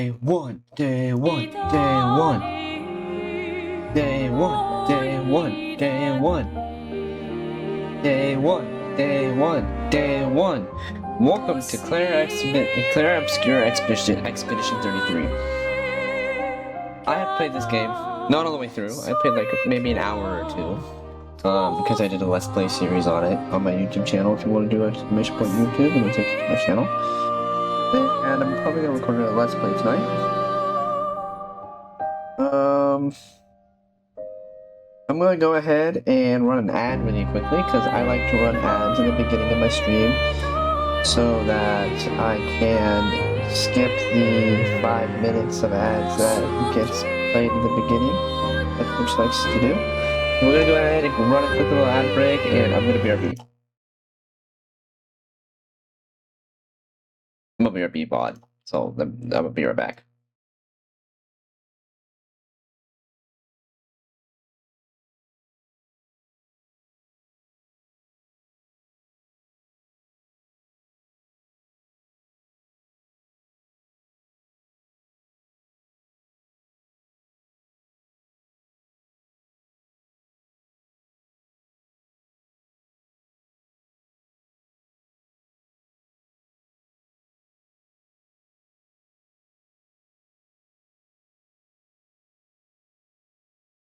Day one, day one, day one. Day one, day one, day one. Day one, day one, day one. Welcome to Clair Obscure Expedition 33. I have played this game, not all the way through. I played like maybe an hour or two. Because I did a Let's Play series on it on my YouTube channel. If you want to do exclamation point YouTube, it'll take you to my channel. And I'm probably gonna record a Let's Play tonight. I'm gonna go ahead and run an ad really quickly because I like to run ads in the beginning of my stream so that I can skip the 5 minutes of ads that gets played in the beginning, like Twitch likes to do. We're gonna go ahead and run a quick little ad break, and I'm gonna BRB. I'm gonna BRB bot, so I'm gonna be right back.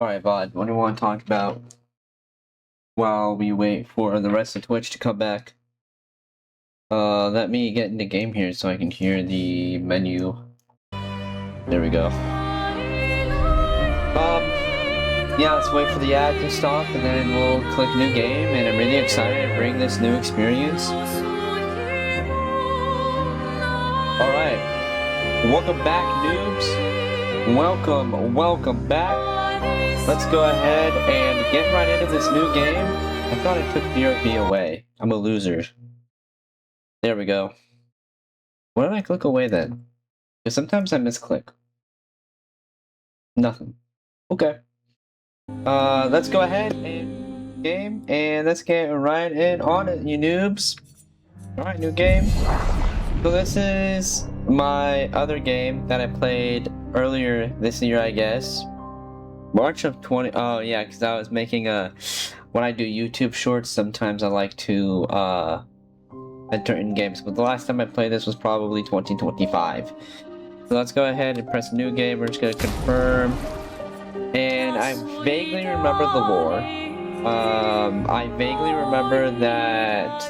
Alright, Vod, what do you want to talk about while we wait for the rest of Twitch to come back? Let me get in the game here so I can hear the menu. There we go. Yeah, let's wait for the ad to stop and then we'll click new game, and I'm really excited to bring this new experience. Alright. Welcome back, noobs. Welcome back. Let's go ahead and get right into this new game. I thought I took BRB away. I'm a loser. There we go. Why did I click away then? Because sometimes I misclick. Nothing. Okay. Let's go ahead and game, and let's get right in on it, you noobs. Alright, new game. So this is my other game that I played earlier this year, I guess. March of 20... Oh, yeah, because I was making a... When I do YouTube shorts, sometimes I like to, enter in games. But the last time I played this was probably 2025. So let's go ahead and press new game. We're just going to confirm. And I vaguely remember the lore. I vaguely remember that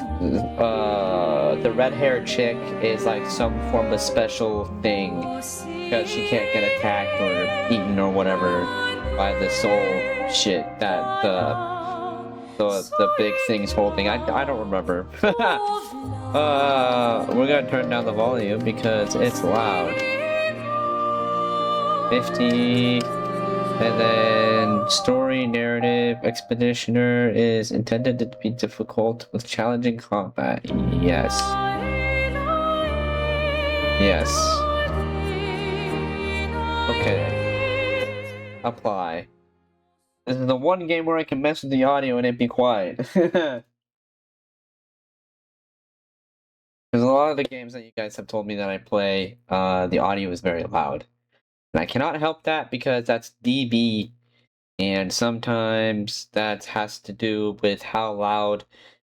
the red-haired chick is like some form of special thing because she can't get attacked or eaten or whatever by the soul shit that the big thing's holding. I don't remember. We're gonna turn down the volume because it's loud. 50. And then story, narrative, expeditioner is intended to be difficult with challenging combat. Yes. Yes. Okay. Apply. This is the one game where I can mess with the audio and it be quiet. Because a lot of the games that you guys have told me that I play, the audio is very loud. And I cannot help that because that's DB, and sometimes that has to do with how loud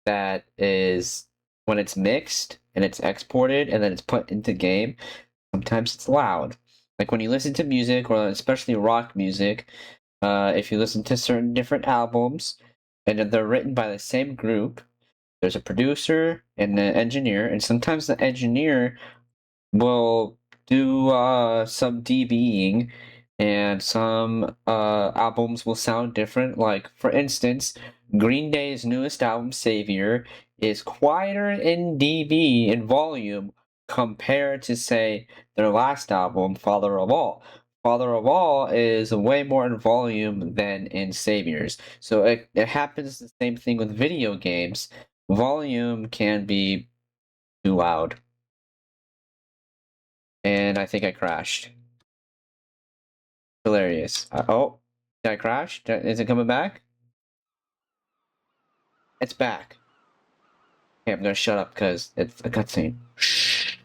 that is when it's mixed and it's exported and then it's put into game. Sometimes it's loud. Like when you listen to music, or especially rock music, if you listen to certain different albums and they're written by the same group, there's a producer and an engineer, and sometimes the engineer will do some DBing, and some albums will sound different. Like, for instance, Green Day's newest album, Savior, is quieter in dB in volume compared to, say, their last album, Father of All. Father of All is way more in volume than in Savior's. So it happens the same thing with video games. Volume can be too loud. And I think I crashed. Hilarious. Oh, did I crash? Is it coming back? It's back. Okay, I'm gonna shut up because it's a cutscene. Shh.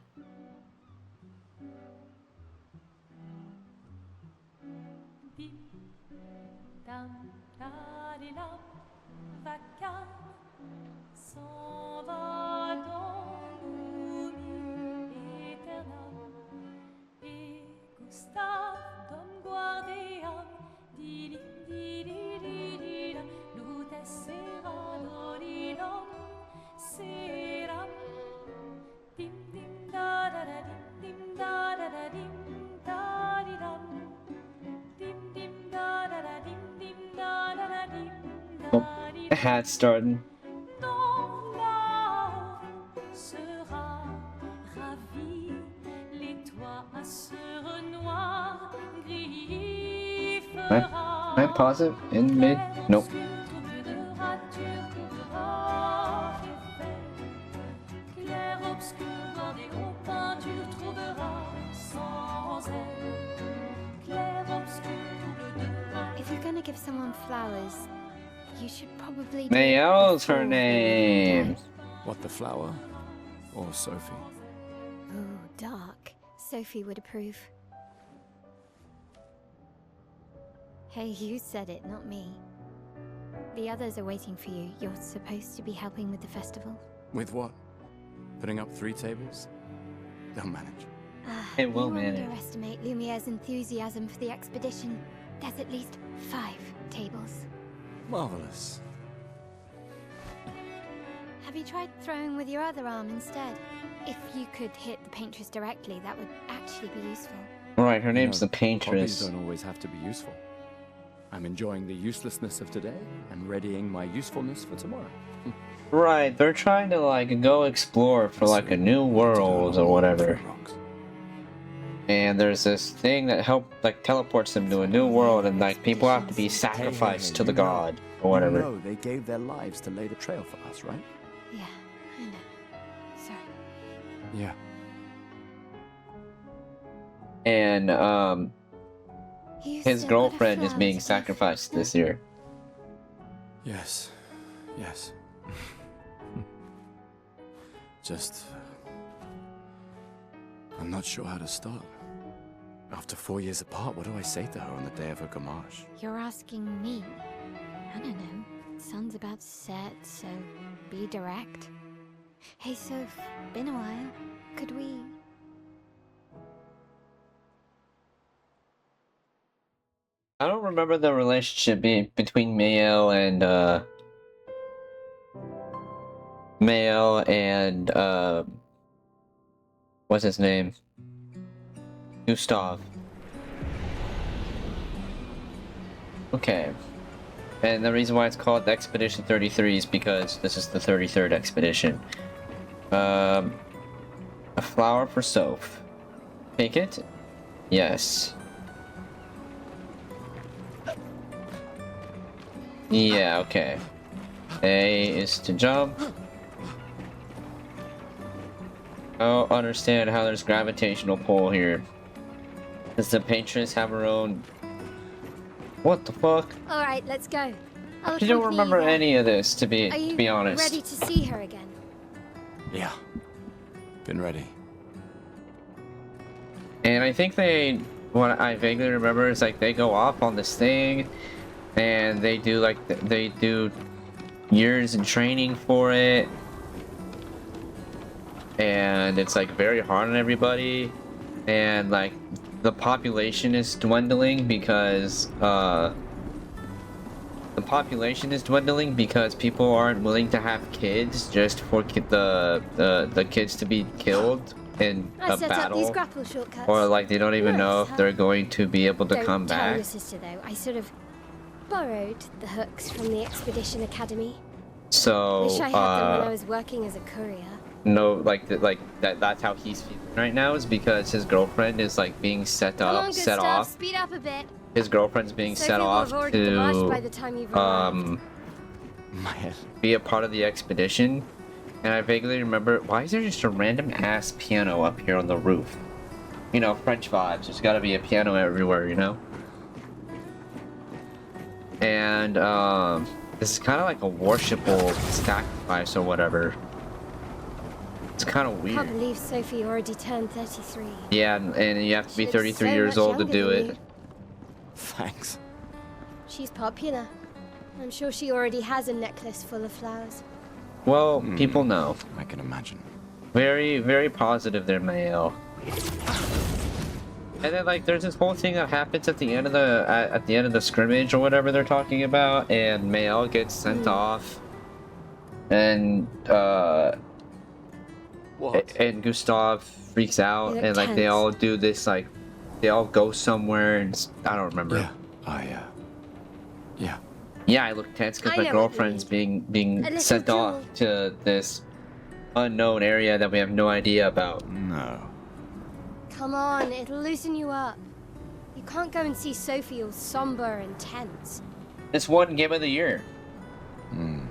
Oh, the hat's starting. Can I pause it in mid? Nope. If you're gonna give someone flowers, you should probably do Mayel's her name. What, the flower? Or Sophie? Ooh, dark. Sophie would approve. Hey, you said it, not me. The others are waiting for you. You're supposed to be helping with the festival. With what? Putting up 3 tables? They'll manage. It will you manage. underestimate Lumiere's enthusiasm for the expedition. There's at least 5 tables. Marvelous. Have you tried throwing with your other arm instead? If you could hit the paintress directly, that would actually be useful. Right, her name's the Hobbies Paintress. don't always have to be useful. I'm enjoying the uselessness of today and readying my usefulness for tomorrow. Right, they're trying to like go explore for like a new world or whatever. And there's this thing that teleports them to a new world, and like people have to be sacrificed to the god or whatever. You know they gave their lives to lay the trail for us, right? Yeah, I know. Sorry. Yeah. And his You girlfriend is being sacrificed this year. Yes. Yes. Just... I'm not sure how to start. After 4 years apart, what do I say to her on the day of her gamache? You're asking me? I don't know. Sun's about to set, so be direct. Hey, Soph, been a while. Could we... I don't remember the relationship between Mael and what's his name? Gustav. Okay. And the reason why it's called Expedition 33 is because this is the 33rd expedition. A flower for Soph. Take it? Yes. Yeah, okay. A is to jump. I don't understand how there's gravitational pull here. Does the Paintress have her own... What the fuck? Alright, let's go. I don't remember any of this, to be honest. Are you ready to see her again? Yeah. Been ready. And I think what I vaguely remember is like they go off on this thing, and they do years in training for it, and it's like very hard on everybody, and like the population is dwindling because people aren't willing to have kids just for the kids to be killed in a battle, or like they don't even know if they're going to be able to come back. Don't tell your sister though. I sort of borrowed the hooks from the Expedition Academy. So Wish I had them when I was working as a courier. No, that's how he's feeling right now, is because his girlfriend is like being set off. Speed up a bit. His girlfriend's being Sophie set off by the to time you've arrived. be a part of the expedition. And I vaguely remember, why is there just a random ass piano up here on the roof? You know, French vibes. There's got to be a piano everywhere, you know. And this is kind of like a worshipful sacrifice or whatever. It's kind of weird. I can't believe Sophie already turned 33. Yeah, and you have to be She looks 33 so years much old to younger do than it. you. Thanks. She's popular. I'm sure she already has a necklace full of flowers. Well, people know. I can imagine. Very, very positive there, Mayo. And then like there's this whole thing that happens at the end of the scrimmage or whatever they're talking about, and Mayo gets sent off, and What? and Gustav freaks out, They look and like they tense. all do this like they all go somewhere, and I don't remember. Yeah, yeah. Yeah, I look tense because I my know what you girlfriend's A being little sent off drool. to this unknown area that we have no idea about. No. Come on, it'll loosen you up. You can't go and see Sophie all somber and tense. This won Game of the Year. Hmm.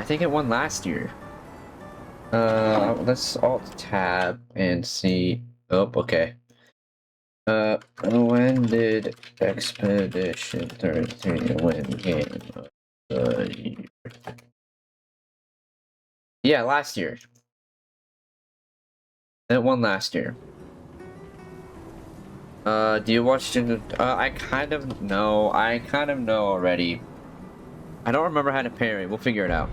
I think it won last year. Let's alt tab and see. Oh, okay. When did Expedition 33 win Game of the Year? Yeah, last year. It won last year. Do you watch I kind of know. I kind of know already. I don't remember how to parry. We'll figure it out.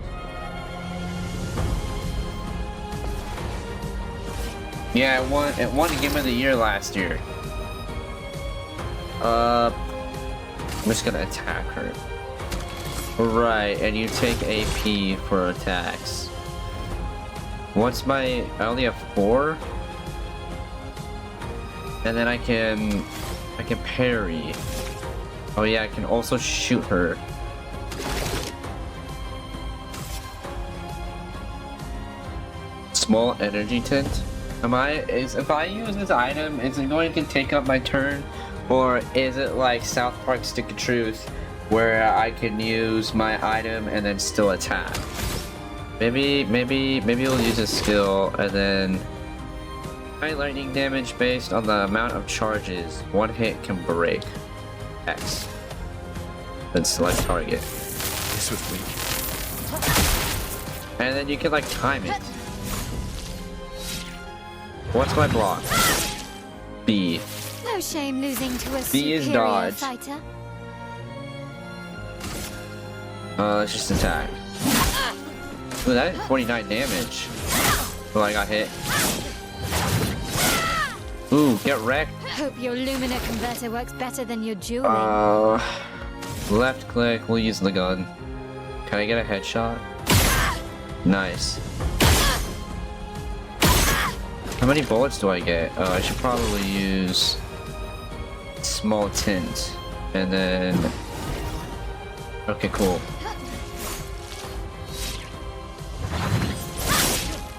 Yeah, it won Game of the Year last year. I'm just gonna attack her. Right, and you take AP for attacks. What's my... I only have 4? And then I can parry. Oh yeah, I can also shoot her. Small energy tint. If I use this item, is it going to take up my turn? Or is it like South Park Stick of Truth, where I can use my item and then still attack? Maybe we'll use a skill and then high lightning damage based on the amount of charges. One hit can break X. Then select target. This was weak. And then you can like time it. What's my block? B. No shame losing to a B is superior dodge. fighter. Let's just attack. Ooh, that did 49 damage. Oh, I got hit. Ooh, get wrecked. Hope your Lumina converter works better than your jewelry. Left click, we'll use the gun. Can I get a headshot? Nice. How many bullets do I get? I should probably use small tint. And then... Okay, cool.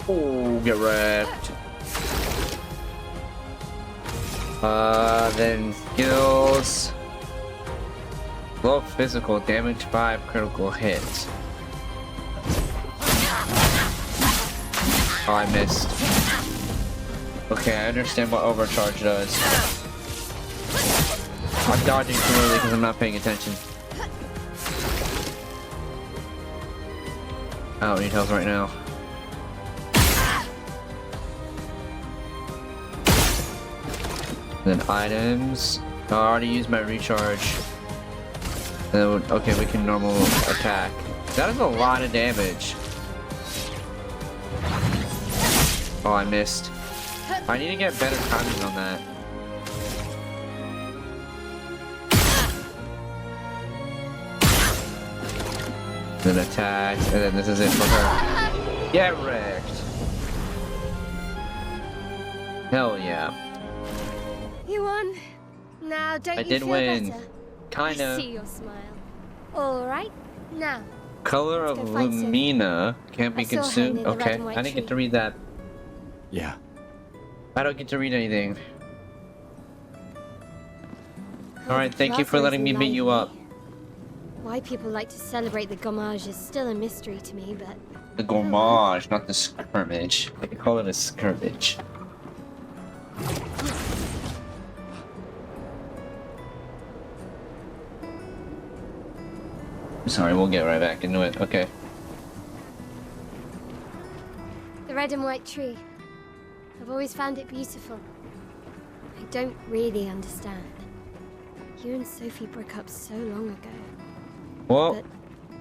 Oh, get wrecked. Then skills. Low physical damage 5 critical hits. Oh, I missed. Okay, I understand what overcharge does. I'm dodging too early because I'm not paying attention. I don't need health right now. Then items. Oh, I already used my recharge. Then, okay, we can normal attack. That is a lot of damage. Oh, I missed. I need to get better timing on that. Then attack, and then this is it for her. Get wrecked. Hell yeah. You won. Now, don't I you did feel win. better? Kinda. I see your smile. All right. Now, Color Let's of go find Sophie. Lumina can't be I saw her consumed. near the red Okay, and white I didn't get tree. to read that. Yeah. I don't get to read anything. Alright, Oh, thank you for Lava letting me is beat you up. lively. Why people like to celebrate the gommage is still a mystery to me, but The gommage, not the skirmish. They can call it a skirmish. Sorry, we'll get right back into it. Okay. the red and white tree. I've always found it beautiful. I don't really understand. You and Sophie broke up so long ago. Well, But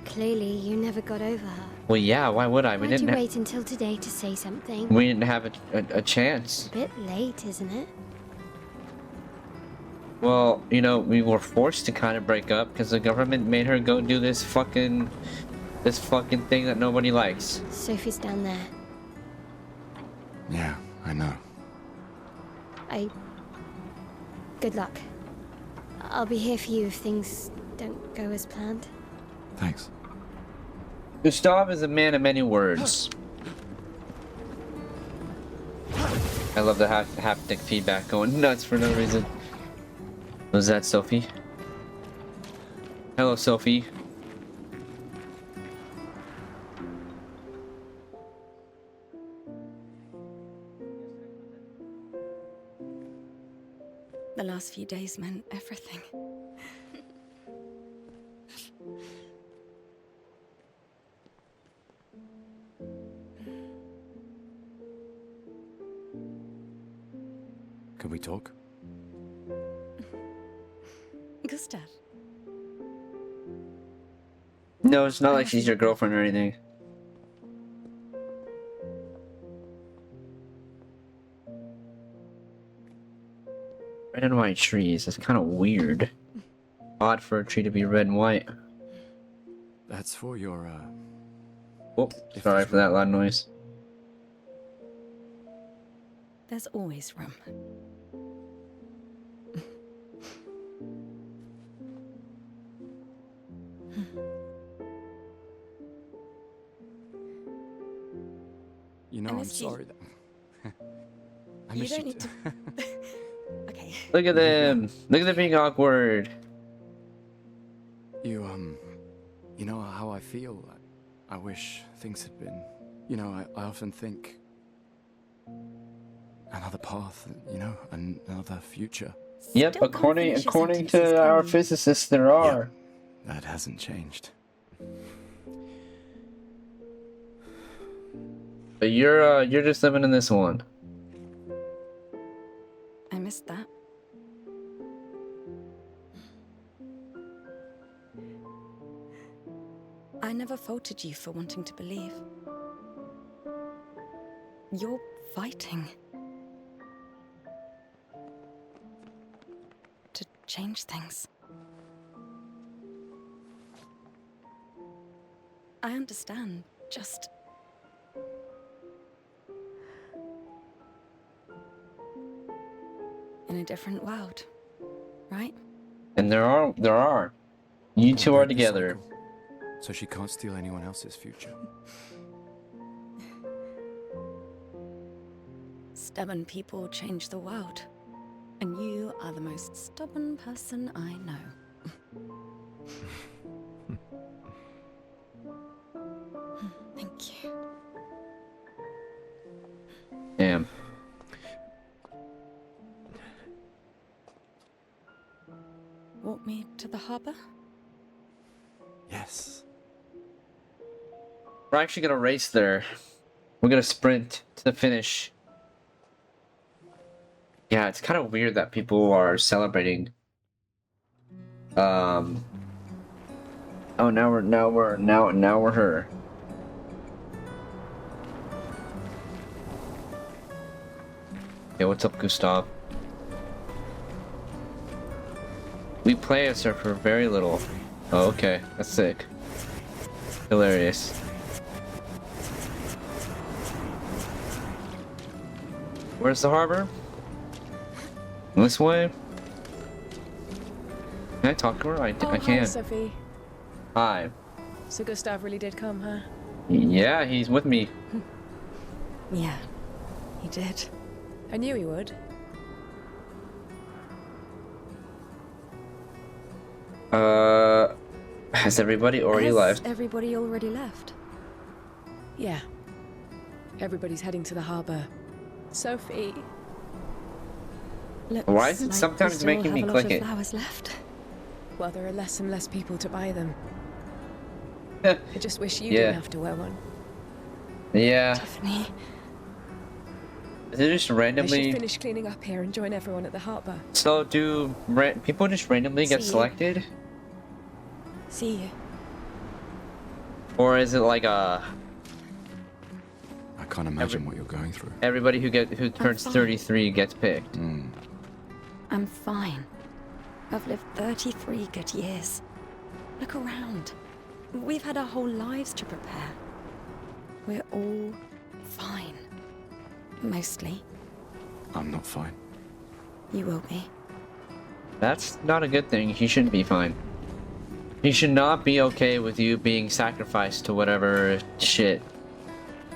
Clearly, you never got over her. Well, yeah, why would I? Why'd you wait until today to say something? We didn't have a chance. A bit late, isn't it? Well, you know, we were forced to kind of break up because the government made her go do this fucking thing that nobody likes. Sophie's down there. Yeah, I know. Good luck. I'll be here for you if things don't go as planned. Thanks. Gustav is a man of many words. I love the haptic feedback going nuts for no reason. Was that Sophie? Hello, Sophie. The last few days meant everything. Can we talk? Gustav. No, it's not like she's your girlfriend or anything. Red and white trees. That's kind of weird. Odd for a tree to be red and white. That's for your, Oh, sorry for that loud noise. There's always room. You know, I I'm missed you. sorry that... I You missed don't you need too. to... Okay. Look at them. Look at them being awkward. You know how I feel? I wish things had been... You know, I often think... Another path, you know, another future. Yep, Still can't finish your according sentences, to can our you? physicists, there are. That hasn't changed. But you're just living in this one. I missed that. I never faulted you for wanting to believe. You're fighting. To change things. I understand, just... in a different world, right? And there are. You two are Break the together. cycle, so she can't steal anyone else's future. Stubborn people change the world. And you are the most stubborn person I know. Thank you. Damn. Walk me to the harbor? Yes. We're actually gonna race there. We're gonna sprint to the finish. Yeah, it's kind of weird that people are celebrating. Oh, now we're her. Hey, what's up, Gustav? We play as her for very little. Oh, okay, that's sick. Hilarious. Where's the harbor? This way? Can I talk to her? I Hi, can. Sophie. Hi. So Gustav really did come, huh? Yeah, he's with me. Yeah, he did. I knew he would. Has everybody already Has left? everybody already left? Yeah. Everybody's heading to the harbor. Sophie. Looks Why is it like we sometimes still making me have a click lot of it? flowers left. Well, there are less and less people to buy them. Yeah. I just wish you Yeah. didn't have to wear one. Yeah. Tiffany, Is it just I should randomly? finish cleaning up here and join everyone at the harbor. So do people just randomly get See you. selected? see you. Or is it like a I can't imagine what you're going through. everybody who turns fine. 33 gets picked? I'm fine. I've lived 33 good years. Look around. We've had our whole lives to prepare. We're all fine. Mostly. I'm not fine. You will be. That's not a good thing. He shouldn't be fine. He should not be okay with you being sacrificed to whatever shit.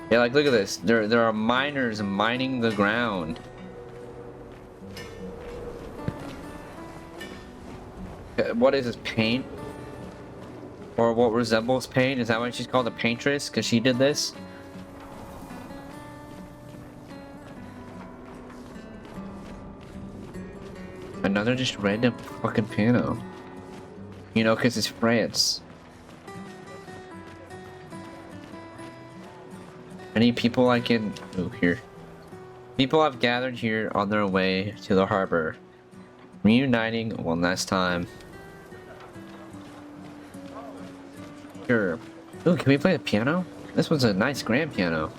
Yeah, like look at this. There are miners mining the ground. What is this, paint? Or what resembles paint? Is that why she's called a paintress? Because she did this? Another just random fucking piano. You know, because it's France. Many people I can... Oh, here. People have gathered here on their way to the harbor. Reuniting one last time. Sure. Ooh, can we play the piano? This one's a nice grand piano.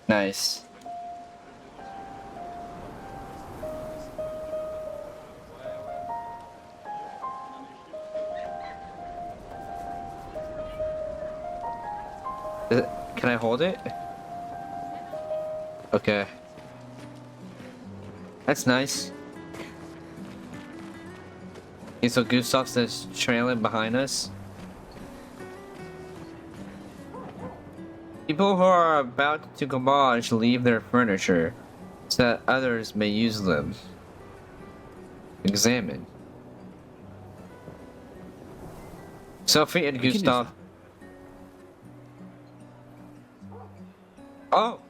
Nice. Can I hold it? Okay. That's nice. Okay, so Gustav's just trailing behind us. People who are about to gomage leave their furniture so that others may use them. Examine. Sophie and We can use Gustav. Oh!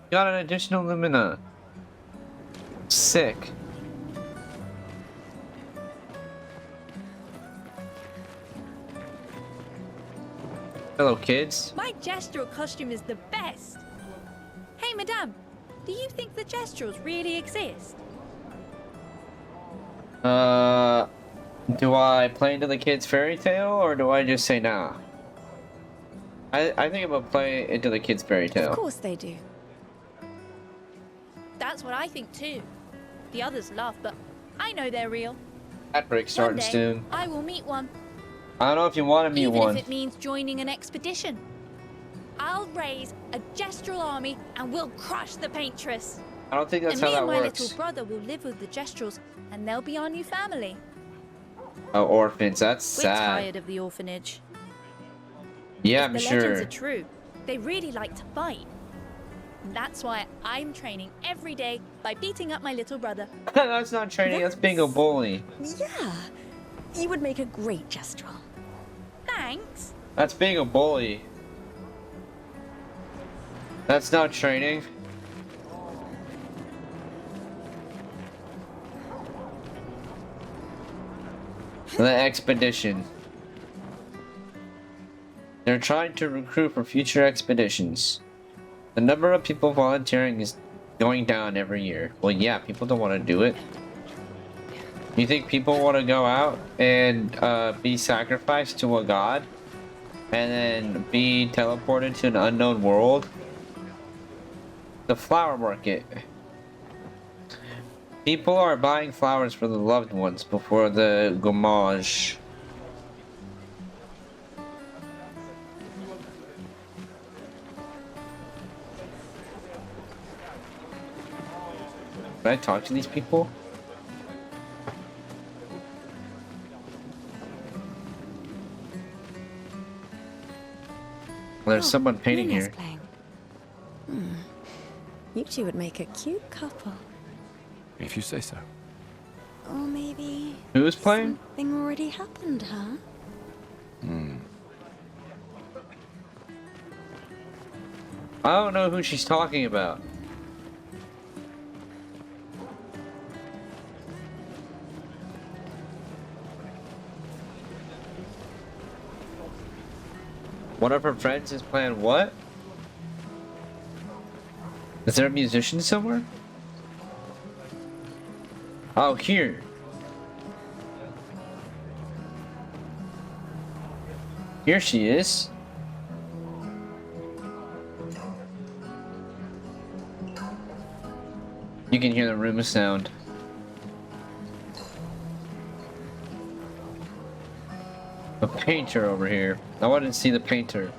Got an additional Lumina. Sick. Hello, kids. My gestural costume is the best. Hey, madame, do you think the gesturals really exist? Do I play into the kids' fairy tale or do I just say nah? I think I'm gonna play into the kids' fairy tale. Of course they do. That's what I think too. The others laugh, but I know they're real. That break One starting day, soon. I will meet one. I don't know if you want to meet Even one. if it means joining an expedition. I'll raise a gestural army and we'll crush the paintress. I don't think that's And how me that and my works. little brother will live with the gesturals and they'll be our new family. Oh, orphans. That's We're sad. tired of the orphanage. Yeah, If I'm the sure. legends are true, they really like to fight. And that's why I'm training every day by beating up my little brother. That's not training. That's being a bully. Yeah. You would make a great gestural. Thanks. That's being a bully. That's not training. The expedition. They're trying to recruit for future expeditions. The number of people volunteering is going down every year. Well, yeah, people don't want to do it. You think people want to go out and be sacrificed to a god? And then be teleported to an unknown world? The flower market. People are buying flowers for the loved ones before the gomage. Can I talk to these people? Well, there's someone painting Luna's here. playing. You two would make a cute couple. If you say so. Or maybe Who's playing? something already happened, huh? I don't know who she's talking about. One of her friends is playing what? Is there a musician somewhere? Oh, here. Here she is. You can hear the room sound. A painter over here. I wanted to see the painter.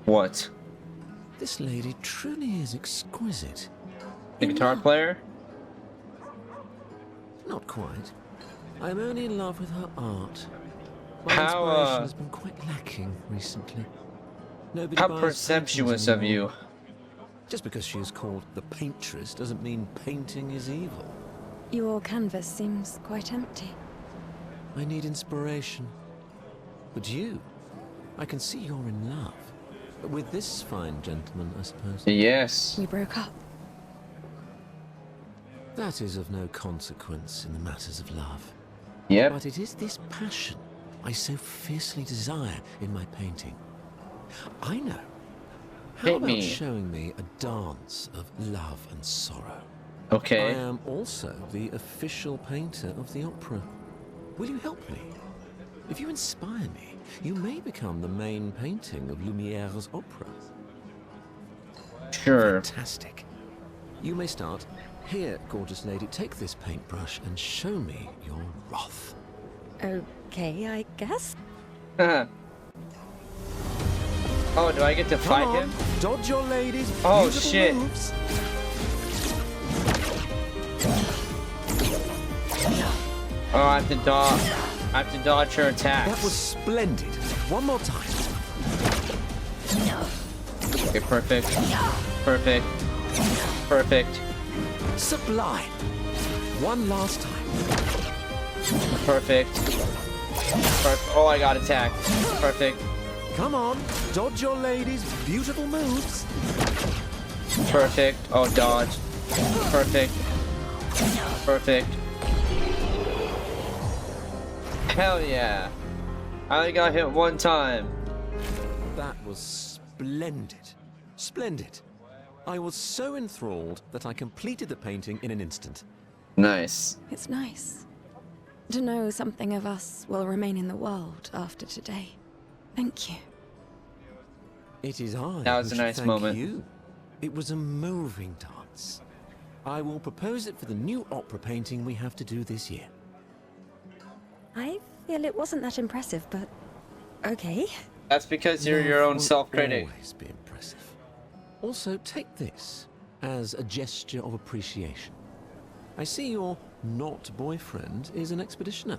What? This lady truly is exquisite. The guitar player? Not quite. I'm only in love with her art. My How, inspiration has been quite lacking recently. Nobody How buys presumptuous paintings of anymore. you. Just because she is called the paintress doesn't mean painting is evil. Your canvas seems quite empty. I need inspiration. But you, I can see you're in love. With this fine gentleman, I suppose. Yes. We broke up. That is of no consequence in the matters of love. Yep. But it is this passion I so fiercely desire in my painting. I know. How Hit about me. showing me a dance of love and sorrow? Okay. I am also the official painter of the opera. Will you help me? If you inspire me, you may become the main painting of Lumiere's opera. Sure. Fantastic. You may start. Here, gorgeous lady, take this paintbrush and show me your wrath. Okay, I guess. Oh, do I get to fight Come on, him? dodge your ladies. Oh, beautiful shit. moves. Oh, I have to dodge. I have to dodge her attacks. That was splendid. One more time. Okay, perfect. Perfect. Perfect. Sublime. One last time. Perfect. Oh, I got attacked. Perfect. Come on, dodge your ladies. Beautiful moves. Perfect. Oh, dodge. Perfect. Perfect. Hell yeah. I only got hit one time. That was splendid. Splendid. I was so enthralled that I completed the painting in an instant. Nice. It's nice to know something of us will remain in the world after today. Thank you. It is I. That was who a should nice thank moment. You. It was a moving dance. I will propose it for the new opera painting we have to do this year. I feel it wasn't that impressive, but okay. That's because you're Love your own will self-critic. Always be impressive. Also, take this as a gesture of appreciation. I see your not boyfriend is an expeditioner.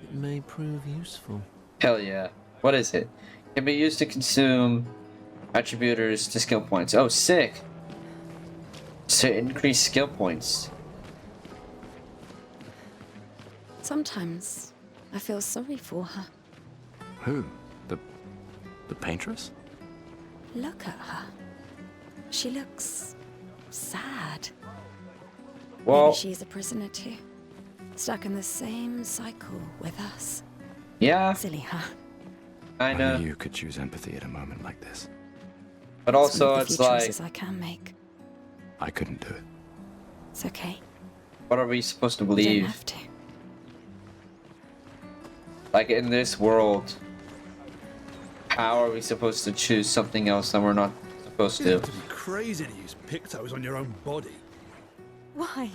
It may prove useful. Hell yeah. What is it? Can be used to consume attributors to skill points. Oh, sick. To increase skill points. Sometimes I feel sorry for her. Who? The paintress? Look at her. She looks sad. Well, Maybe she's a prisoner too. Stuck in the same cycle with us. yeah, Silly her. I know. Only you could choose empathy at a moment like this. But It's one also, of the it's few like, choices I can make. I couldn't do it. It's okay. what are we supposed to You don't believe? have to. Like, in this world, how are we supposed to choose something else that we're not supposed You to? have to be crazy to use pictos on your own body. Why?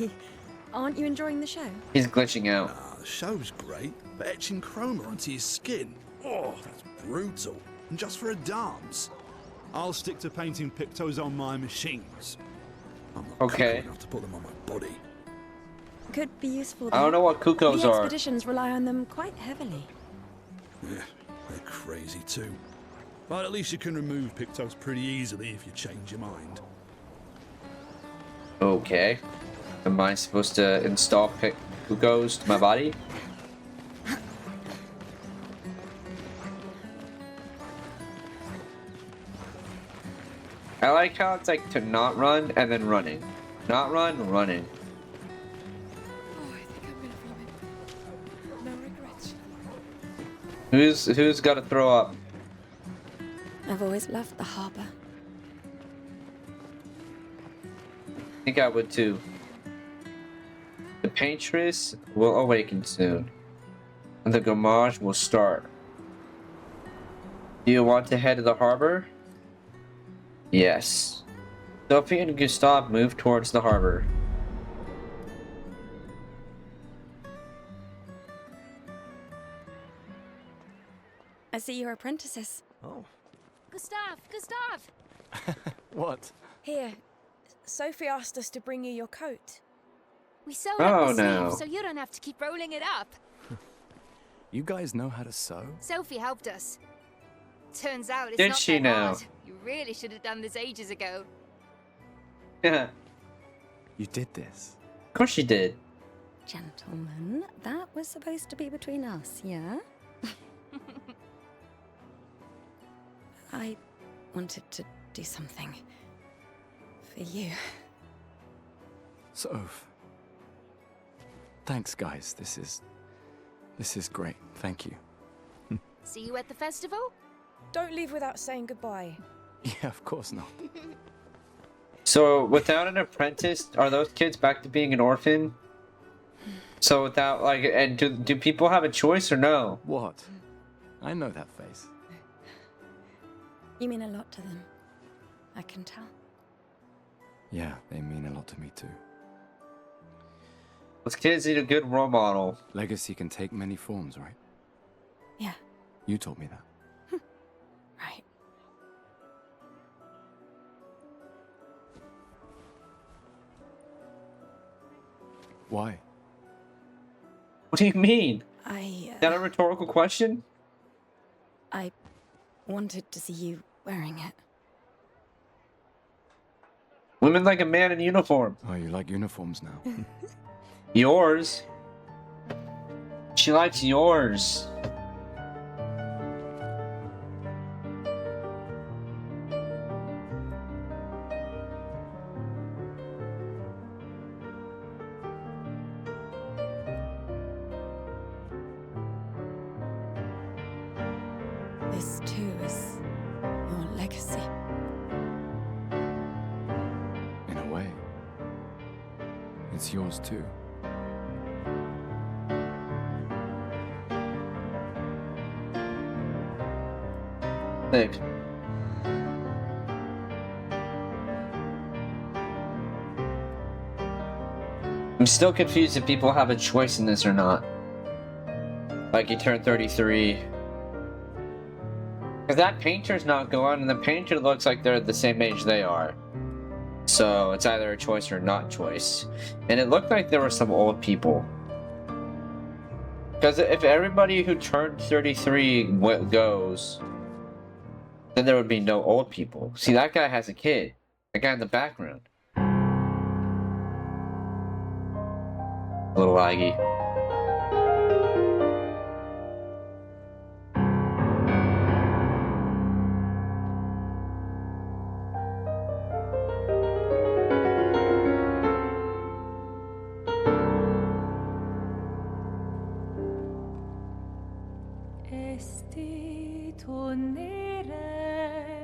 Aren't you enjoying the show? He's glitching out. Ah, the show's great, but etching chroma onto your skin, oh, that's brutal. And just for a dance. I'll stick to painting pictos on my machines. I'm not Okay. cool enough to put them on my body. Could be useful. I don't know what Kukos The are. expeditions rely on them quite heavily. Yeah, they're crazy too. But at least you can remove pictos pretty easily if you change your mind. Okay. Am I supposed to install Kukos to my body? I like how it's like to not run and then running. Not run, running. Oh, I think I'm gonna vomit. No regrets. Who's got to throw up? I've always loved the harbour. think I would too. The paintress will awaken soon, and the gamage will start. Do you want to head to the harbor? Yes. Sophie and Gustav move towards the harbor. I see you're apprentices. Oh. Gustav! What? Here, Sophie asked us to bring you your coat. We sewed Oh, up the no. sleeve so you don't have to keep rolling it up. You guys know how to sew? Sophie helped us. Turns out it's Did not she that now? hard. You really should have done this ages ago. Of You did this. course she did. Gentlemen, that was supposed to be between us, yeah? I wanted to do something for you. Soph. Thanks, guys. This is great. Thank you. See you at the festival? Don't leave without saying goodbye. Yeah, of course not. So, without an apprentice, are those kids back to being an orphan? So, without, like, and do people have a choice or no? What? I know that face. You mean a lot to them. I can tell. Yeah, they mean a lot to me too. Those kids need a good role model. Legacy can take many forms, right? Yeah, You told me that. right. Why? What do you mean? I Is that a rhetorical question? wanted to see you wearing it. Women like a man in uniform. Oh, you like uniforms now? Yours. She likes yours. This too is your legacy. In a way. It's yours too. Thanks. I'm still confused if people have a choice in this or not. Like you turn 33. Because that painter's not going, and the painter looks like they're the same age they are. So it's either a choice or not choice. And it looked like there were some old people. Because if everybody who turned 33 goes, then there would be no old people. See, that guy has a kid. That guy in the background. A little laggy.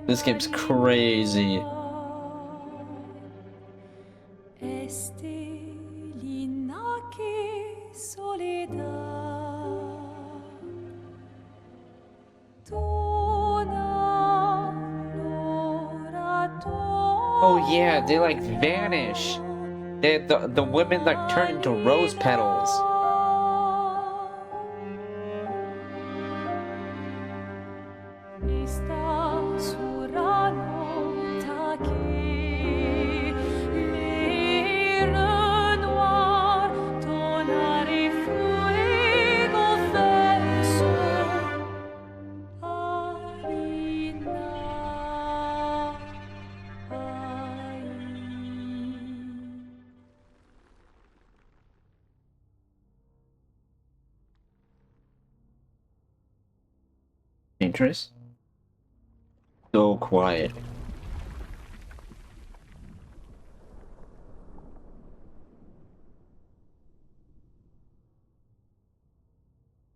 This game's crazy. Oh yeah, they like vanish. The women like turn into rose petals. Dangerous. So quiet.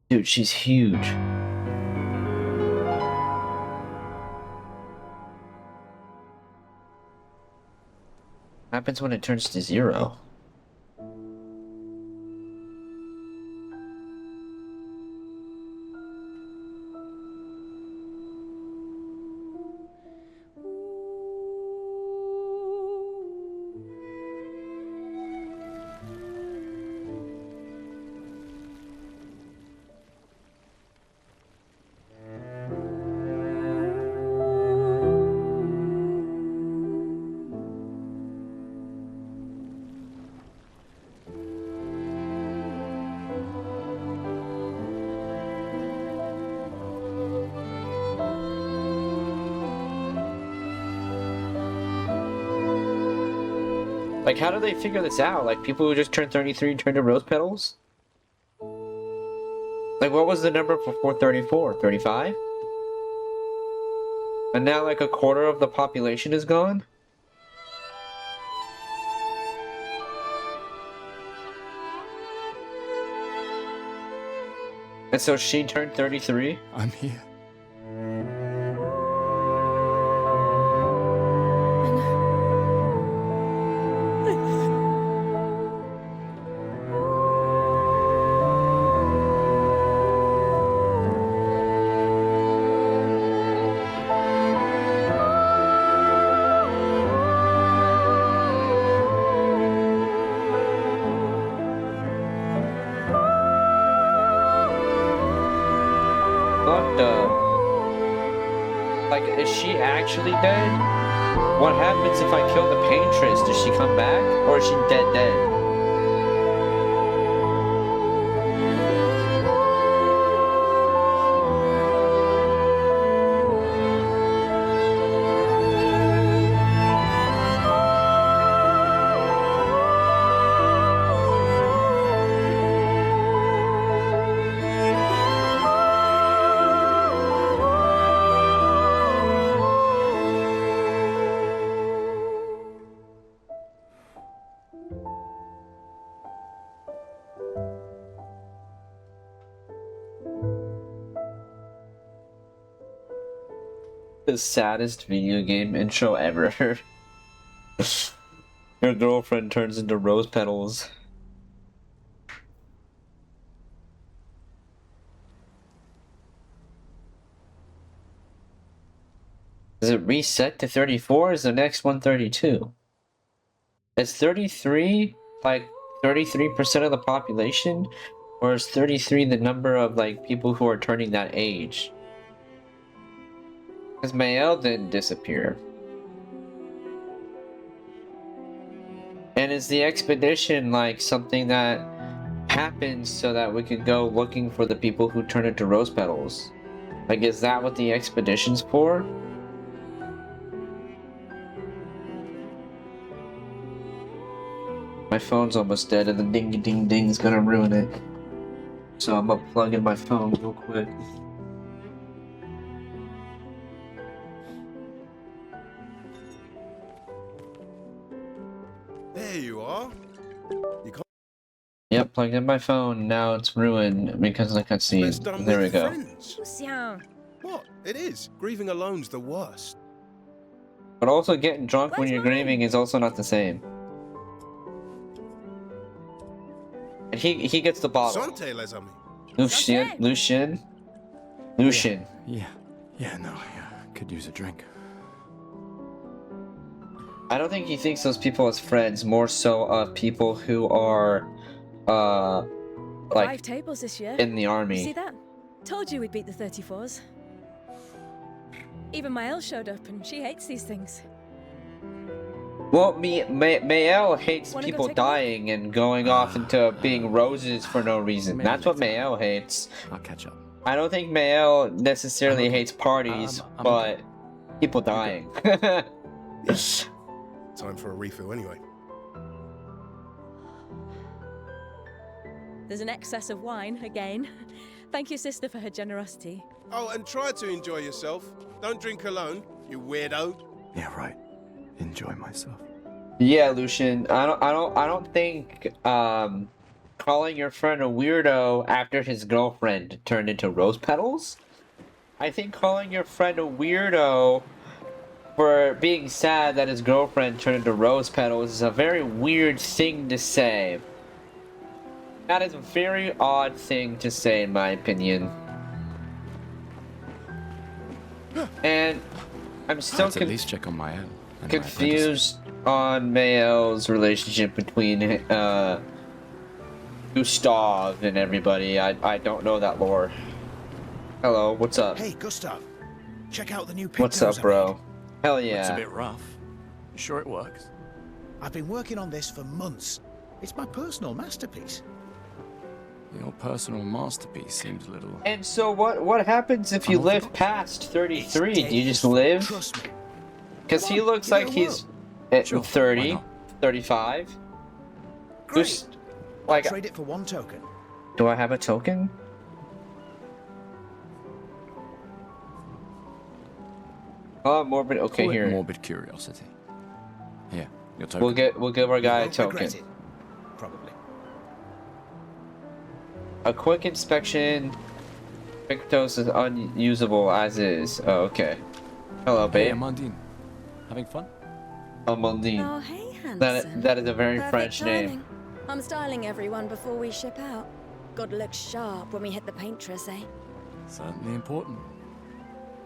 Dude, she's huge. happens when it turns to 0? Like, how do they figure this out? Like, people who just turned 33 turn to rose petals? Like, what was the number for 434? 35? And now, like, a quarter of the population is gone? And so she turned 33? I'm here. Like, is she actually dead? What happens if I kill the paintress? Does she come back? Or is she dead? The saddest video game intro ever. Your girlfriend turns into rose petals. Does it reset to 34? Is the next one 32? Is 33 like 33% of the population? Or is 33 the number of like people who are turning that age? Because Mael didn't disappear. And is the expedition like something that happens so that we can go looking for the people who turn into rose petals? Like, is that what the expedition's for? My phone's almost dead and the ding ding ding's gonna ruin it. So I'm gonna plug in my phone real quick. There you are. Yep, plugged in my phone. Now it's ruined because of the cutscene. There we go. What? It is. Grieving alone's the worst. But also getting drunk when you're grieving is also not the same. And he gets the bottle. Santé, les amis. Lucian. Yeah, no, I could use a drink. I don't think he thinks those people as friends, more so of people who are, like, 5 tables this year. in the army. You see that? Told you we'd beat the 34s. Even Mael showed up, and she hates these things. Well, Mael hates Wanna go people take a look? dying and going off into being roses for no reason. Maybe That's what later. Mael hates. I'll catch up. I don't think Mael necessarily hates parties, I'm but okay. people dying. Time for a refill anyway. There's an excess of wine, again. Thank your sister for her generosity. Oh, and try to enjoy yourself. Don't drink alone, you weirdo. Yeah, right. Enjoy myself. Yeah, Lucian. I don't think calling your friend a weirdo after his girlfriend turned into rose petals. I think calling your friend a weirdo for being sad that his girlfriend turned into rose petals is a very weird thing to say. That is a very odd thing to say, in my opinion. And I'm still Let's at least check on my own. And confused on Mael's relationship between Gustav and everybody. I don't know that lore. Hello, what's up? Hey, Gustav. Check out the new pictures. What's up, bro? Hell yeah. Looks a bit rough. You sure it works? I've been working on this for months. It's my personal masterpiece. Your personal masterpiece seems a little... And so what happens if you live past 33? Do you just live? Trust me. Because he looks like he's at 30, 35. Great. Just, like, I'll trade it for one token. do I have a token? Oh, morbid. Okay, Call it here. morbid curiosity. Here, your token. We'll give our guy a Won't token. regret it. Probably. A quick inspection. Pictos is unusable as is. Oh, okay. Hello, Hey, babe. Amandine. Having fun? Amandine. Oh, hey, handsome. That is a very Perfect French name. timing. I'm styling everyone before we ship out. Gotta look sharp when we hit the paintress, eh? Certainly important.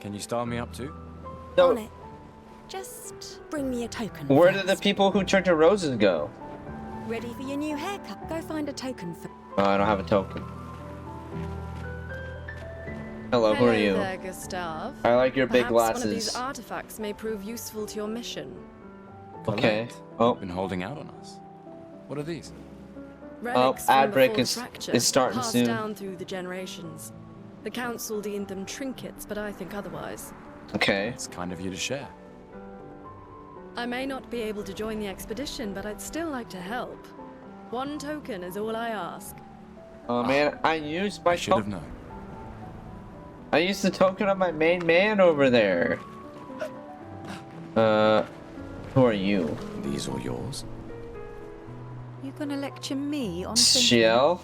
Can you style me up too? On it. Just bring me a token. Where first. did the people who turned to roses go? Ready for your new haircut? Go find a token for. Oh, I don't have a token. Hello, who are you? there, Gustav. I like your big Perhaps one of glasses. these artifacts may prove useful to your mission. Okay. Collect. Oh. You've been holding out on us. What are these? Relics ad from break before is- the fracture, is starting passed soon. down through the generations. The council deemed them trinkets, but I think otherwise. Okay. It's kind of you to share. I may not be able to join the expedition, but I'd still like to help. One token is all I ask. Oh man, I used my I should have token. known. I used the token of my main man over there. Who are you? These are yours. You gonna lecture me on Shell?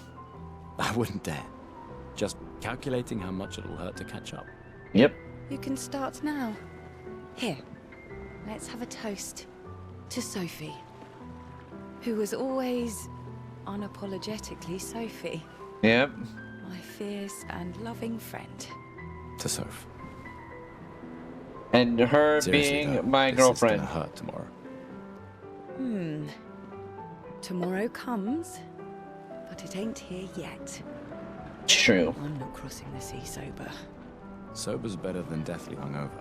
I wouldn't dare. Just calculating how much it'll hurt to catch up. Yep. You can start now. Here, let's have a toast to Sophie, who was always unapologetically Sophie, Yep. my fierce and loving friend. To Soph. And her Seriously, being though, my this girlfriend. Is gonna hurt tomorrow. Tomorrow comes, but it ain't here yet. True. I'm not crossing the sea sober. Sober's better than deathly hungover.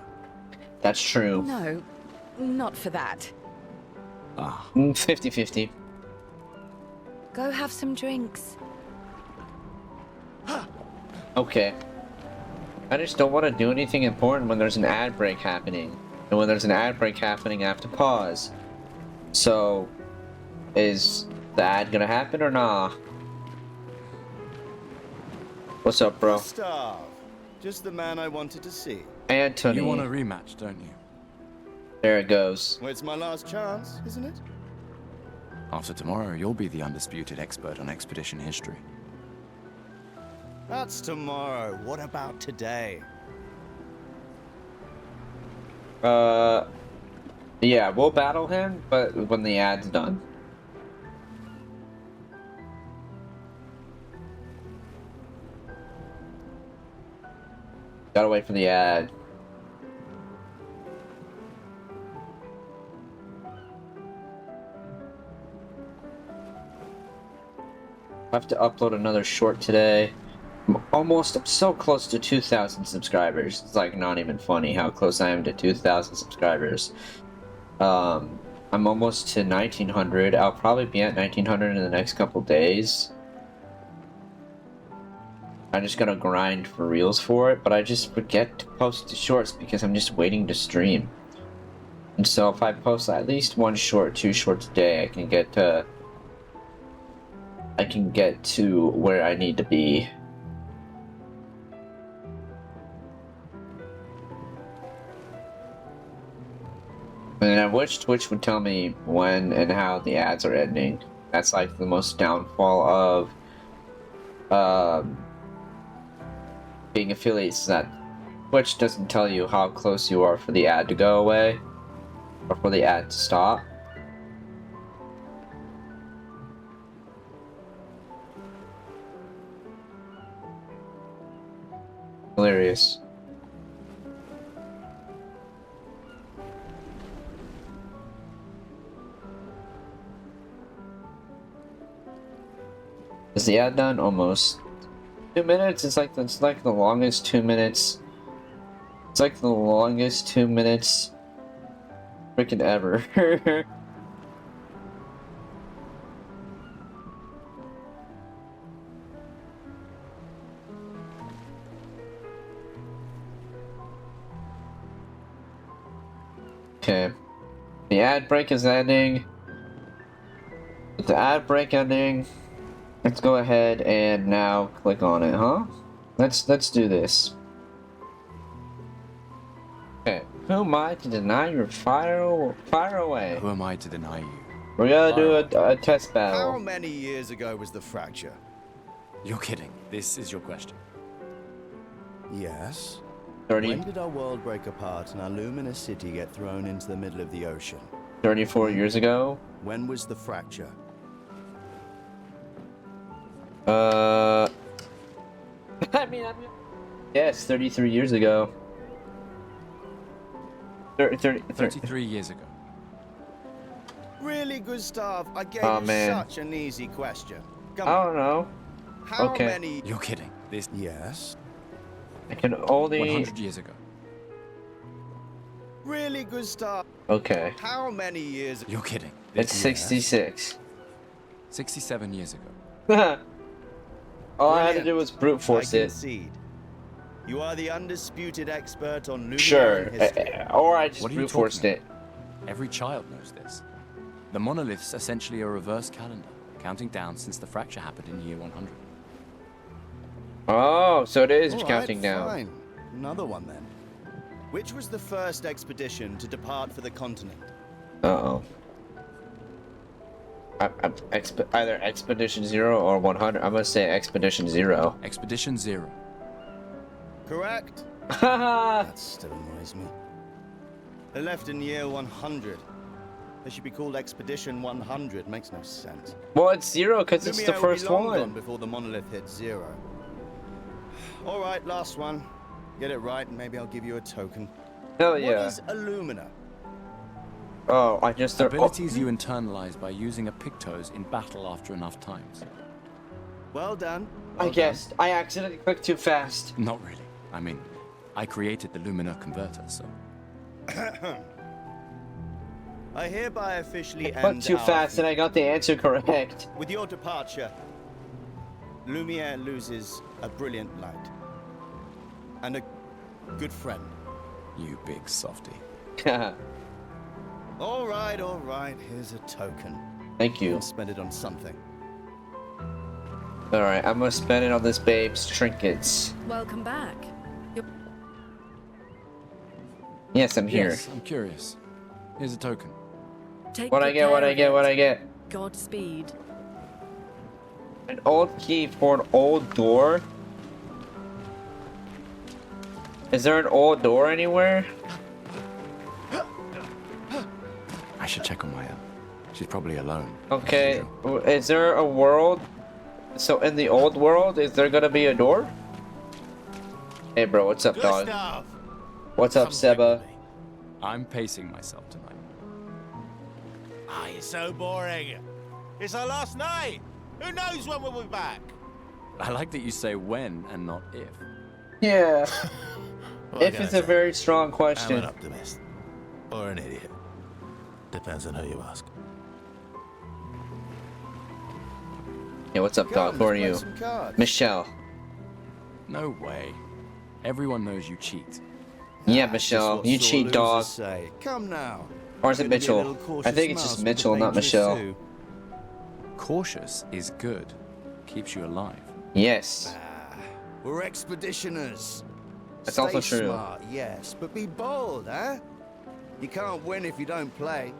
That's true. No, not for that. Ah, 50-50. Go have some drinks. Okay. I just don't want to do anything important when there's an ad break happening. And when there's an ad break happening, I have to pause. So, is the ad gonna happen or nah? What's up, bro? Gustav, just the man I wanted to see. Anthony. you want a rematch, don't you? There it goes. Well, it's my last chance, isn't it? After tomorrow, you'll be the undisputed expert on expedition history. That's tomorrow. What about today? Yeah, we'll battle him, but when the ad's done. Gotta wait for the ad. I have to upload another short today. I'm so close to 2,000 subscribers. It's like not even funny how close I am to 2,000 subscribers. I'm almost to 1,900. I'll probably be at 1,900 in the next couple days. I'm just gonna grind for reels for it, but I just forget to post the shorts because I'm just waiting to stream. And so if I post at least one short, 2 shorts a day, I can get to where I need to be. And I wish Twitch would tell me when and how the ads are ending. That's like the most downfall of being affiliates, that Twitch doesn't tell you how close you are for the ad to go away. Or for the ad to stop. Hilarious. Is the ad done? Almost. 2 minutes? It's like the longest 2 minutes. It's like the longest 2 minutes freaking ever. Okay. The ad break is ending. With the ad break ending, let's go ahead and now click on it, huh? Let's do this. Okay. Who am I to deny your fire away? Who am I to deny you? We're gonna do a test battle. How many years ago was the fracture? You're kidding. This is your question. Yes. 30. When did our world break apart and our luminous city get thrown into the middle of the ocean? 34 years ago? When was the fracture? I mean, yes, 33 years ago. 33 years ago. Really, Gustav? I gave Oh, you man. such an easy question. Come I on. don't know. How Okay. many? You're kidding. This. Yes. I can only... 100 years ago. Really, Gustav? Okay. How many years? You're kidding. It's 66. 67 years ago. All I had to do was brute force I it. concede. You are the undisputed expert on luminary Sure. history. Or I just What are you brute forced talking it. Every child knows this. The monolith's essentially a reverse calendar, counting down since the fracture happened in year 100. Oh, so it is All right, counting down. Fine. Another one then. Which was the first expedition to depart for the continent? Uh-oh. Either Expedition 0 or 100. I'm gonna say Expedition 0. Expedition 0. Correct? Haha! That still annoys me. They left in year 100. They should be called Expedition 100. Makes no sense. Well, it's 0 because it's the Lumiere will be first long one. gone before the monolith hits 0. All right, last one. Get it right, and maybe I'll give you a token. Hell What yeah. is Illumina? Oh, I just... Abilities you internalize by using a Pictos in battle after enough times. Well done. I guessed. I accidentally clicked too fast. Not really. I mean, I created the Lumina converter, so... I hereby officially I clicked end too our fast and I got the answer correct. With your departure, Lumiere loses a brilliant light. And a good friend. You big softy. All right. Here's a token. Thank you. I'll spend it on something. Alright, I'm gonna spend it on this babe's trinkets. Welcome back. Yes, I'm here. Yes, I'm curious. Here's a token. Take What I good get, what care I of get, it. what I get. Godspeed. An old key for an old door? Is there an old door anywhere? I should check on Maya. She's probably alone. Okay, is there a world? So in the old world, is there gonna be a door? Hey bro, what's up, dog? Gustav! What's up, Seba? I'm pacing myself tonight. Ah, you're so boring. It's our last night. Who knows when we'll be back? I like that you say when and not if. Yeah. What If can it's I a say? very strong I'm question. an optimist. Or an idiot. Depends on who you ask. Yeah, what's up, dog? Come, Who are let's play you? some cards. Michelle. No way. Everyone knows you cheat. Yeah, That's just Michelle. what You sore cheat, losers dog. Say. Come now. Or is it Gonna be a Mitchell? little I cautious think it's mouse just with Mitchell, the not dangerous Michelle. zoo. Cautious is good. Keeps you alive. Yes. We're expeditioners. That's Stay also true. Smart, yes, but be bold, huh? You can't win if you don't play.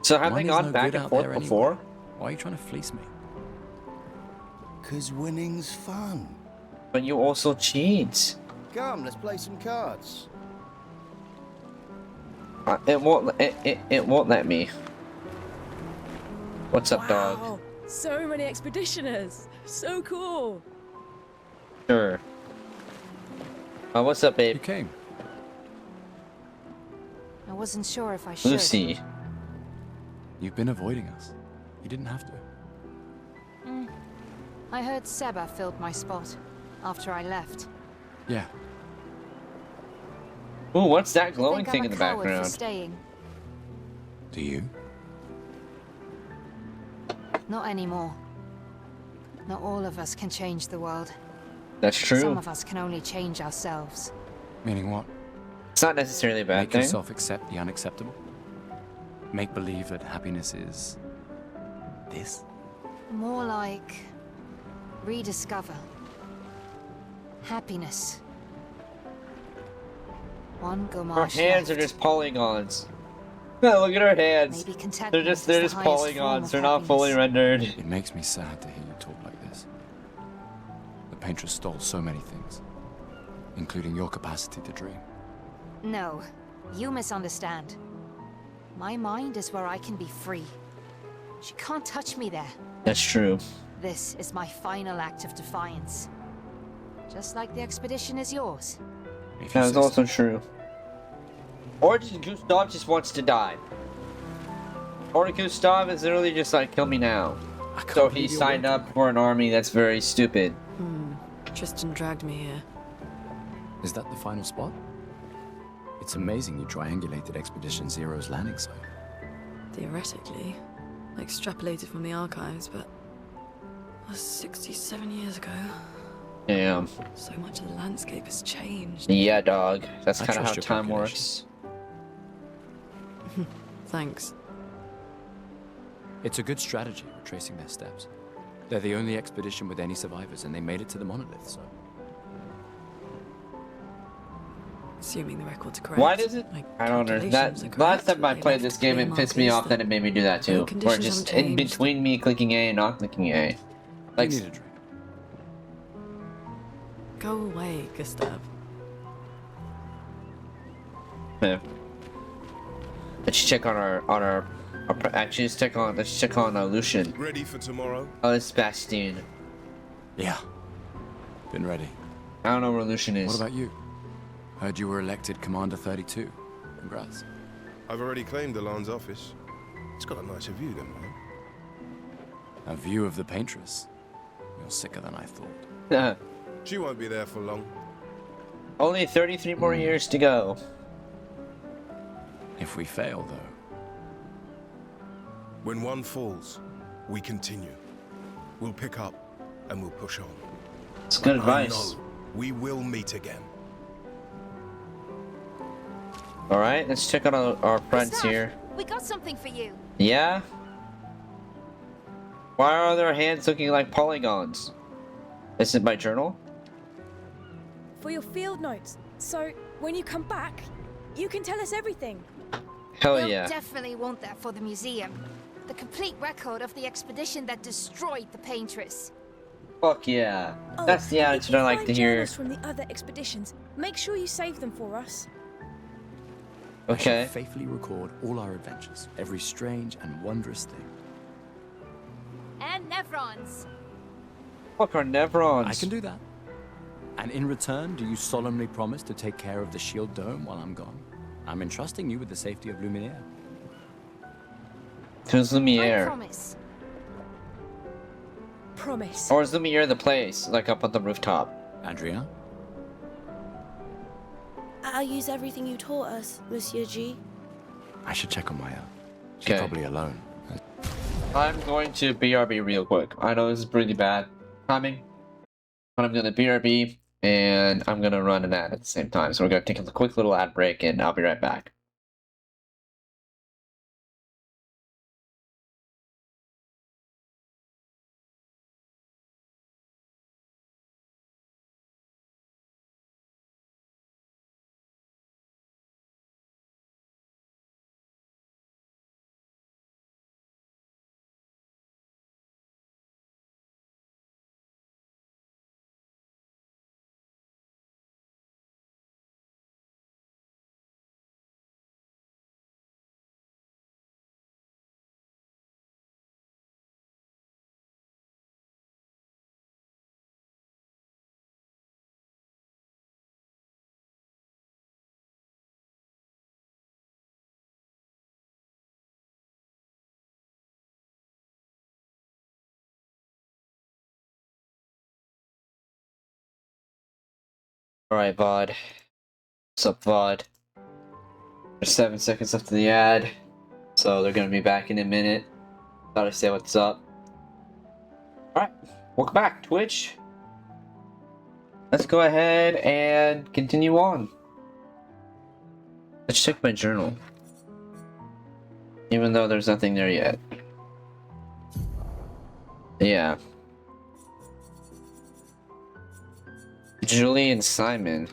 So have they Money's gone no back good and out forth there anyway. before? Why are you trying to fleece me? 'Cause winning's fun. But you also cheat. Come, let's play some cards. It won't. It won't let me. What's up, dog? Wow, so many expeditioners. So cool. Sure. What's up, babe? You came. I wasn't sure if I should. Lucy. You've been avoiding us. You didn't have to. I heard Seba filled my spot after I left. Yeah. Ooh, what's that I glowing think thing I'm in a the coward for background? staying. Do you? Not anymore. Not all of us can change the world. That's true. Some of us can only change ourselves. Meaning what? It's not necessarily a bad Make thing. yourself accept the unacceptable? Make believe that happiness is... this? More like... rediscover. Happiness. One Her Gomash hands are left. just polygons. Look at her hands. Maybe contentment They're is just the highest form polygons. of They're not fully happiness. rendered. It makes me sad to hear you talk like this. The paintress stole so many things, including your capacity to dream. No, you misunderstand. My mind is where I can be free. She can't touch me there. That's true. This is my final act of defiance. Just like the expedition is yours. That is also true. Or just Gustav just wants to die. Or Gustav is literally just like, kill me now. So he signed up for an army that's very stupid. Tristan dragged me here. Is that the final spot? It's amazing you triangulated Expedition Zero's landing site. Theoretically, I extrapolated from the archives, but that was 67 years ago. Damn. So much of the landscape has changed. Yeah, dog. That's I kind of how trust your time calculations. works. Thanks. It's a good strategy, retracing their steps. They're the only expedition with any survivors, and they made it to the monolith, so... Assuming the record's correct. Why does it? I don't know. calculations are That last correct, time I they played left this game, it clear pissed me markers off that it made me do that no too. Or conditions just haven't in changed. between me clicking A and not clicking A. Like, You need a drink. Go away, Gustav. yeah. Let's check on our actually let's check on Lucian. Ready for tomorrow? Oh, it's Bastien. Yeah. Been ready. I don't know where Lucian is. What about you? Heard you were elected Commander 32. Congrats. I've already claimed Alon's office. It's got a nicer view than mine. A view of the paintress. You're sicker than I thought. She won't be there for long. Only 33 more years to go. If we fail, though. When one falls, we continue. We'll pick up and we'll push on. It's good I advice. know we will meet again. Alright, let's check on our friends Gustav, here. We got something for you. Yeah? Why are their hands looking like polygons? Is it my journal? For your field notes. So, when you come back, you can tell us everything. Hell We'll yeah. definitely want that for the museum. The complete record of the expedition that destroyed the Paintress. Fuck yeah. Oh, That's the if attitude you I like find to hear. journals from the other expeditions, make sure you save them for us. I Okay. shall faithfully record all our adventures, every strange and wondrous thing. And Nevrons. Fuck our Nevrons. I can do that. And in return, do you solemnly promise to take care of the shield dome while I'm gone? I'm entrusting you with the safety of Luminaire. Who's I Lumiere? promise. Promise. Or is Lumiere the place? Like up on the rooftop? Adrien? I'll use everything you taught us, Monsieur G. I should check on Maya. She's Okay. probably alone. I'm going to BRB real quick. I know this is pretty bad timing, but I'm gonna BRB and I'm gonna run an ad at the same time. So we're gonna take a quick little ad break and I'll be right back. Alright, VOD. What's up, VOD? There's 7 seconds left of the ad, so they're gonna be back in a minute. Thought I'd say what's up. Alright, welcome back, Twitch. Let's go ahead and continue on. Let's check my journal. Even though there's nothing there yet. Yeah. Julie and Simon.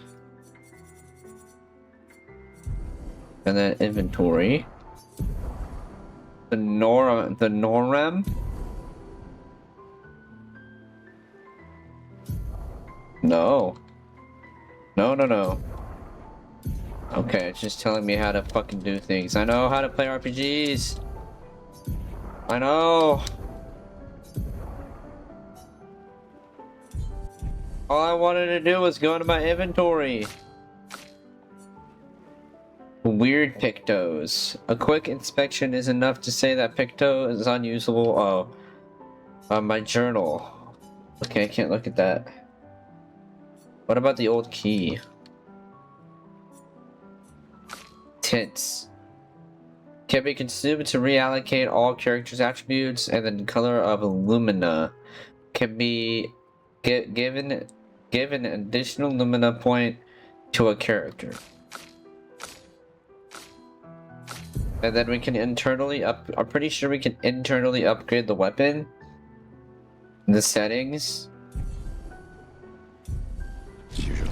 And then inventory. The Norem? No. No. Okay, it's just telling me how to fucking do things. I know how to play RPGs. I know. All I wanted to do was go into my inventory. Weird pictos. A quick inspection is enough to say that picto is unusable. Oh. My journal. Okay, I can't look at that. What about the old key? Tints. Can be consumed to reallocate all characters' attributes, and the color of lumina can be given an additional lumina point to a character. And then we can internally I'm pretty sure we can internally upgrade the weapon. The settings. As usual.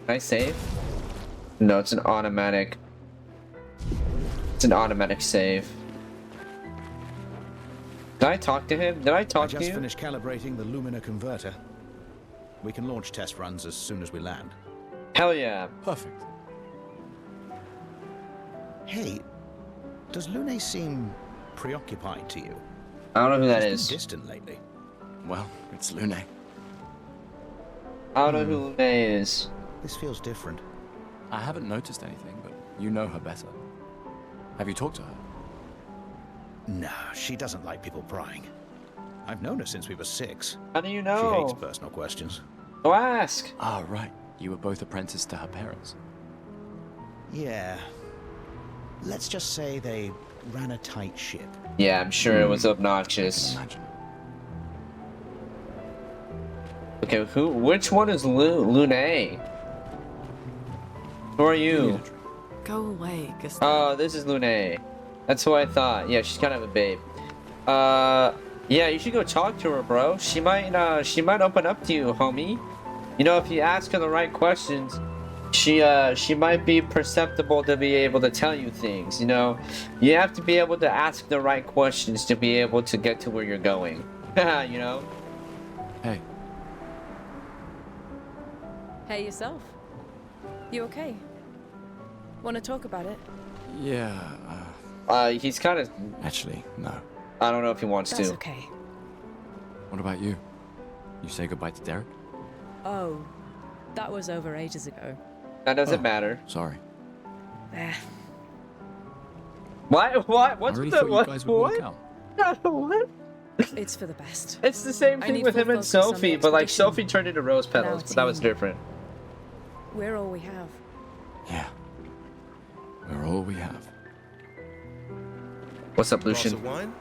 Can I save? No, it's an automatic. It's an automatic save. Did I talk to him? Did I talk to you? I just finished calibrating the Lumina converter. We can launch test runs as soon as we land. Hell yeah. Perfect. Hey, does Lune seem preoccupied to you? I don't know who that She's is. been distant lately. Well, it's Lune. I don't know who Lune is. This feels different. I haven't noticed anything, but you know her better. Have you talked to her? No, she doesn't like people prying. I've known her since we were 6. How do you She know? hates personal questions. Go ask. Ah, right. You were both apprenticed to her parents. Yeah. Let's just say they ran a tight ship. Yeah, I'm sure it was obnoxious. Imagine. Okay, which one is Lune? Who are you? Go away, Gustav. Oh, this is Lune. That's who I thought. Yeah, she's kind of a babe. Yeah, you should go talk to her, bro. She might open up to you, homie. You know, if you ask her the right questions, she might be perceptible to be able to tell you things, you know? You have to be able to ask the right questions to be able to get to where you're going. You know? Hey. Hey, yourself. You okay? Want to talk about it? Yeah, he's kind of... Actually, no. I don't know if he wants That's to. okay. What about you? You say goodbye to Derek? Oh, that was over ages ago. That doesn't matter. Sorry. Eh. What? What's I really the thought what? you guys would work out. What? It's for the best. It's the same I thing need with full him and focus on the Sophie, but like expedition. Sophie turned into rose Now petals, a but that was team. different. We're all we have. Yeah. We're all we have. What's up, Glass Lucian? of wine?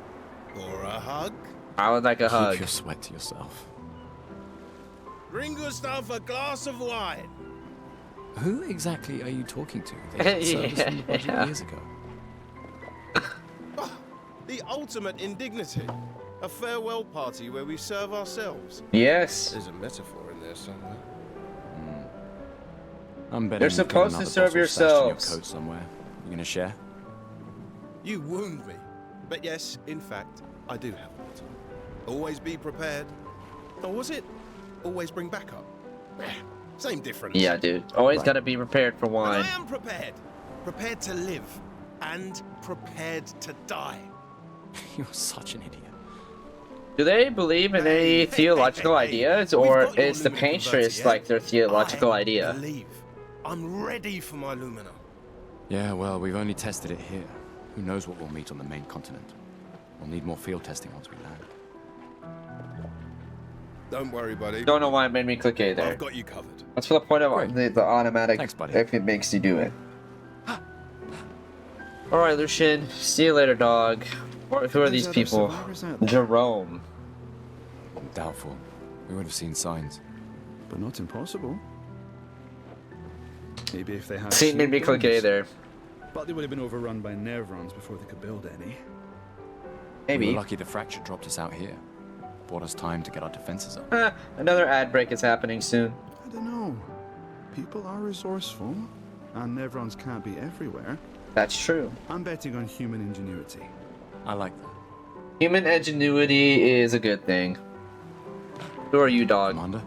Or a hug? I would like a Keep hug. your sweat to yourself. Bring Gustav a glass of wine. Who exactly are you talking to? They had service from the budget Yeah. years ago. The ultimate indignity. A farewell party where we serve ourselves. Yes. There's a metaphor in there somewhere. I'm betting You're you've got supposed to another serve bottle stashed in your yourselves. coat somewhere. You gonna share? You wound me. But yes, in fact, I do have a motto. Always be prepared. Or was it always bring backup? Same difference. Yeah, dude. Always Right. gotta be prepared for And wine. I am prepared. Prepared to live. And prepared to die. You're such an idiot. Do they believe in any theological ideas, We've or got your is the Lumina Paintress converter, yeah? like their theological I idea? believe. I'm ready for my Lumina. Yeah, well, we've only tested it here. Who knows what we'll meet on the main continent? We'll need more field testing once we land. Don't worry, buddy. Don't know why it made me click A there. I've got you covered. That's for the point of the automatic. Thanks, buddy. If it makes you do it. All right, Lucian. See you later, dog. Who are these people? Jerome. Doubtful. We would have seen signs. But not impossible. Maybe if they had. See, it made me click A there. But they would have been overrun by Nevrons before they could build any. Maybe. We were lucky the fracture dropped us out here. Bought us time to get our defenses up. Another ad break is happening soon. I don't know. People are resourceful, and Nevrons can't be everywhere. That's true. I'm betting on human ingenuity. I like that. Human ingenuity is a good thing. Who are you, dog? Commander?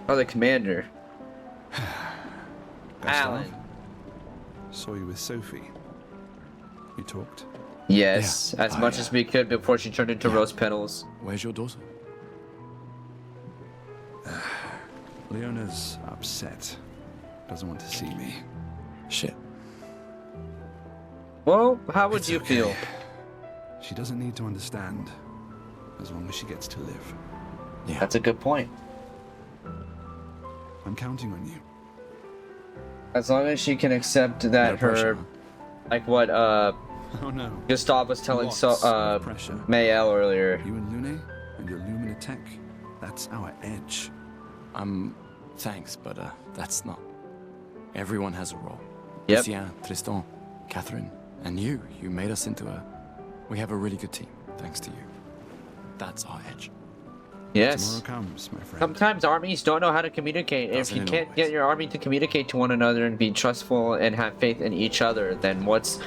Oh, the commander. Alan. Saw you with Sophie. You talked? Yes, as much as we could before she turned into rose petals. Where's your daughter? Leona's upset. Doesn't want to see me. Shit. Well, how would you feel? She doesn't need to understand, as long as she gets to live. Yeah. That's a good point. I'm counting on you. As long as she can accept that No pressure. like what Oh no. Gustav was telling Lots of pressure. Mayel earlier. You and Lune and your Lumina tech, that's our edge. Thanks, but that's not. Everyone has a role. Yep. Lucien, Tristan, Catherine, and you. You made us into a. We have a really good team, thanks to you. That's our edge. Yes. Tomorrow comes, my friend. Sometimes armies don't know how to communicate. If you can't get your army to communicate to one another and be trustful and have faith in each other, then what's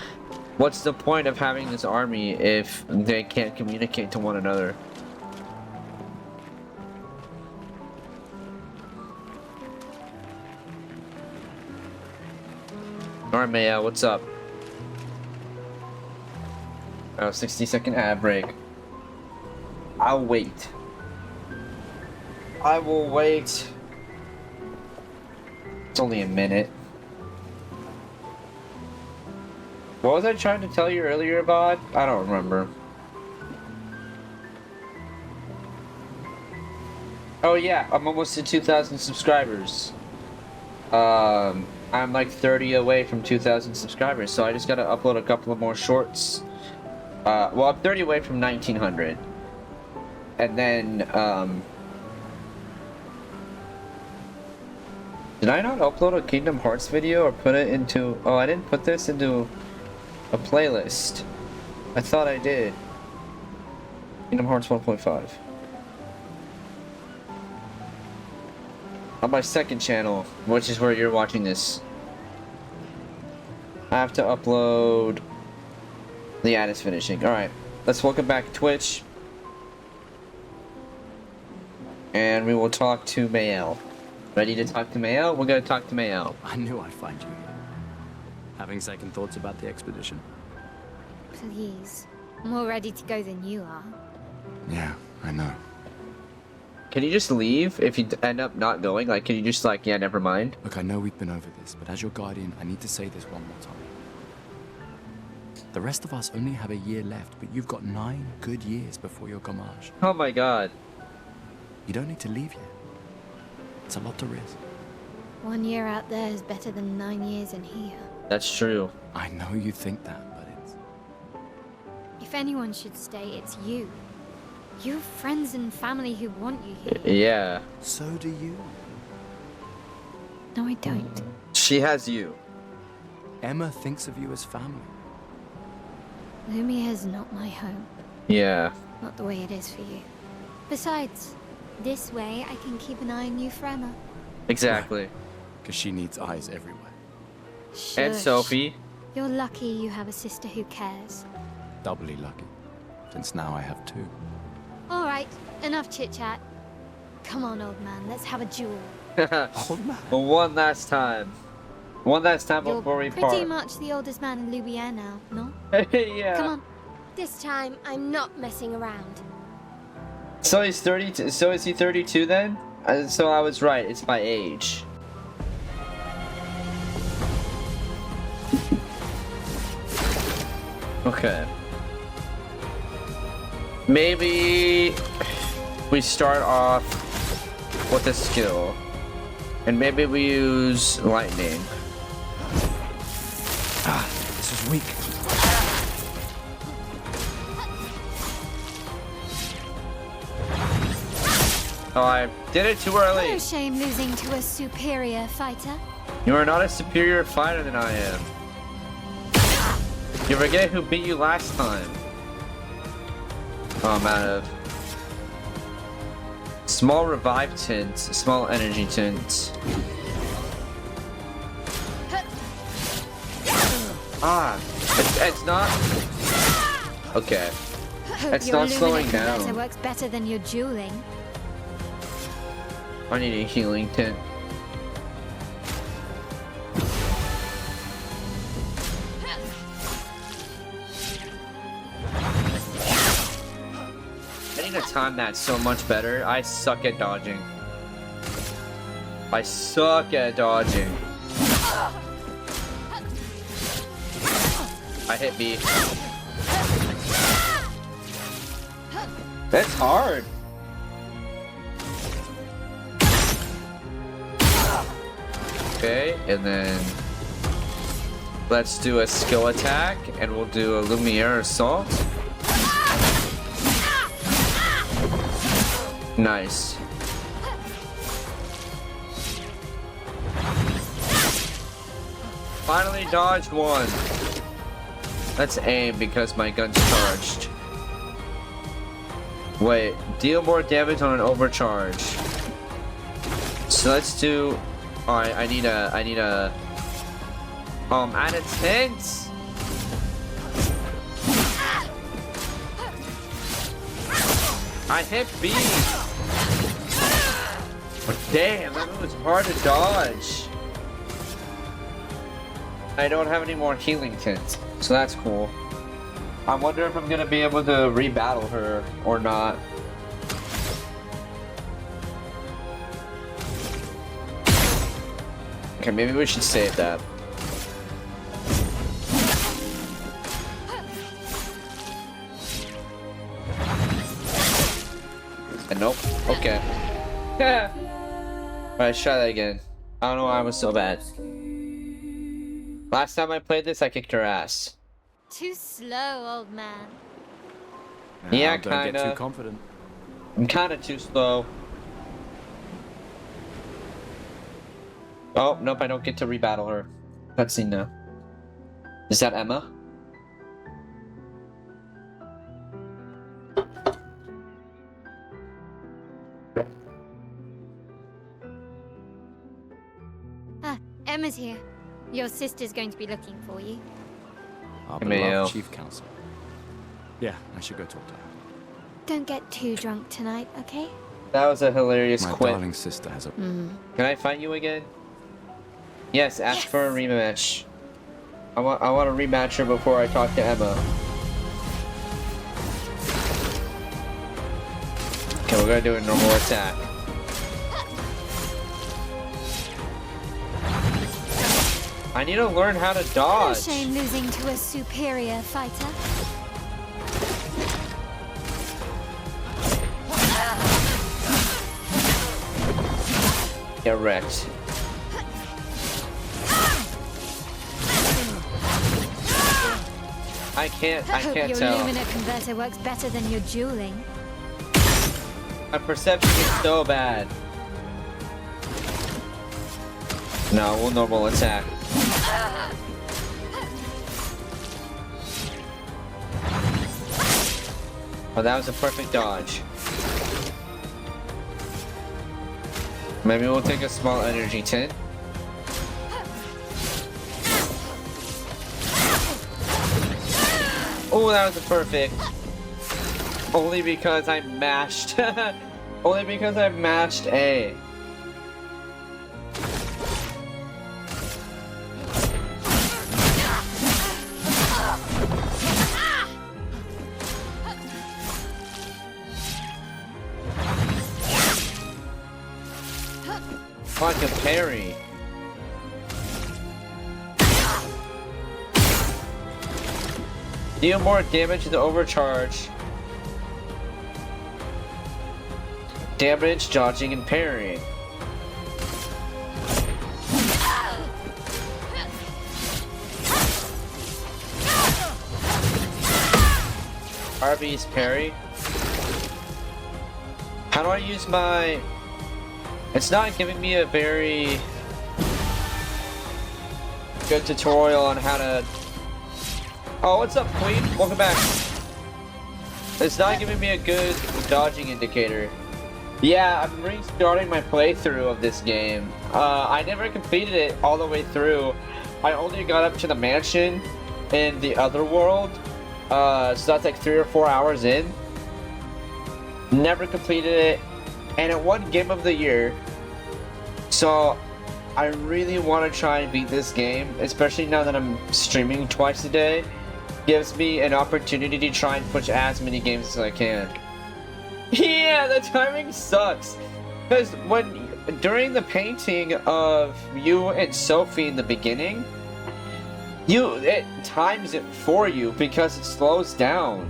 the point of having this army if they can't communicate to one another? Alright, Maya, what's up? Oh, 60-second ad break. I'll wait. I will wait. It's only a minute. What was I trying to tell you earlier about? I don't remember. Oh yeah, I'm almost to 2,000 subscribers. I'm like 30 away from 2,000 subscribers, so I just gotta upload a couple of more shorts. Well, I'm 30 away from 1,900. And then, did I not upload a Kingdom Hearts video or put it into... Oh, I didn't put this into a playlist. I thought I did. Kingdom Hearts 1.5. On my second channel, which is where you're watching this. I have to upload... The ad is finishing. Alright, let's welcome back Twitch. And we will talk to Mayel. Ready to talk to Mayel? We're gonna talk to Mayel. I knew I'd find you here. Having second thoughts about the expedition? Please. I'm more ready to go than you are. Yeah, I know. Can you just leave if you end up not going? Like, can you just like, yeah, never mind? Look, I know we've been over this, but as your guardian, I need to say this one more time. The rest of us only have a year left, but you've got 9 good years before your gommage. Oh my god. You don't need to leave yet. It's a lot to risk. 1 year out there is better than 9 years in here. That's true. I know you think that, but it's... If anyone should stay, it's you. You have friends and family who want you here. Yeah. So do you. No, I don't. She has you. Emma thinks of you as family. Lumia is not my home. Yeah. Not the way it is for you. Besides, this way I can keep an eye on you for Emma. Exactly. Because she needs eyes everywhere. And Shush. Sophie. You're lucky you have a sister who cares. Doubly lucky, since now I have 2. Alright, enough chit-chat. Come on, old man, let's have a duel. Old man? Well, one last time. One last time You're before we pretty part. much the oldest man in Louisiana now, no? Yeah. Come on. This time, I'm not messing around. So he's 32. So is he 32 then? So I was right. It's my age. Okay. Maybe we start off with a skill. And maybe we use lightning. Ah, this was weak. Oh, I did it too early. No shame losing to a superior fighter. You are not a superior fighter than I am. You forget who beat you last time. Oh, I'm out of... Small revive tints, small energy tints. Ah, it's not... Okay. It's Your not slowing luminate down. converter works better than your dueling. I need a healing tint. I need to time that so much better. I suck at dodging. I suck at dodging. I hit B. That's hard. Okay, and then let's do a skill attack, and we'll do a Lumiere Assault. Nice. Finally dodged one. Let's aim because my gun's charged. Wait, deal more damage on an overcharge. So let's do... Alright, I need a add a tent. I hit B. Oh, damn, that was hard to dodge. I don't have any more healing tints, so that's cool. I wonder if I'm gonna be able to rebattle her or not. Okay, maybe we should save that. And nope. Okay. Alright, let's try that again. I don't know why I was so bad. Last time I played this, I kicked her ass. Too slow, old man. Yeah, Don't get kinda. too confident. I'm kinda too slow. Oh, nope, I don't get to rebattle her. Cutscene now. Is that Emma? Ah, Emma's here. Your sister's going to be looking for you. Our Emil. beloved chief counsel. Yeah, I should go talk to her. Don't get too drunk tonight, okay? That was a hilarious My quip. darling sister has a... Can I fight you again? Yes, ask for a rematch. I want to rematch her before I talk to Emma. Okay, we're gonna do a normal attack. I need to learn how to No dodge. shame losing to a superior fighter. Get wrecked. I can't Your tell. luminate converter works better than your dueling. My perception is so bad. No, we'll normal attack. Oh, that was a perfect dodge. Maybe we'll take a small energy tint. Oh, that was a perfect. Only because I mashed. Only because I mashed A. Like a parry. Deal more damage to the overcharge. damage, dodging, and parrying. RB's parry. How do I use my... It's not giving me a very good tutorial on how to... Oh, what's up, Queen? Welcome back. It's not giving me a good dodging indicator. Yeah, I'm restarting my playthrough of this game. I never completed it all the way through. I only got up to the mansion in the other world. So that's like 3 or 4 hours in. Never completed it. And it won Game of the Year. So I really want to try and beat this game, especially now that I'm streaming twice a day. Gives me an opportunity to try and push as many games as I can. Yeah, the timing sucks. Because during the painting of you and Sophie in the beginning, it times it for you because it slows down.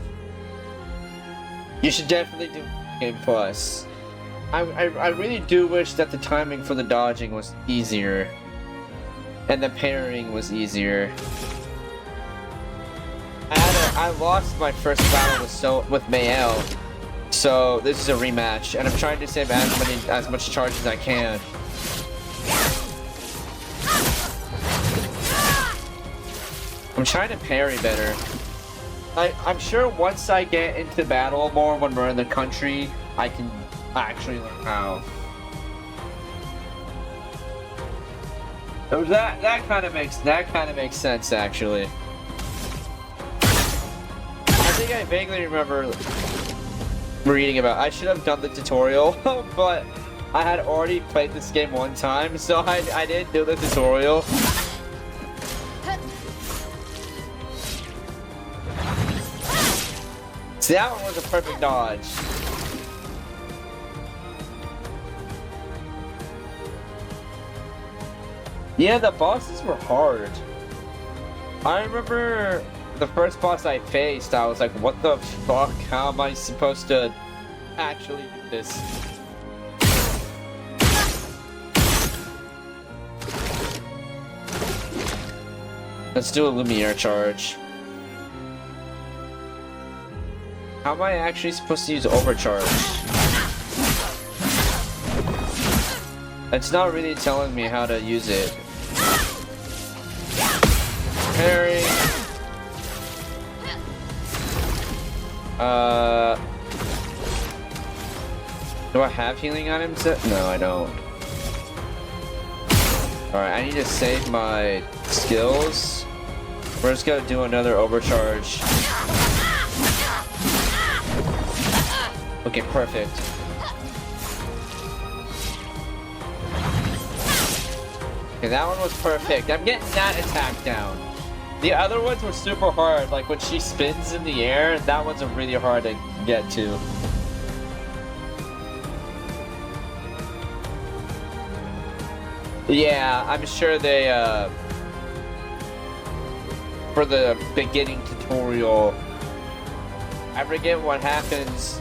You should definitely do Game Plus. I really do wish that the timing for the dodging was easier and the parrying was easier. I lost my first battle with Mayel, so this is a rematch, and I'm trying to save as much charge as I can. I'm trying to parry better. I'm sure once I get into battle more when we're in the country, I can actually learn how. So that kind of makes sense actually. I think I vaguely remember reading about. I should have done the tutorial, but I had already played this game one time, so I didn't do the tutorial. See, that one was a perfect dodge. Yeah, the bosses were hard. I remember the first boss I faced, I was like, what the fuck? How am I supposed to actually do this? Let's do a Lumiere charge. How am I actually supposed to use overcharge? It's not really telling me how to use it. Parry. Do I have healing items? No, I don't. Alright, I need to save my skills. We're just gonna do another overcharge. Okay, perfect. Okay, that one was perfect. I'm getting that attack down. The other ones were super hard, like when she spins in the air, that one's really hard to get to. Yeah, I'm sure they, for the beginning tutorial, I forget what happens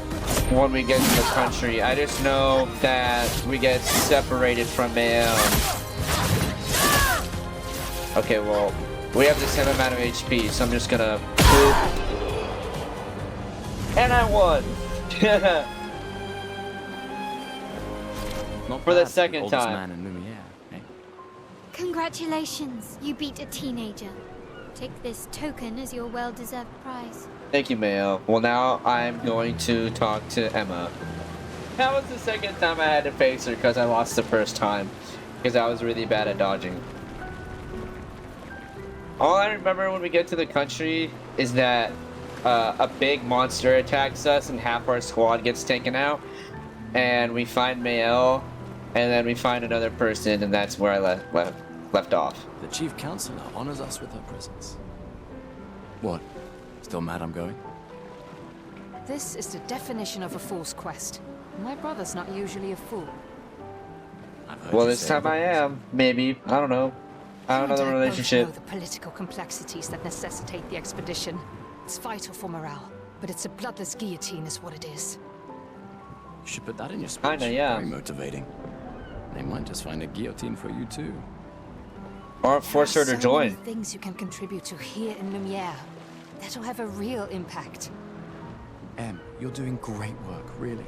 when we get to the country. I just know that we get separated from Mayel. Okay, well, we have the same amount of HP, so I'm just gonna boop. And I won! For the second time. Congratulations, you beat a teenager. Take this token as your well-deserved prize. Thank you, Mayel. Well, now I'm going to talk to Emma. That was the second time I had to face her because I lost the first time. Because I was really bad at dodging. All I remember when we get to the country is that a big monster attacks us and half our squad gets taken out. And we find Mayel, and then we find another person, and that's where I left off. The Chief Counselor honors us with her presence. What? Still mad I'm going? This is the definition of a fool's quest. My brother's not usually a fool. Well, this time I am. Maybe. I don't know. I don't know the relationship. Know the political complexities that necessitate the expedition. It's vital for morale, but it's a bloodless guillotine is what it is. You should put that in your speech. Kinda, yeah. Very motivating. They might just find a guillotine for you too. Or force her to So join. many things you can contribute to here in Lumiere. That'll have a real impact. Em, you're doing great work, really.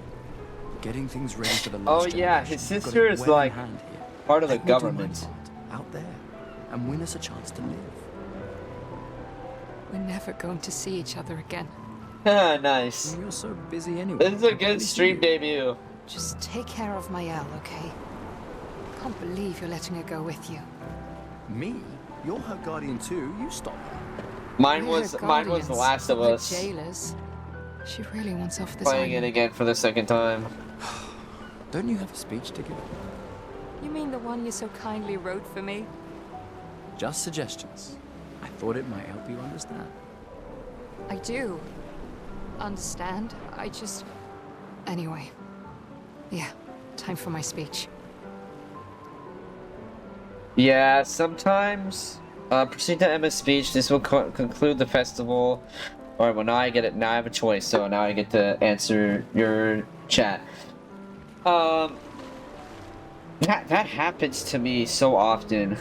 Getting things ready for the Oh last yeah, generation. his You've got sister it is well in like hand here. part of the Let me do my government. part out there and win us a chance to live. We're never going to see each other again. Nice. You're so busy anyway. This is a good stream debut. Just take care of Mael, okay? Can't believe you're letting her go with you. Me? You're her guardian too. You stop her. Mine We're was her The Last of guardians, not her Us. jailers. She really wants off this Playing it island. again for the second time. Don't you have a speech to give? You mean the one you so kindly wrote for me? Just suggestions. I thought it might help you understand. I do. Understand? I just... Anyway. Yeah, time for my speech. Yeah, sometimes. Proceed to Emma's speech. This will conclude the festival. Alright, well now I get it. Now I have a choice, so now I get to answer your chat. That happens to me so often.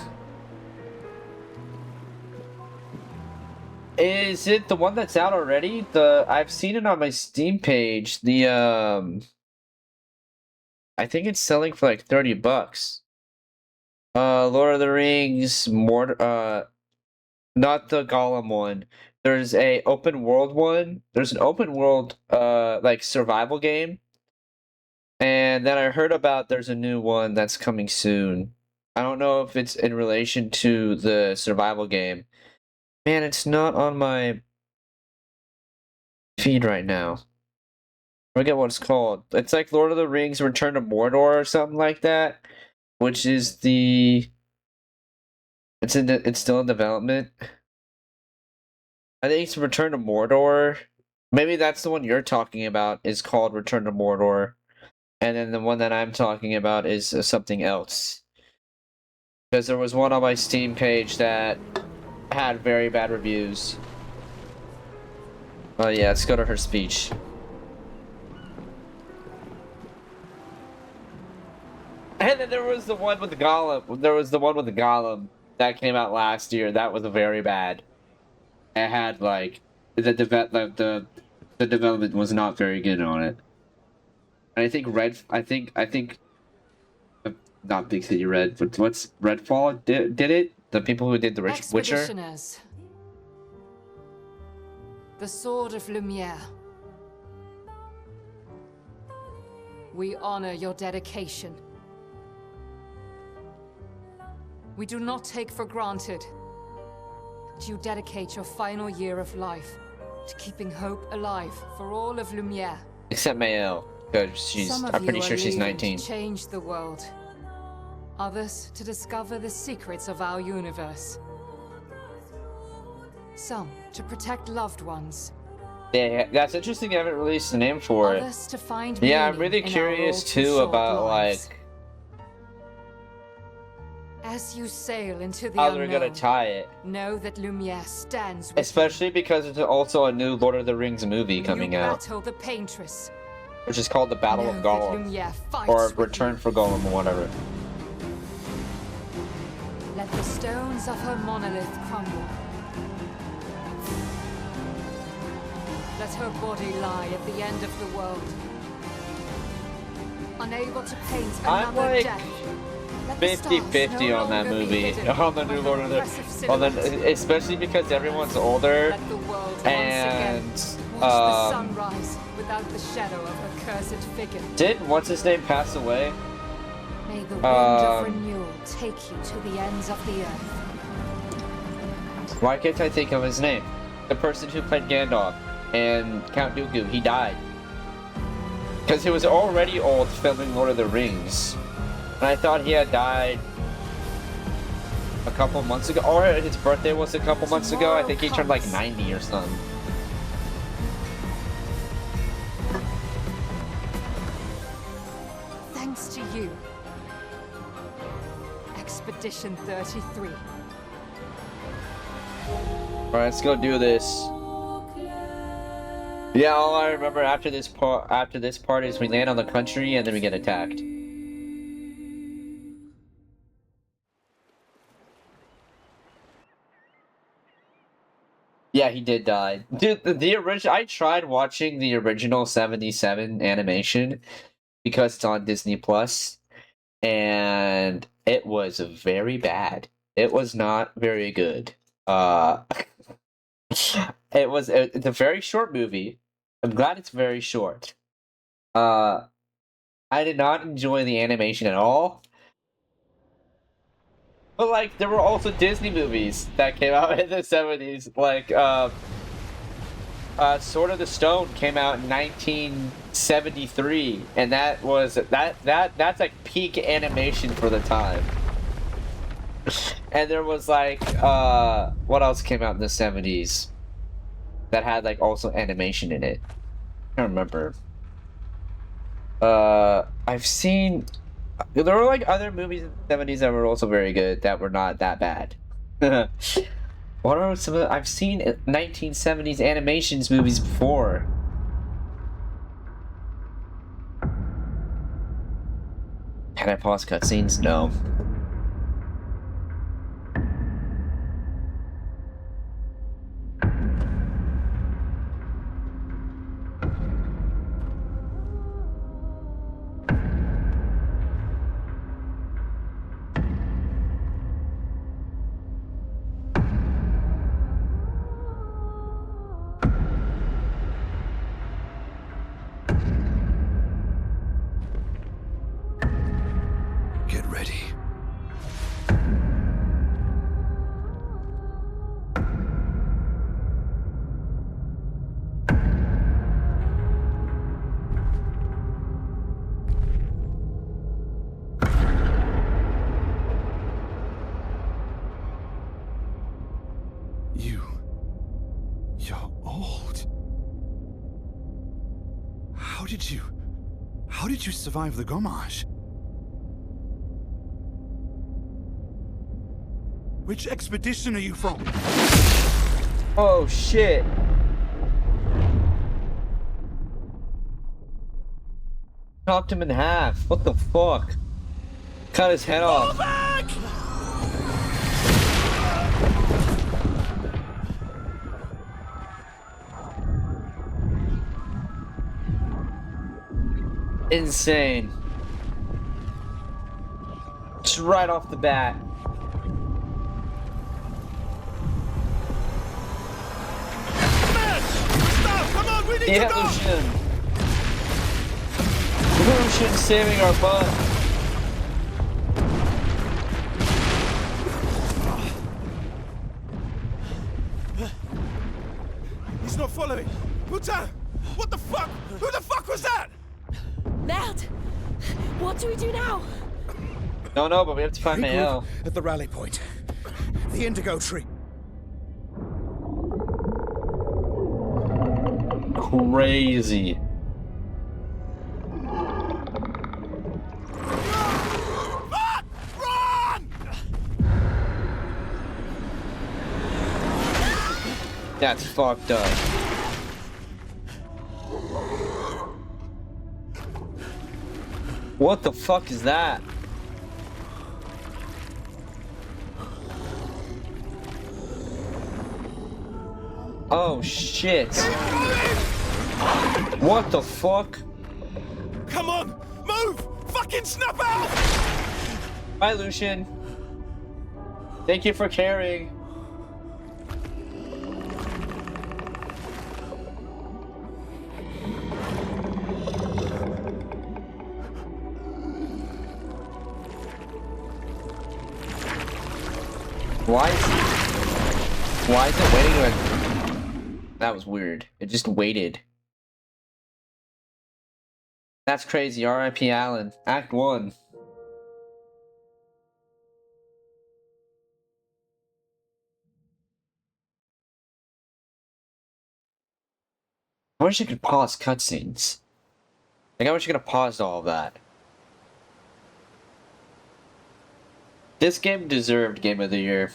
Is it the one that's out already? I've seen it on my Steam page. I think it's selling for like $30. Lord of the Rings, not the Gollum one. There's a open world one. There's an open world like survival game. And then I heard about there's a new one that's coming soon. I don't know if it's in relation to the survival game. Man, it's not on my feed right now. I forget what it's called. It's like Lord of the Rings Return to Mordor or something like that. Which is the... It's still in development. I think it's Return to Mordor. Maybe that's the one you're talking about is called Return to Mordor. And then the one that I'm talking about is something else. Because there was one on my Steam page that had very bad reviews. Oh yeah, let's go to her speech. And then there was the one with the Gollum. There was the one with the Gollum that came out last year. That was very bad. It had like the development was not very good on it. And I think not Big City Red, but what's Redfall did it? The people who did the Witcher. Expeditioners. The Sword of Lumiere. We honor your dedication. We do not take for granted that you dedicate your final year of life to keeping hope alive for all of Lumiere. Except Mael, because I'm pretty sure she's 19. To change the world. Others to discover the secrets of our universe. Some to protect loved ones. Yeah, that's interesting. I haven't released a name for it. Others to find Yeah, I'm meaning really in curious our all too too short about lives. like As you sail into the how unknown, they're gonna tie it. know that Lumiere stands with Especially because there's also a new Lord of the Rings movie you. coming You out, battle the Paintress. which is called The Battle of Know that Gollum, Lumiere fights or with Return for Gollum, or whatever. Let the stones of her monolith crumble. Let her body lie at the end of the world. Unable to paint I'm another like death. Let the stars 50-50 no on that longer be movie, hidden on the by new her Lord of the impressive on the, silhouette. especially because everyone's older, Let the world once and again watch the sunrise without the shadow of her cursed figure. didn't what's his name pass away? May the wind of renewal take you to the ends of the earth. Why can't I think of his name? The person who played Gandalf and Count Dooku, he died. Because he was already old filming Lord of the Rings. And I thought he had died a couple months ago. Or his birthday was a couple months ago. I think he turned like 90 or something. Thanks to you. Expedition 33. Alright, let's go do this. Yeah, all I remember after this part is we land on the country and then we get attacked. Yeah, he did die. Dude, the original I tried watching the original 77 animation because it's on Disney Plus, and it was very bad. It was not very good. It's a very short movie. I'm glad it's very short. I did not enjoy the animation at all. But like, there were also Disney movies that came out in the 70s, like Sword of the Stone came out in 1973, and that's like peak animation for the time. And there was like what else came out in the 70s that had like also animation in it? I don't remember. I've seen there were like other movies in the 70s that were also very good that were not that bad. What are some of I've seen 1970s animations movies before. Can I pause cutscenes? No. Get ready. You're old. How did you survive the Gommage? Which expedition are you from? Oh shit. Chopped him in half. What the fuck? Cut his head off. Insane. Just right off the bat. Stop! Come on, we need to go! Lucian. Lucian saving our butt. He's not following. Putain! What the fuck? Who the fuck was that? Merde! What do we do now? No, but we have to find Mael. At the rally point. The indigo tree. Crazy. Run! That's fucked up. What the fuck is that? Oh shit. What the fuck? Come on! Move! Fucking snap out! Bye, Lucian. Thank you for carrying. Why is it waiting like... That was weird. It just waited. That's crazy. R.I.P. Alan. Act 1. I wish I could pause cutscenes. Like, I wish I could have paused all of that. This game deserved Game of the Year.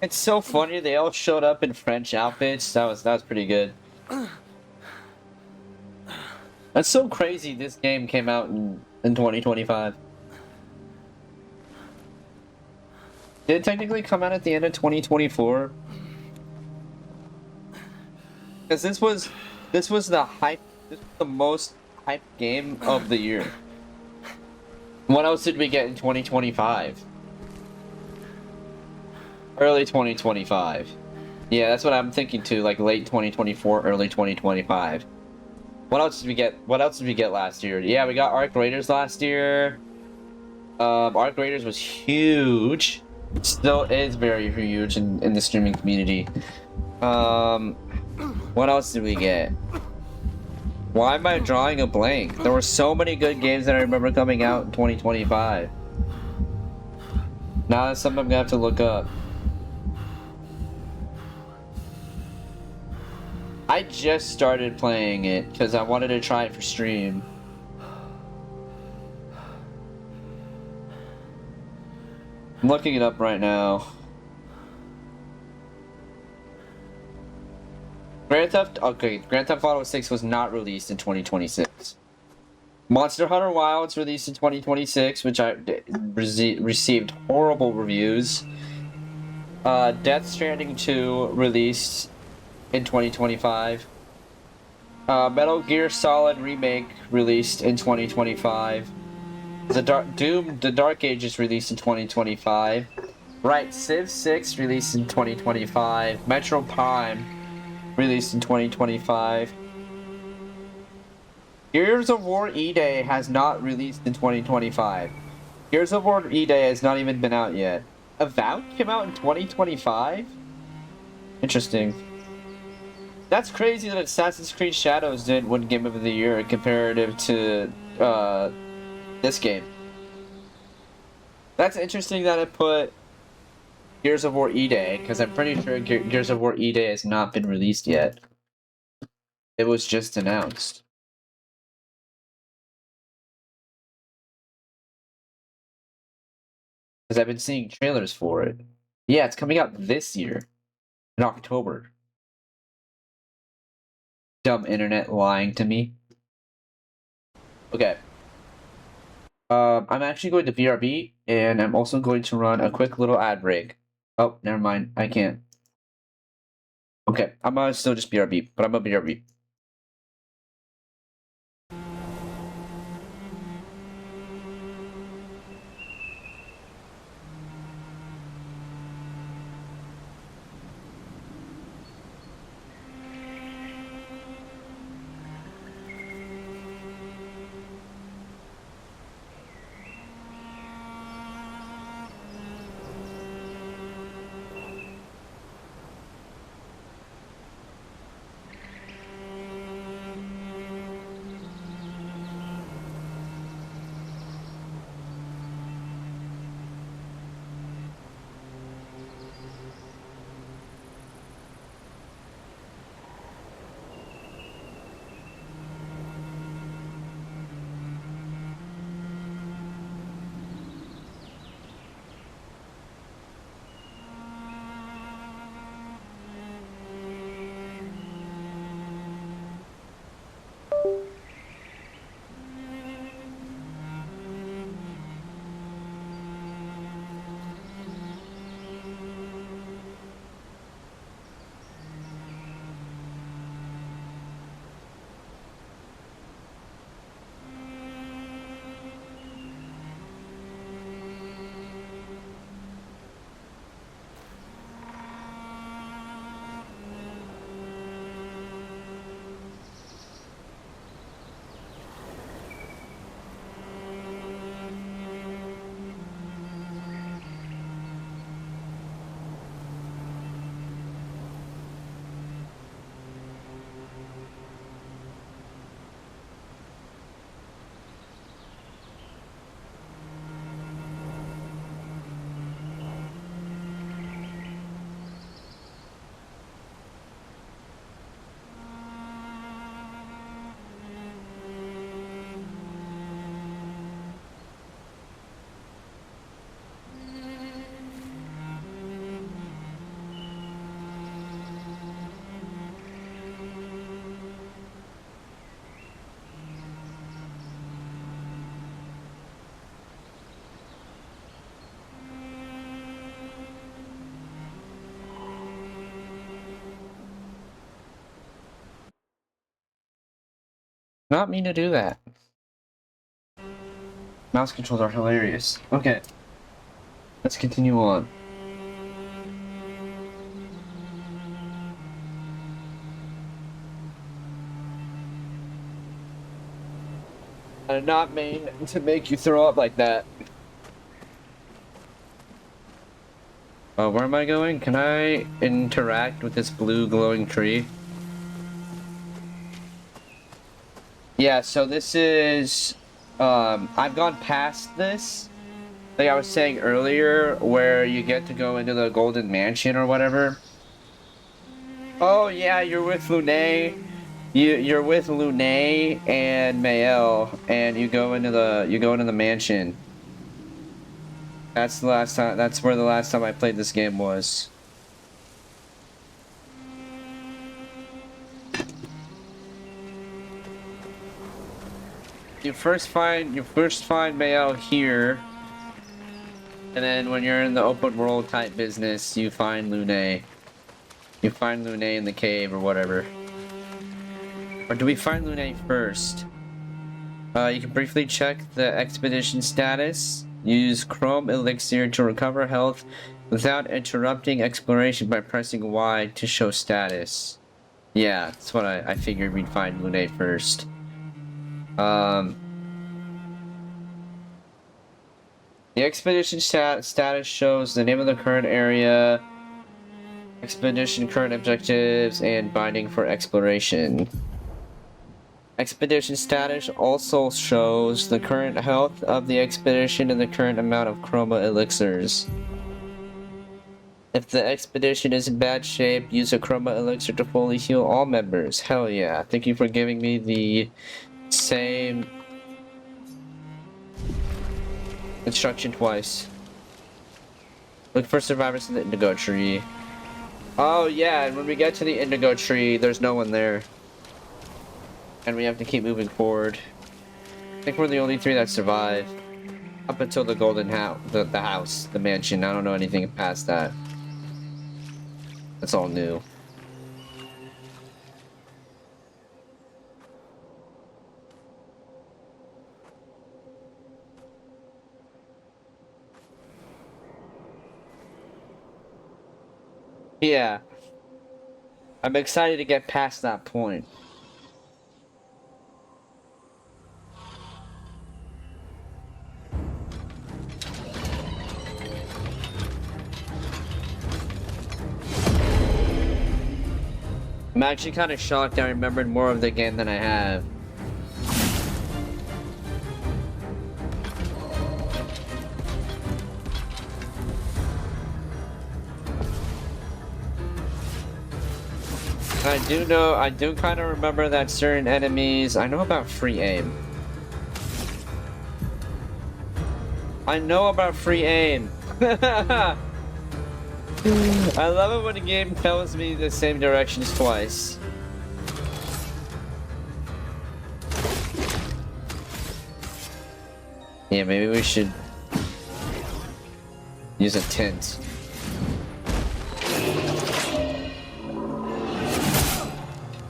It's so funny. They all showed up in French outfits. That was pretty good. That's so crazy. This game came out in 2025. Did it technically come out at the end of 2024? Because this was the hype. This was the most hyped game of the year. What else did we get in 2025? Early 2025. Yeah, that's what I'm thinking too. Like late 2024, early 2025. What else did we get? What else did we get last year? Yeah, we got Arc Raiders last year. Arc Raiders was huge. Still is very huge in the streaming community. What else did we get? Why am I drawing a blank? There were so many good games that I remember coming out in 2025. Now that's something I'm gonna have to look up. I just started playing it because I wanted to try it for stream. I'm looking it up right now. Grand Theft Auto 6 was not released in 2026. Monster Hunter Wilds released in 2026, which I received horrible reviews. Death Stranding 2 released in 2025. Metal Gear Solid Remake released in 2025. The Dark Ages released in 2025. Right, Civ 6 released in 2025. Metro Prime released in 2025. Gears of War E-Day has not released in 2025. Gears of War E-Day has not even been out yet. Avowed came out in 2025? Interesting. That's crazy that Assassin's Creed Shadows did win Game of the Year comparative to this game. That's interesting that it put Gears of War E-Day, because I'm pretty sure Gears of War E-Day has not been released yet. It was just announced. Because I've been seeing trailers for it. Yeah, it's coming out this year. In October. Dumb internet lying to me. Okay. I'm actually going to BRB, and I'm also going to run a quick little ad break. Oh, never mind. I can't. Okay, I'm gonna still just BRB, but I'm gonna BRB. Not mean to do that. Mouse controls are hilarious. Okay. Let's continue on. I did not mean to make you throw up like that. Where am I going? Can I interact with this blue glowing tree? Yeah, so this is... I've gone past this. Like I was saying earlier, where you get to go into the Golden Mansion or whatever. Oh yeah, you're with Lune. You're with Lune and Mael, and you go into the mansion. That's the last time. That's where the last time I played this game was. You first find Mael here, and then when you're in the open world type business, you find Lune. You find Lune in the cave or whatever. Or do we find Lune first? You can briefly check the expedition status. Use Chrome Elixir to recover health without interrupting exploration by pressing Y to show status. Yeah, that's what I figured we'd find Lune first. The expedition status shows the name of the current area, expedition current objectives, and binding for exploration. Expedition status also shows the current health of the expedition and the current amount of chroma elixirs. If the expedition is in bad shape, use a chroma elixir to fully heal all members. Hell yeah. Thank you for giving me the same instruction twice. Look for survivors in the indigo tree. Oh yeah, and when we get to the indigo tree, there's no one there. And we have to keep moving forward. I think we're the only three that survive. Up until the golden house, the house, the mansion. I don't know anything past that. That's all new. Yeah. I'm excited to get past that point. I'm actually kind of shocked I remembered more of the game than I have. I do kind of remember that certain enemies, I know about free aim. I know about free aim. I love it when a game tells me the same directions twice. Yeah, maybe we should use a tent.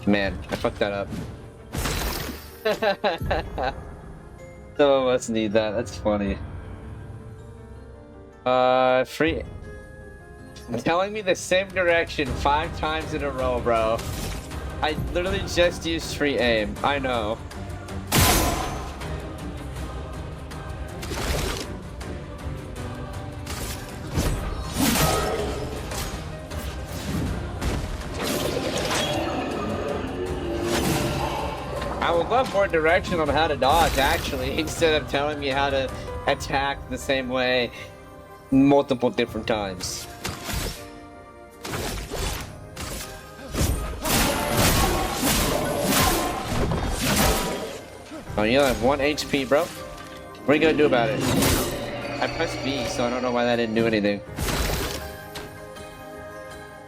Man, I fucked that up. Some of us need that, that's funny. Free... Telling me the same direction 5 times in a row, bro. I literally just used free aim. I know. I would love more direction on how to dodge, actually, instead of telling me how to attack the same way multiple different times. Oh, you only have 1 HP, bro. What are you gonna do about it? I pressed B, so I don't know why that didn't do anything.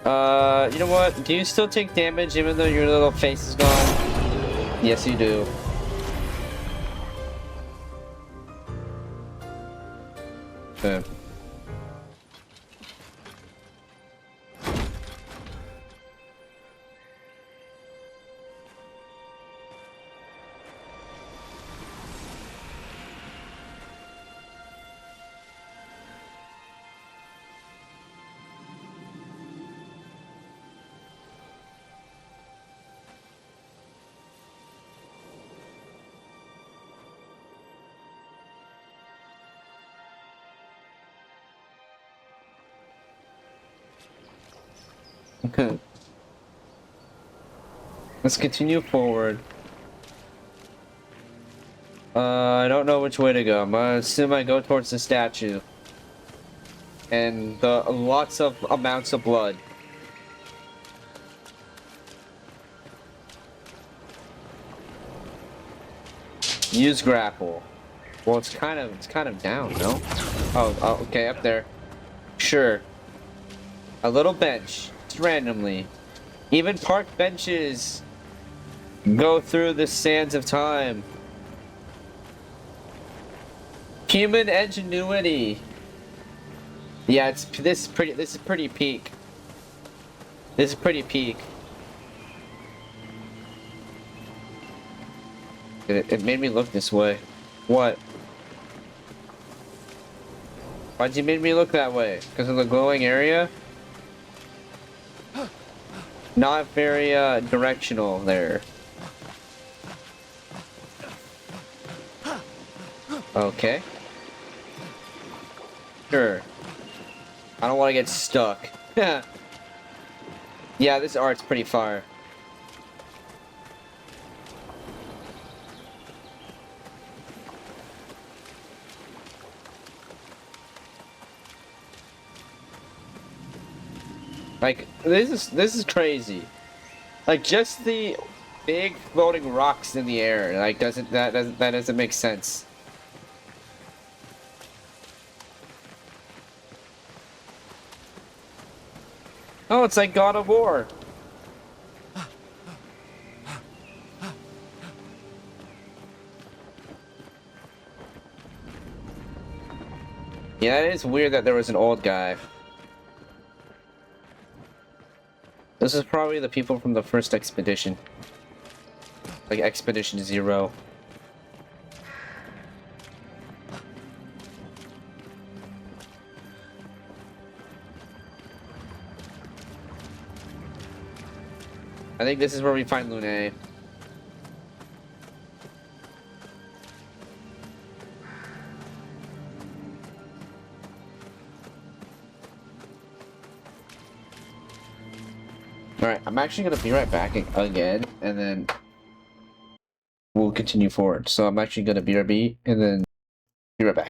You know what? Do you still take damage even though your little face is gone? Yes, you do. Okay. Let's continue forward. I don't know which way to go. I'm gonna assume I go towards the statue. And the lots of amounts of blood. Use grapple. Well, it's kind of down, no? Oh, okay, up there. Sure. A little bench. Just randomly. Even park benches go through the sands of time. Human ingenuity. Yeah, this is pretty peak. This is pretty peak. It made me look this way. What? Why'd you make me look that way? Because of the glowing area? Not very directional there. Okay. Sure. I don't want to get stuck. Yeah, this art's pretty fire. Like, this is crazy. Like, just the big floating rocks in the air, like, that doesn't make sense. Oh, it's like God of War. Yeah, it is weird that there was an old guy. This is probably the people from the first expedition. Like Expedition 0. I think this is where we find Lune. Alright, I'm actually gonna be right back again, and then we'll continue forward. So I'm actually gonna BRB, and then be right back.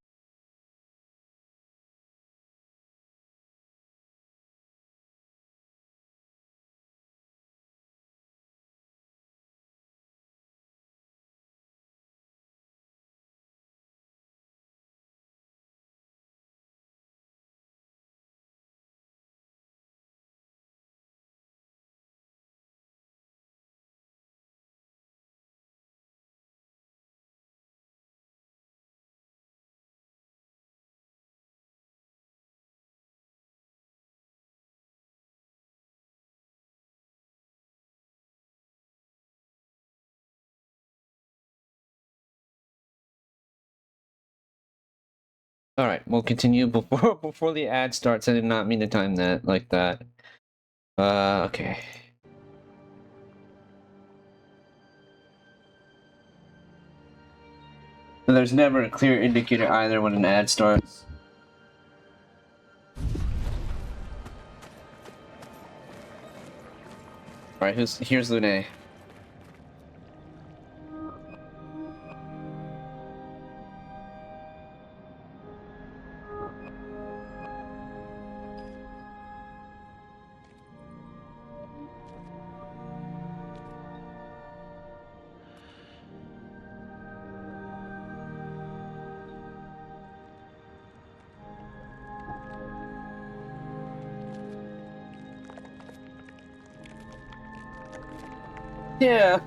Alright, we'll continue before the ad starts. I did not mean to time that like that. Okay. There's never a clear indicator either when an ad starts. Alright, here's Lune. Yeah.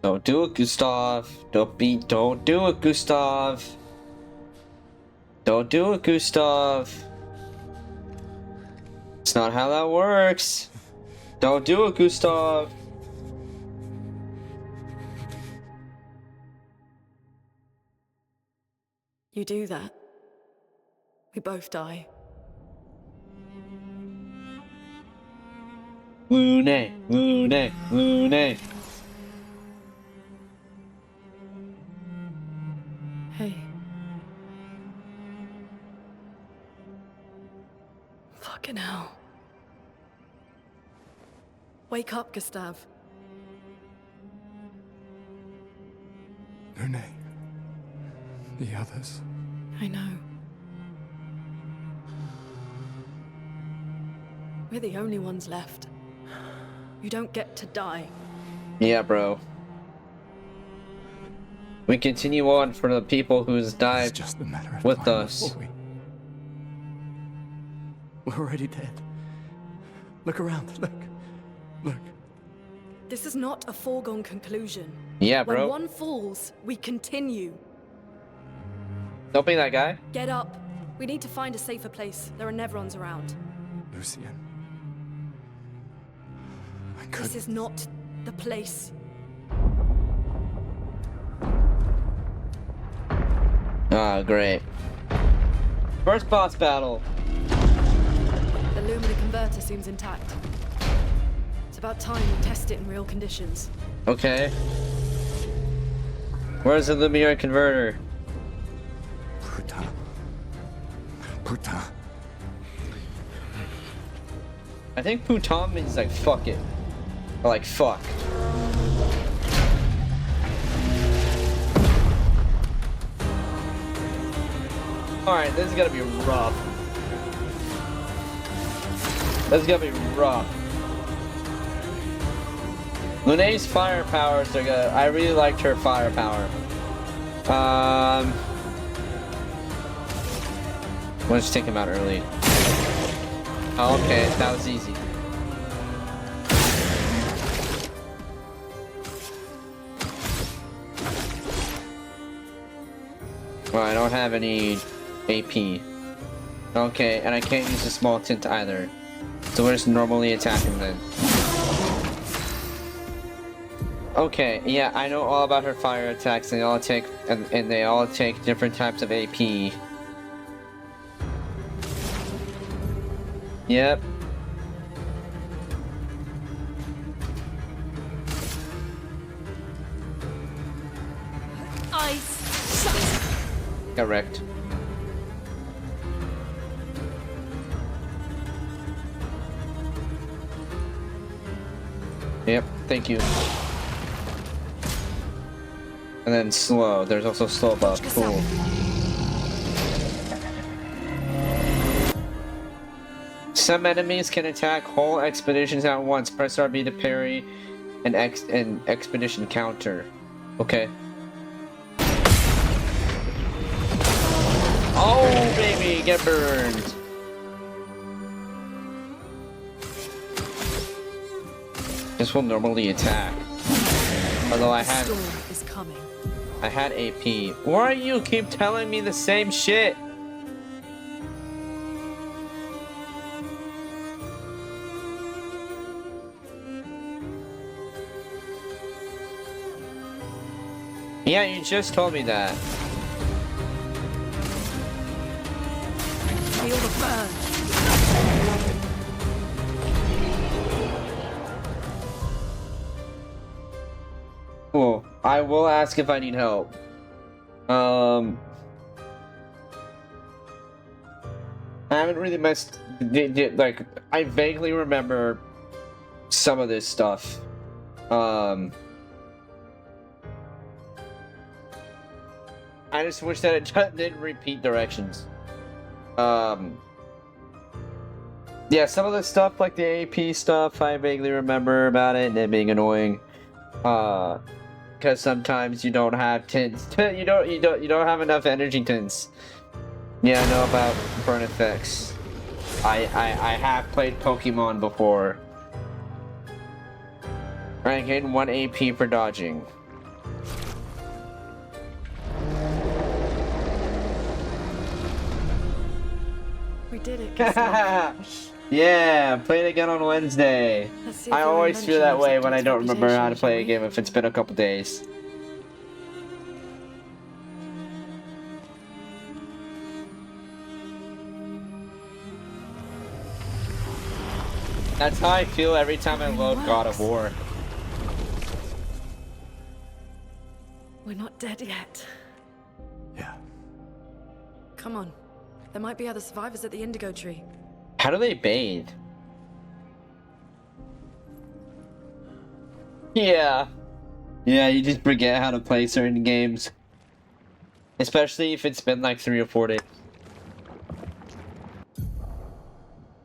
Don't do it, Gustav. Don't do it, Gustav. Don't do it, Gustav. It's not how that works. Don't do it, Gustav. You do that, we both die. Lune, Lune, Lune. Hey. Fucking hell. Wake up, Gustav. Lune. The others. I know. We're the only ones left. You don't get to die. Yeah, bro. We continue on for the people who's died Just a matter of with time us. before We're already dead. Look around, look. Look. This is not a foregone conclusion. Yeah, bro. When one falls, we continue. Don't be that guy. Get up. We need to find a safer place. There are Nevrons around. Lucian. This is not the place. Ah, great. First boss battle. The Lumina converter seems intact. It's about time we test it in real conditions. Okay. Where's the Lumiere converter? Putain. Putain. I think Putain means like fuck it. Or like fuck. Alright, this is gonna be rough. This is gonna be rough. Lune's fire powers are good. I really liked her firepower. We'll just take him out early. Oh, okay, that was easy. Well, I don't have any AP. Okay, and I can't use a small tint either. So we're just normally attacking then. Okay, yeah, I know all about her fire attacks, and they all take different types of AP. Yep. Ice. Got wrecked. Yep, thank you. And then slow. There's also slow buff. Cool. Some enemies can attack whole expeditions at once. Press RB to parry an expedition counter. Okay. Oh, baby, get burned. This will normally attack. Although I had AP. Why do you keep telling me the same shit? Yeah, you just told me that. Feel the burn. Cool. I will ask if I need help. I haven't really messed. Like, I vaguely remember some of this stuff. I just wish that it didn't repeat directions. Yeah, some of the stuff, like the AP stuff, I vaguely remember about it and it being annoying. Because sometimes you don't have tints. you don't have enough energy tints. Yeah, I know about burn effects. I have played Pokemon before. I gain 1 AP for dodging. We did it, Gustav. Yeah, play it again on Wednesday. Let's see if I your always feel invention that lives way up when to I its don't remember how to reputation, play a shall we? game if it's been a couple days. That's how I feel every time I load God of War. We're not dead yet. Yeah. Come on. There might be other survivors at the indigo tree. How do they bathe? Yeah. Yeah, you just forget how to play certain games. Especially if it's been like 3 or 4 days.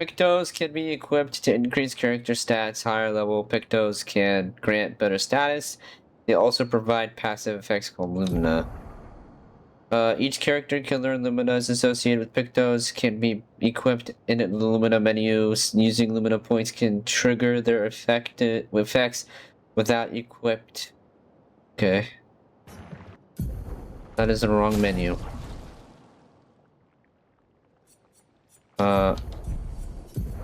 Pictos can be equipped to increase character stats. Higher level Pictos can grant better status. They also provide passive effects called Lumina. Each character can learn Luminas associated with Pictos, can be equipped in the Lumina menu. Using Lumina points can trigger their effects without equipped. Okay. That is the wrong menu.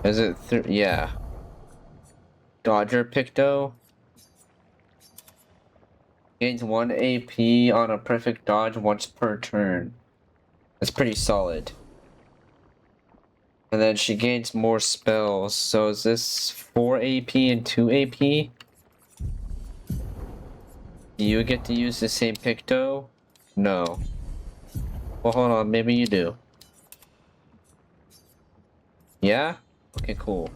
Is it yeah. Dodger Picto. Gains 1 AP on a perfect dodge once per turn. That's pretty solid. And then she gains more spells. So is this 4 AP and 2 AP? Do you get to use the same Picto? No. Well, hold on. Maybe you do. Yeah? Okay, cool.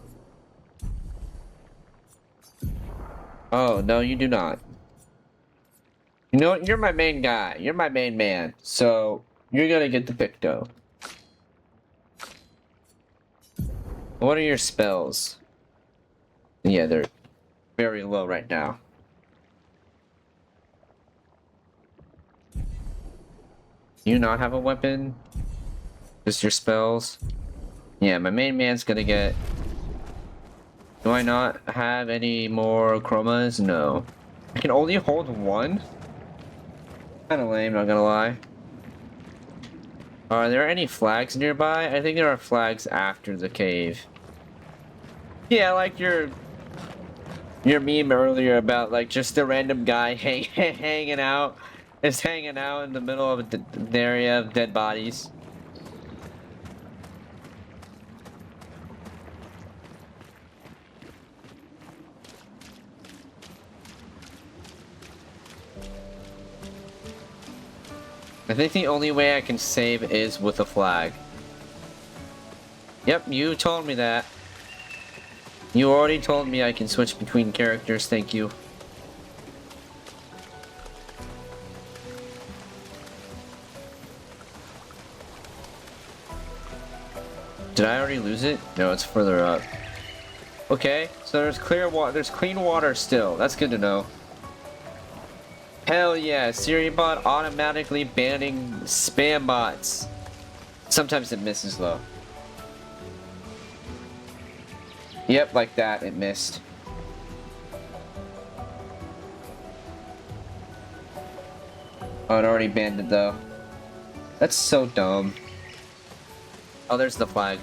Oh, no, you do not. You know what? You're my main guy. You're my main man. So, you're gonna get the Picto. What are your spells? Yeah, they're very low right now. Do you not have a weapon? Just your spells? Yeah, my main man's gonna get... Do I not have any more chromas? No. I can only hold one? Kinda lame, not gonna lie. Are there any flags nearby? I think there are flags after the cave. Yeah, like your meme earlier about like just a random guy hanging out. Just hanging out in the middle of an area of dead bodies. I think the only way I can save is with a flag. Yep, you told me that. You already told me I can switch between characters, thank you. Did I already lose it? No, it's further up. Okay, so there's clear water. There's clean water still. That's good to know. Hell yeah, SiriBot automatically banning spam bots. Sometimes it misses though. Yep, like that, it missed. Oh, it already banned it though. That's so dumb. Oh, there's the flag.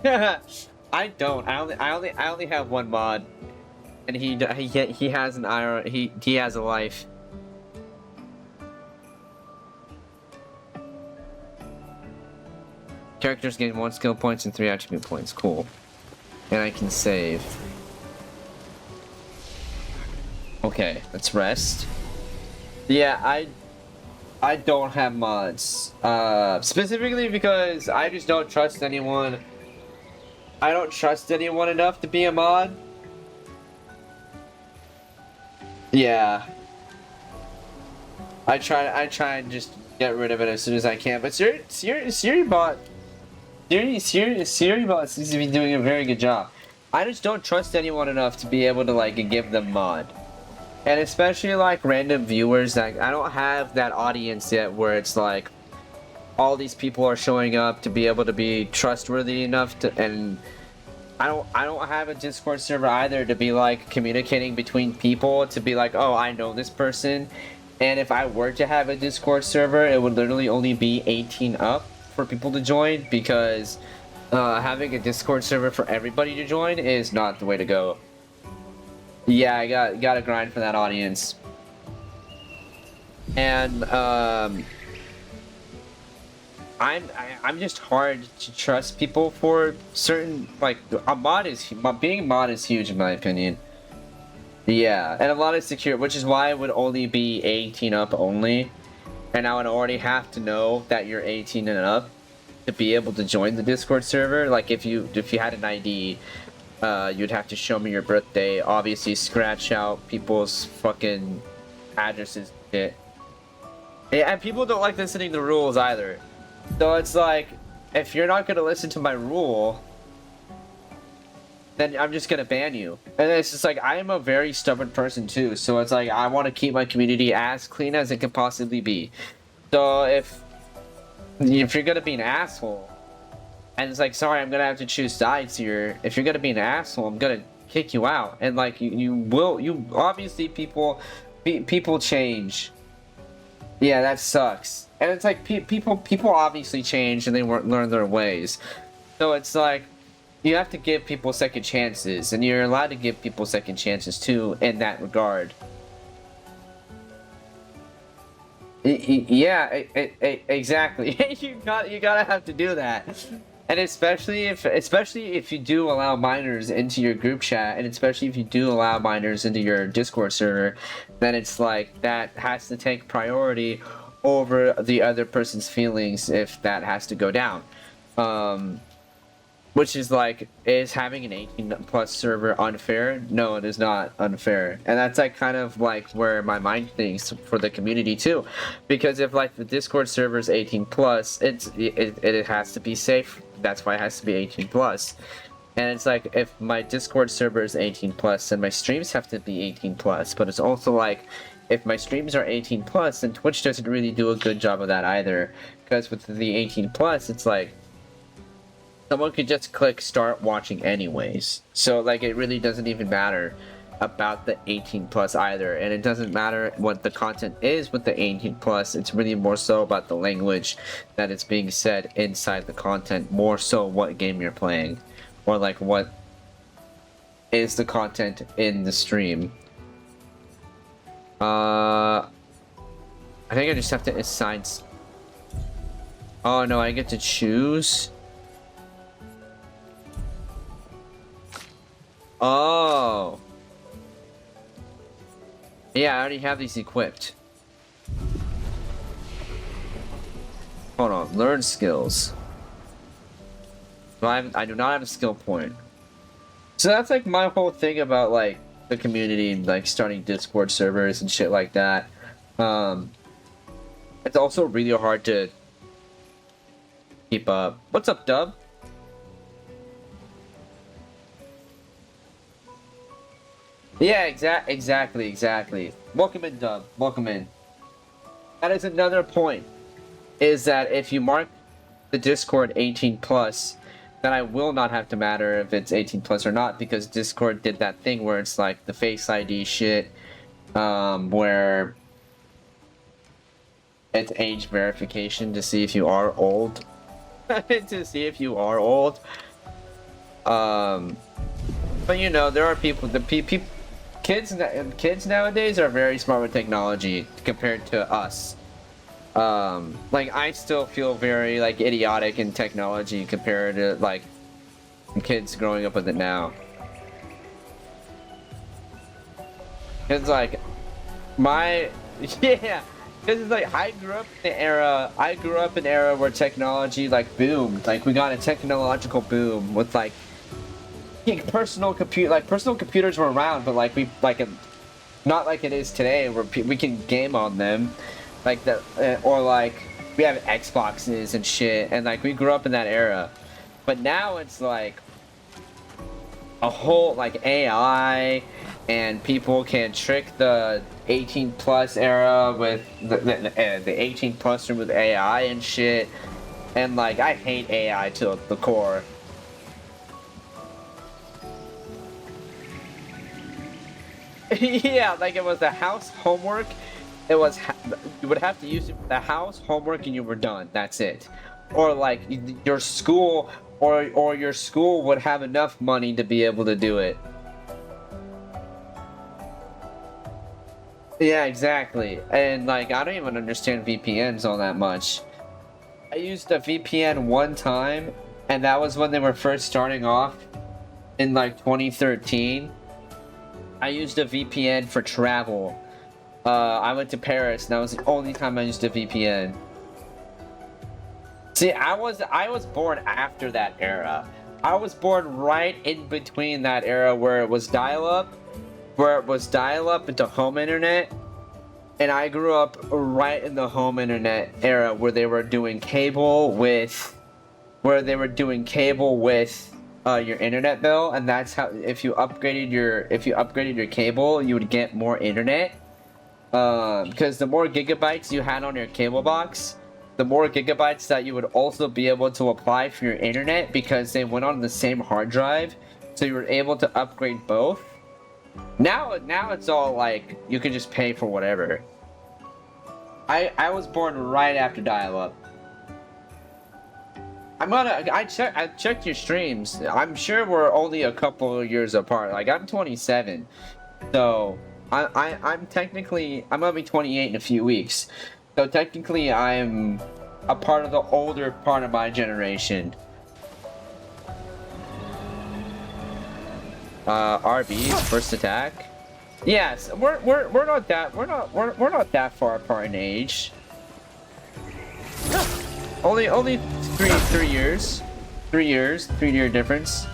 I don't. I only have one mod, and he has an IR. He has a life. Characters gain 1 skill points and 3 attribute points. Cool. And I can save. Okay, let's rest. Yeah, I don't have mods. Specifically because I just don't trust anyone. I don't trust anyone enough to be a mod. Yeah. I try and just get rid of it as soon as I can. But SiriBot seems to be doing a very good job. I just don't trust anyone enough to be able to like give them mod. And especially like random viewers, like I don't have that audience yet where it's like all these people are showing up to be able to be trustworthy enough to, and I don't have a Discord server either to be like communicating between people to be like, oh, I know this person. And if I were to have a Discord server, it would literally only be 18 up for people to join because having a Discord server for everybody to join is not the way to go. Yeah, I gotta grind for that audience. And I'm just hard to trust people for certain, like, being a mod is huge in my opinion. Yeah, and a lot of secure, which is why it would only be 18 up only, and I would already have to know that you're 18 and up to be able to join the Discord server. Like if you had an ID, you'd have to show me your birthday, obviously scratch out people's fucking addresses and shit. Yeah, and people don't like listening to rules either. So it's like, if you're not gonna listen to my rule, then I'm just gonna ban you. And it's just like, I am a very stubborn person too, so it's like, I want to keep my community as clean as it can possibly be. So if you're gonna be an asshole, and it's like, sorry, I'm gonna have to choose sides here. If you're gonna be an asshole, I'm gonna kick you out. And like, you obviously people change. Yeah, that sucks. And it's like, people obviously change and they learn their ways. So it's like, you have to give people second chances, and you're allowed to give people second chances too in that regard. Yeah, exactly. you gotta have to do that. And especially if you do allow minors into your group chat, and especially if you do allow minors into your Discord server, then it's like, that has to take priority over the other person's feelings if that has to go down. Which is like, is having an 18+ server unfair? No, it is not unfair. And that's like kind of like where my mind thinks for the community too. Because if like the Discord server is 18+, it has to be safe. That's why it has to be 18+. And it's like, if my Discord server is 18+, then my streams have to be 18+. But it's also like, if my streams are 18+, then Twitch doesn't really do a good job of that either. Because with the 18+, it's like, someone could just click start watching anyways. So like, it really doesn't even matter about the 18+ either. And it doesn't matter what the content is with the 18+. It's really more so about the language that is being said inside the content, more so what game you're playing, or like what is the content in the stream. I think I just have to assign. Oh no, I get to choose. Oh. Yeah, I already have these equipped. Hold on, learn skills. I do not have a skill point. So that's like my whole thing about like the community and like starting Discord servers and shit like that. It's also really hard to keep up. What's up, Dub? Yeah, exactly. Welcome in, Dub. Welcome in. That is another point, is that if you mark the Discord 18+, then I will not have to matter if it's 18+ or not, because Discord did that thing where it's like the Face ID shit, where it's age verification to see if you are old. To see if you are old. But you know, there are people, kids nowadays are very smart with technology compared to us. Like, I still feel very like idiotic in technology compared to like kids growing up with it now. It's like yeah, because it's like I grew up in an era where technology like boomed. Like, we got a technological boom with like personal computers were around, but like not like it is today where we can game on them, like that, or like we have Xboxes and shit, and like we grew up in that era. But now it's like a whole like AI, and people can trick the 18+ era with the 18+ with AI and shit, and like I hate AI to the core. Yeah, like it was the house homework. It was you would have to use it for the house homework and you were done. That's it. like your school or your school would have enough money to be able to do it. Yeah, exactly. And like I don't even understand VPNs all that much. I used a VPN one time, and that was when they were first starting off in like 2013. I used a VPN for travel. I went to Paris, and that was the only time I used a VPN. See, I was born after that era. I was born right in between that era where it was dial-up, into home internet, and I grew up right in the home internet era where they were doing cable with, your internet bill, and that's how if you upgraded your cable, you would get more internet. Because the more gigabytes you had on your cable box, the more gigabytes that you would also be able to apply for your internet, because they went on the same hard drive, so you were able to upgrade both. Now it's all like you can just pay for whatever. I was born right after dial-up. I checked your streams. I'm sure we're only a couple of years apart. Like I'm 27, so I'm gonna be 28 in a few weeks. So technically, I'm a part of the older part of my generation. RB first attack. Yes, we're not that far apart in age. Only 3 years. 3 years, 3-year difference.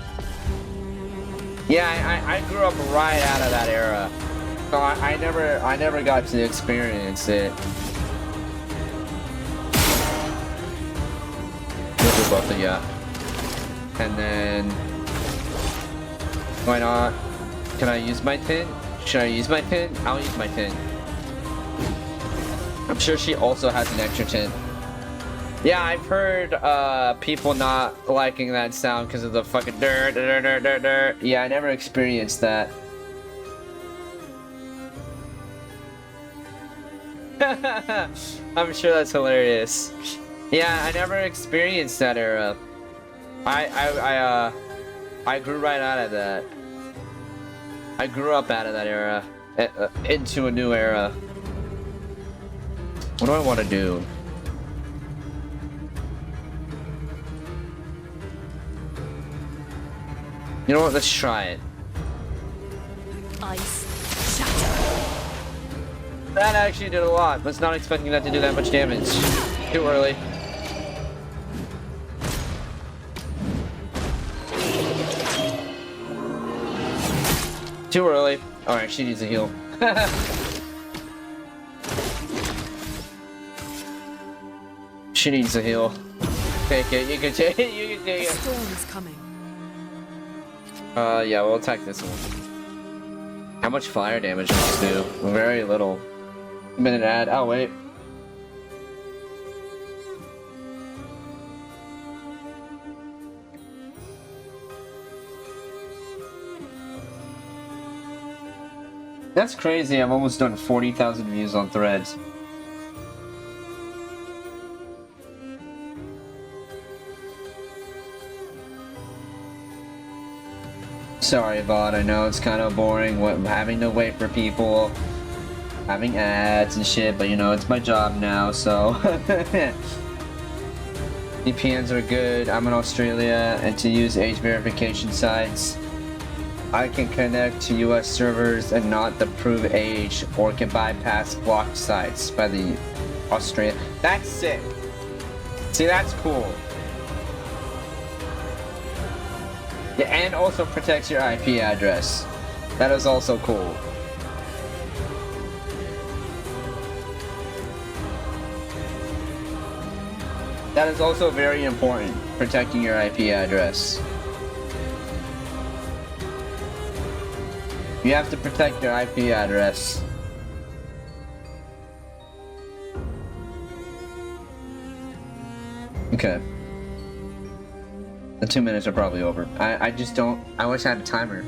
Yeah, I grew up right out of that era, so I never got to experience it. We'll do both of ya, and then why not? Can I use my tin? Should I use my tin? I'll use my tin. I'm sure she also has an extra tin. Yeah, I've heard people not liking that sound because of the fucking dirt, dirt, dirt, dirt, dirt. Yeah, I never experienced that. I'm sure that's hilarious. Yeah, I never experienced that era. I grew right out of that. I grew up out of that era into a new era. What do I want to do? You know what? Let's try it. Ice shatter. That actually did a lot. Was not expecting that to do that much damage. Too early. Too early. Alright, she needs a heal. She needs a heal. Take it. You can take it. You can take it. Storm is coming. Yeah, we'll attack this one. How much fire damage does this do? Very little. Minute ad. Oh, wait. That's crazy. I've almost done 40,000 views on Threads. Sorry, bot. I know it's kind of boring having to wait for people, having ads and shit, but you know, it's my job now, so. VPNs are good. I'm in Australia, and to use age verification sites, I can connect to US servers and not the prove age, or can bypass blocked sites by the Australia. That's sick. See, that's cool. Yeah, and also protects your IP address. That is also cool. That is also very important, protecting your IP address. You have to protect your IP address. Okay. The 2 minutes are probably over. I just don't... I wish I had a timer.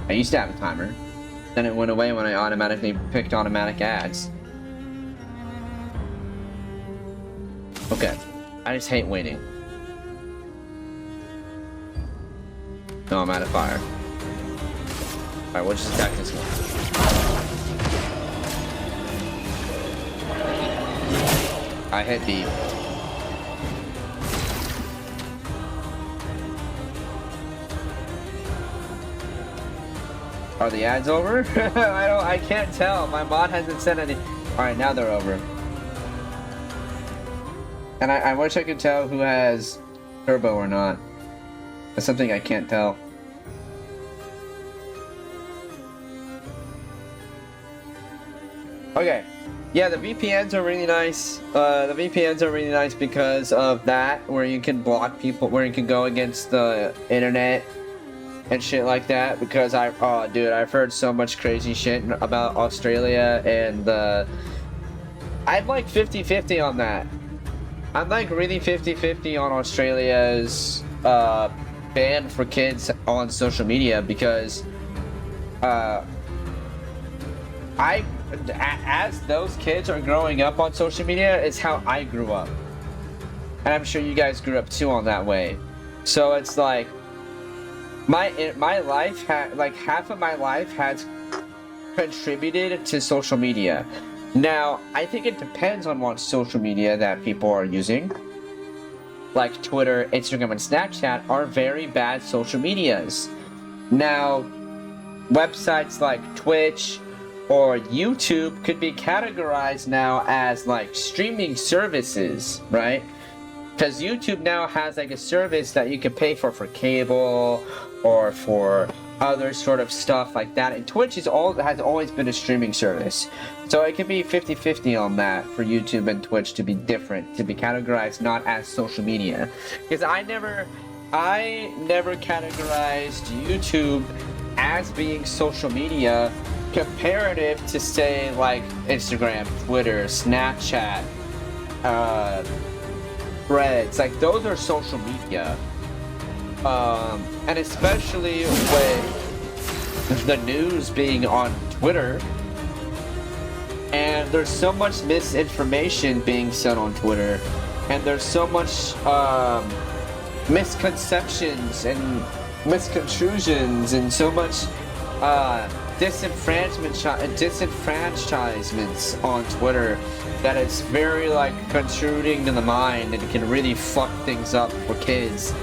I used to have a timer. Then it went away when I automatically picked automatic ads. Okay. I just hate waiting. No, I'm out of fire. Alright, we'll just attack this one. I hit B. Are the ads over? I can't tell. My mod hasn't said any. Alright, now they're over. And I wish I could tell who has turbo or not. That's something I can't tell. Okay. Yeah, the VPNs are really nice. The VPNs are really nice because of that, where you can block people, where you can go against the internet and shit like that. Because oh dude, I've heard so much crazy shit about Australia, and I'm like 50-50 on that. I'm like really 50-50 on Australia's ban for kids on social media, because as those kids are growing up on social media, it's how I grew up, and I'm sure you guys grew up too on that way. So it's like my life like half of my life has contributed to social media. Now, I think it depends on what social media that people are using. Like Twitter, Instagram, and Snapchat are very bad social medias. Now, websites like Twitch or YouTube could be categorized now as like streaming services, right? Because YouTube now has like a service that you can pay for cable or for other sort of stuff like that, and Twitch has always been a streaming service, so it could be 50-50 on that for YouTube and Twitch to be different, to be categorized not as social media. Because I never categorized YouTube as being social media comparative to, say, like Instagram, Twitter, Snapchat, Threads. Like, those are social media. And especially with the news being on Twitter, and there's so much misinformation being said on Twitter, and there's so much misconceptions and misconstrusions and so much disenfranchisements on Twitter that it's very like contributing to the mind, and it can really fuck things up for kids.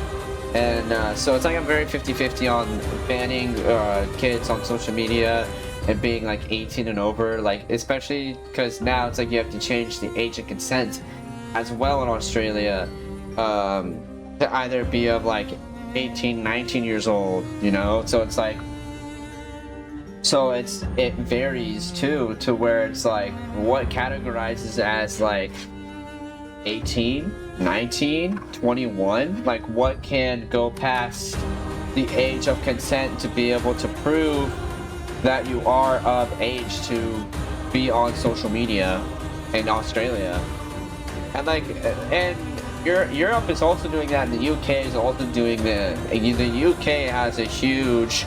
And so it's like I'm very 50-50 on banning kids on social media and being like 18 and over, like especially because now it's like you have to change the age of consent as well in Australia to either be of like 18, 19 years old, you know? So it's like, it varies too, to where it's like what categorizes as like 18, 19, 21, like what can go past the age of consent to be able to prove that you are of age to be on social media in Australia. And like, and Europe is also doing that, and the UK is also doing the UK has a huge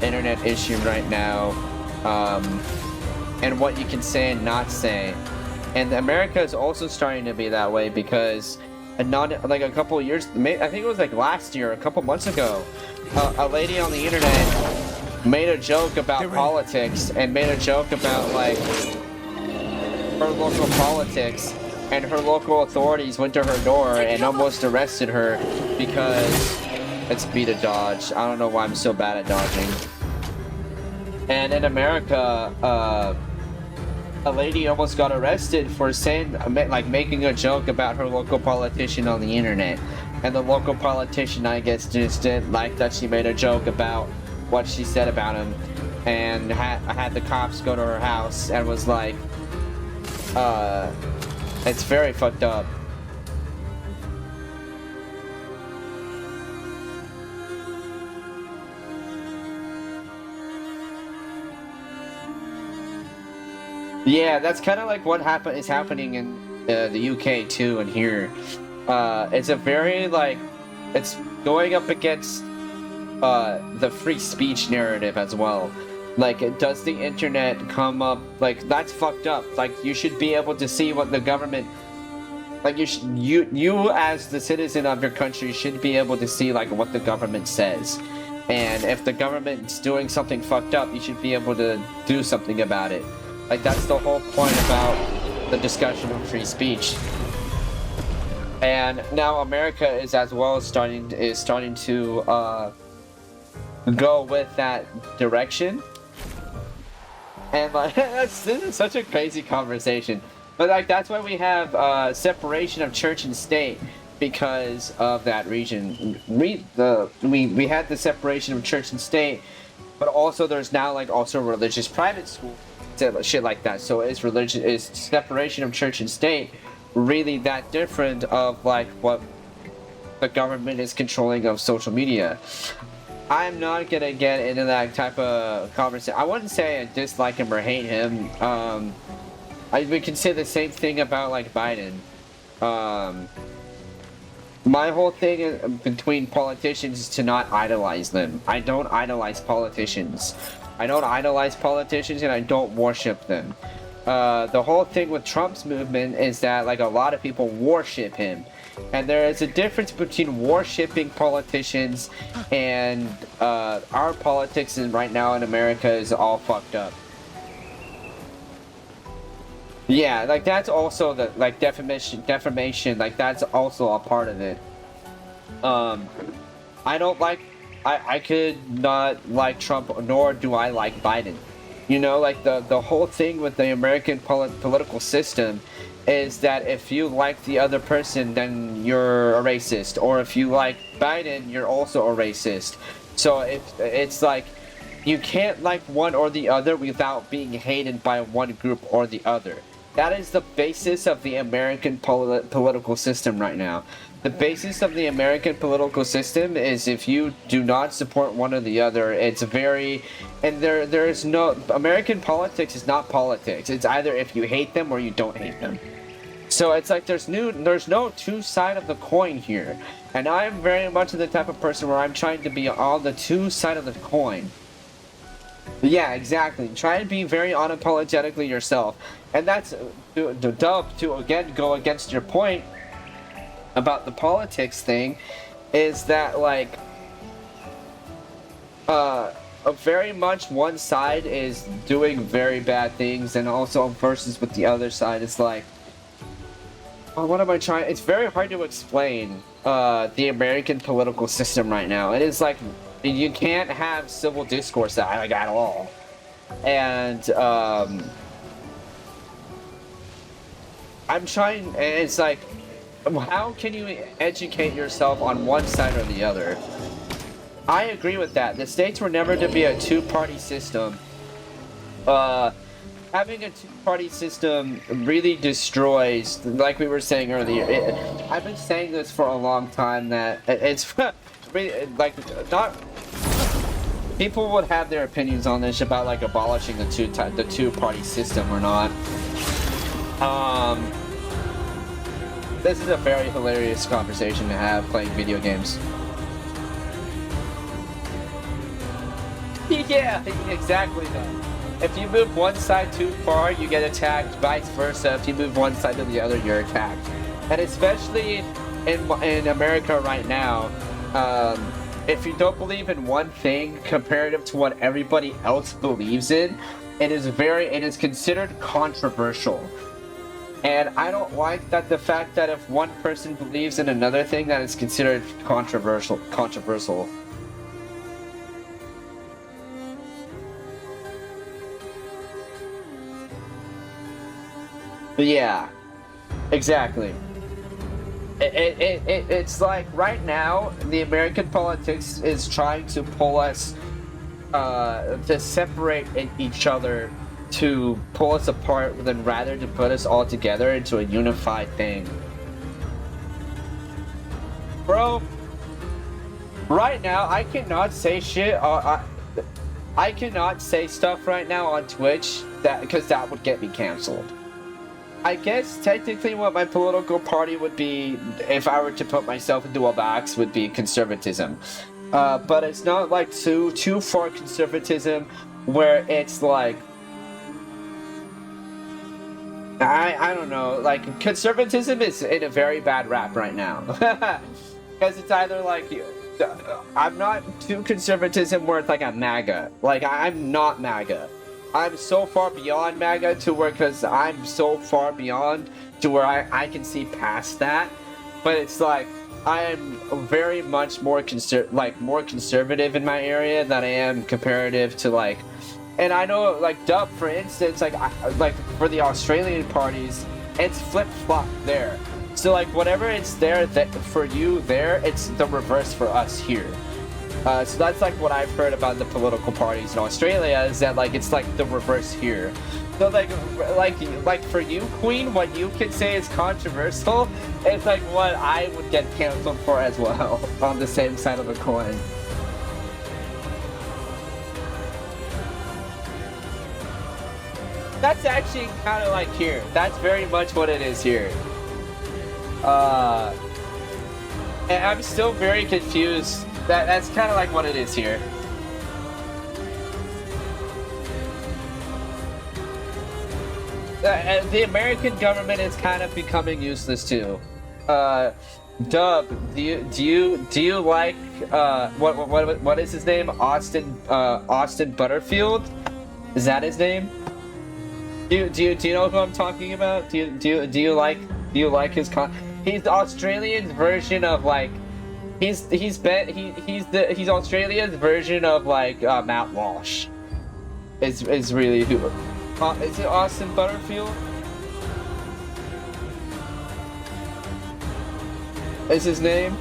internet issue right now, and what you can say and not say. And America is also starting to be that way, because like a couple of years, I think it was like last year, a couple months ago, a lady on the internet made a joke about politics, and made a joke about like her local politics, and her local authorities went to her door and almost arrested her because it's B to dodge. I don't know why I'm so bad at dodging. And in America, a lady almost got arrested for saying, like, making a joke about her local politician on the internet. And the local politician, I guess, just didn't like that she made a joke about what she said about him, and had the cops go to her house and was like, it's very fucked up. Yeah, that's kind of like what is happening in the UK too, and here. It's a very, like, it's going up against the free speech narrative as well. Like, does the internet come up, like, that's fucked up. Like, you should be able to see what the government Like you as the citizen of your country should be able to see like what the government says, and if the government's doing something fucked up, you should be able to do something about it. Like that's the whole point about the discussion of free speech. And now America is as well starting to go with that direction. And like this is such a crazy conversation. But like that's why we have separation of church and state, because of that region. We had the separation of church and state, but also there's now like also religious private schools, shit like that. So is separation of church and state really that different of like what the government is controlling of social media? I'm not gonna get into that type of conversation. I wouldn't say I dislike him or hate him. We can say the same thing about like Biden. My whole thing between politicians is to not idolize them. I don't idolize politicians. I don't idolize politicians and I don't worship them. The whole thing with Trump's movement is that like a lot of people worship him. And there is a difference between worshipping politicians and our politics right now in America is all fucked up. Yeah, like that's also the like defamation, like that's also a part of it. I don't like, I could not like Trump, nor do I like Biden. You know, like the whole thing with the American political system is that if you like the other person, then you're a racist, or if you like Biden, you're also a racist. So it's like you can't like one or the other without being hated by one group or the other. That is the basis of the American political system right now. The basis of the American political system is if you do not support one or the other, it's very... And there is no... American politics is not politics. It's either if you hate them or you don't hate them. So it's like there's no two side of the coin here. And I'm very much the type of person where I'm trying to be on the two side of the coin. Yeah, exactly. Try and be very unapologetically yourself. And that's to again go against your point about the politics thing, is that like very much one side is doing very bad things, and also versus with the other side is like, oh, what am I trying? It's very hard to explain the American political system right now. It is like you can't have civil discourse like at all, and I'm trying, and it's like, how can you educate yourself on one side or the other? I agree with that. The states were never to be a two-party system. Having a two-party system really destroys, like we were saying earlier, I've been saying this for a long time, that it's really, like, not... People would have their opinions on this about like abolishing the two-party system or not. This is a very hilarious conversation to have playing video games. Yeah, exactly that. If you move one side too far, you get attacked. Vice versa, if you move one side to the other, you're attacked. And especially in America right now, if you don't believe in one thing comparative to what everybody else believes in, it is considered controversial. And I don't like that, the fact that if one person believes in another thing, that is considered controversial. Yeah, exactly. It's like right now, the American politics is trying to pull us, to separate each other, to pull us apart, than rather to put us all together into a unified thing. Bro, right now, I cannot say shit, I cannot say stuff right now on Twitch, because that would get me canceled. I guess technically what my political party would be, if I were to put myself into a box, would be conservatism. But it's not like too far conservatism where it's like I don't know, like, conservatism is in a very bad rap right now. Because it's either like, I'm not too conservatism where it's like a MAGA. Like, I'm not MAGA. I'm so far beyond MAGA to where, because I'm so far beyond to where I can see past that. But it's like, I am very much more more conservative in my area than I am comparative to like, and I know like Dub, for instance, like for the Australian parties, it's flip-flop there. So like whatever it's there that for you there, it's the reverse for us here. So that's like what I've heard about the political parties in Australia, is that like it's like the reverse here. So like for you, Queen, what you can say is controversial, it's like what I would get canceled for as well on the same side of the coin. That's actually kind of like here. That's very much what it is here. And I'm still very confused. That's kind of like what it is here. And the American government is kind of becoming useless too. Dub, do you like what is his name? Austin Butterfield? Is that his name? Do you know who I'm talking about? Do you like his He's the Australian version of like he's Australia's version of like Matt Walsh. Is really who. Is it Austin Butterfield? Is his name?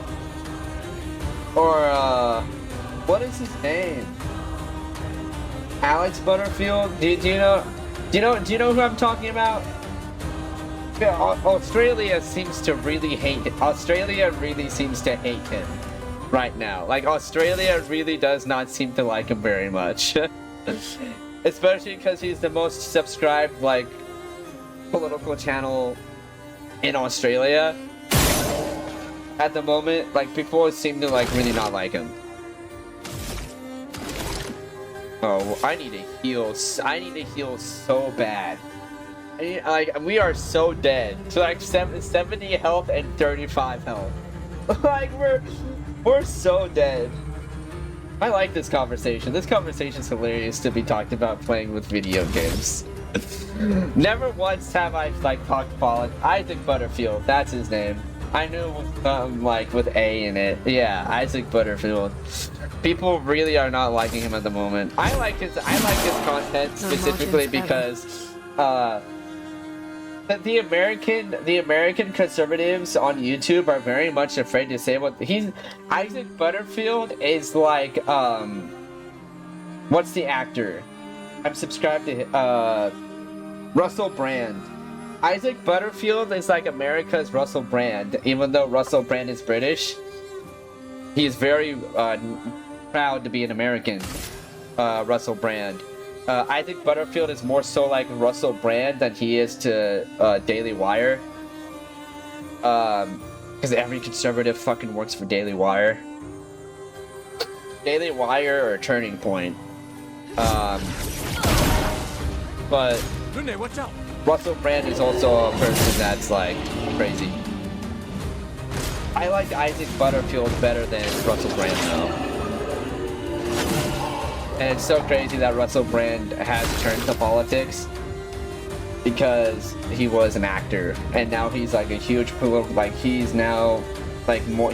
Or what is his name? Alex Butterfield? Do you know who I'm talking about? Yeah, Australia seems to really hate him. Australia really seems to hate him right now. Like Australia really does not seem to like him very much. Especially because he's the most subscribed, like, political channel in Australia. At the moment, like, people seem to, like, really not like him. Oh, I need to heal. I need to heal so bad. Like, we are so dead. So, like, 70 health and 35 health. Like, we're so dead. I like this conversation. This conversation is hilarious to be talked about playing with video games. Never once have I like talked politics. Isaac Butterfield, that's his name. I knew like with A in it. Yeah, Isaac Butterfield. People really are not liking him at the moment. I like his content specifically because the American conservatives on YouTube are very much afraid to say what Isaac Butterfield is like. What's the actor? I'm subscribed to Russell Brand. Isaac Butterfield is like America's Russell Brand, even though Russell Brand is British. He is very proud to be an American. Russell Brand. Isaac Butterfield is more so like Russell Brand than he is to Daily Wire. Because every conservative fucking works for Daily Wire. Daily Wire or Turning Point. But watch out. Russell Brand is also a person that's like crazy. I like Isaac Butterfield better than Russell Brand though. And it's so crazy that Russell Brand has turned to politics because he was an actor, and now he's like a huge political. Like he's now like more.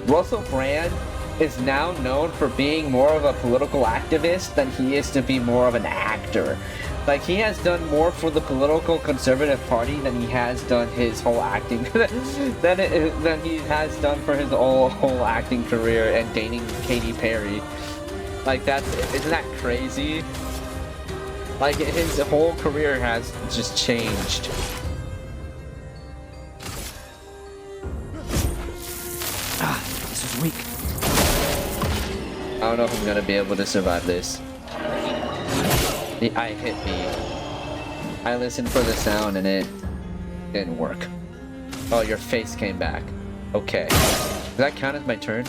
Russell Brand is now known for being more of a political activist than he is to be more of an actor. Like he has done more for the political conservative party than he has done his whole acting than he has done for his whole acting career and dating Katy Perry. Like isn't that crazy? Like his whole career has just changed. This is weak. I don't know if I'm gonna be able to survive this. I hit B. I listened for the sound and it didn't work. Oh, your face came back. Okay. Does that count as my turn?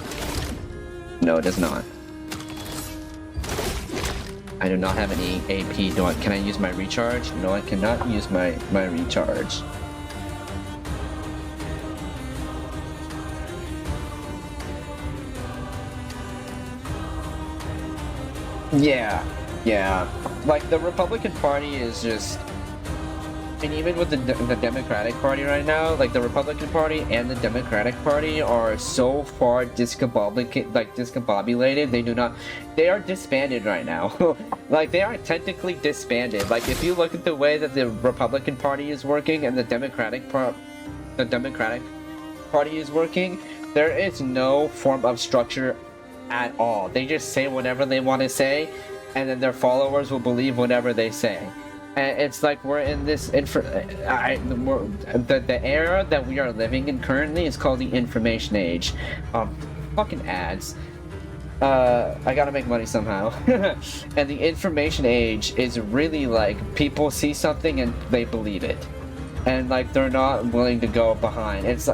No, it does not. I do not have any AP. Can I use my recharge? No, I cannot use my recharge. Yeah. Like, the Republican Party is just... And even with the Democratic Party right now, like, the Republican Party and the Democratic Party are so far discombobulated, they are disbanded right now. Like, they are technically disbanded. Like, if you look at the way that the Republican Party is working and the Democratic Party is working, there is no form of structure at all. They just say whatever they want to say, and then their followers will believe whatever they say. And it's like we're in this the era that we are living in currently is called the information age. Fucking ads. I gotta make money somehow. And the information age is really like people see something and they believe it. And like they're not willing to go behind. It's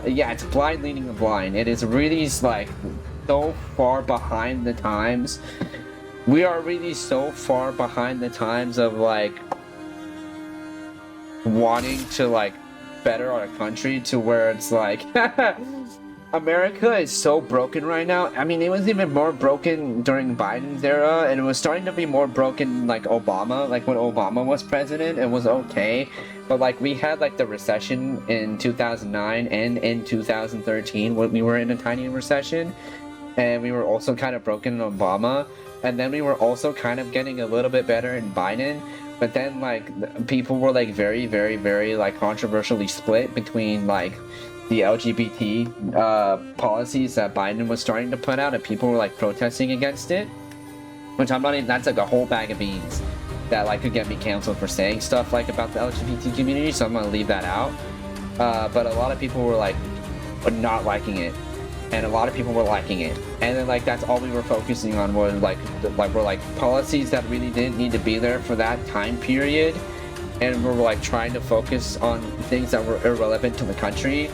blind leading the blind. It is really like so far behind the times. We are really so far behind the times of like wanting to like better our country to where it's like America is so broken right now. I mean, it was even more broken during Biden's era, and it was starting to be more broken like Obama. Like when Obama was president, it was okay, but like we had like the recession in 2009 and in 2013 when we were in a tiny recession, and we were also kind of broken in Obama, and then we were also kind of getting a little bit better in Biden. But then like people were like very like controversially split between like the LGBT policies that Biden was starting to put out, and people were like protesting against it, which I'm not even, that's like a whole bag of beans that like could get me canceled for saying stuff like about the LGBT community, so I'm gonna leave that out. But a lot of people were like not liking it, and a lot of people were liking it, and then like that's all we were focusing on was like policies that really didn't need to be there for that time period, and we're like trying to focus on things that were irrelevant to the country.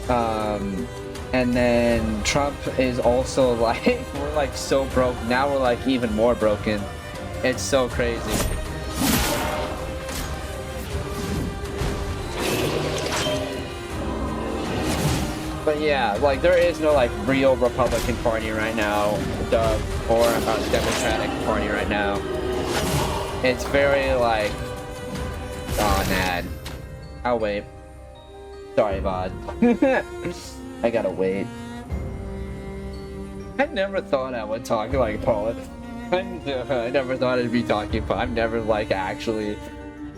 And then Trump is also like, we're like so broke now, we're like even more broken. It's so crazy. But yeah, like there is no like real Republican Party right now, or a Democratic Party right now. It's very like, oh, Nad. I'll wait. Sorry, Vod. I gotta wait. I never thought I would talk like politics. I never thought I'd be talking, but I've never like actually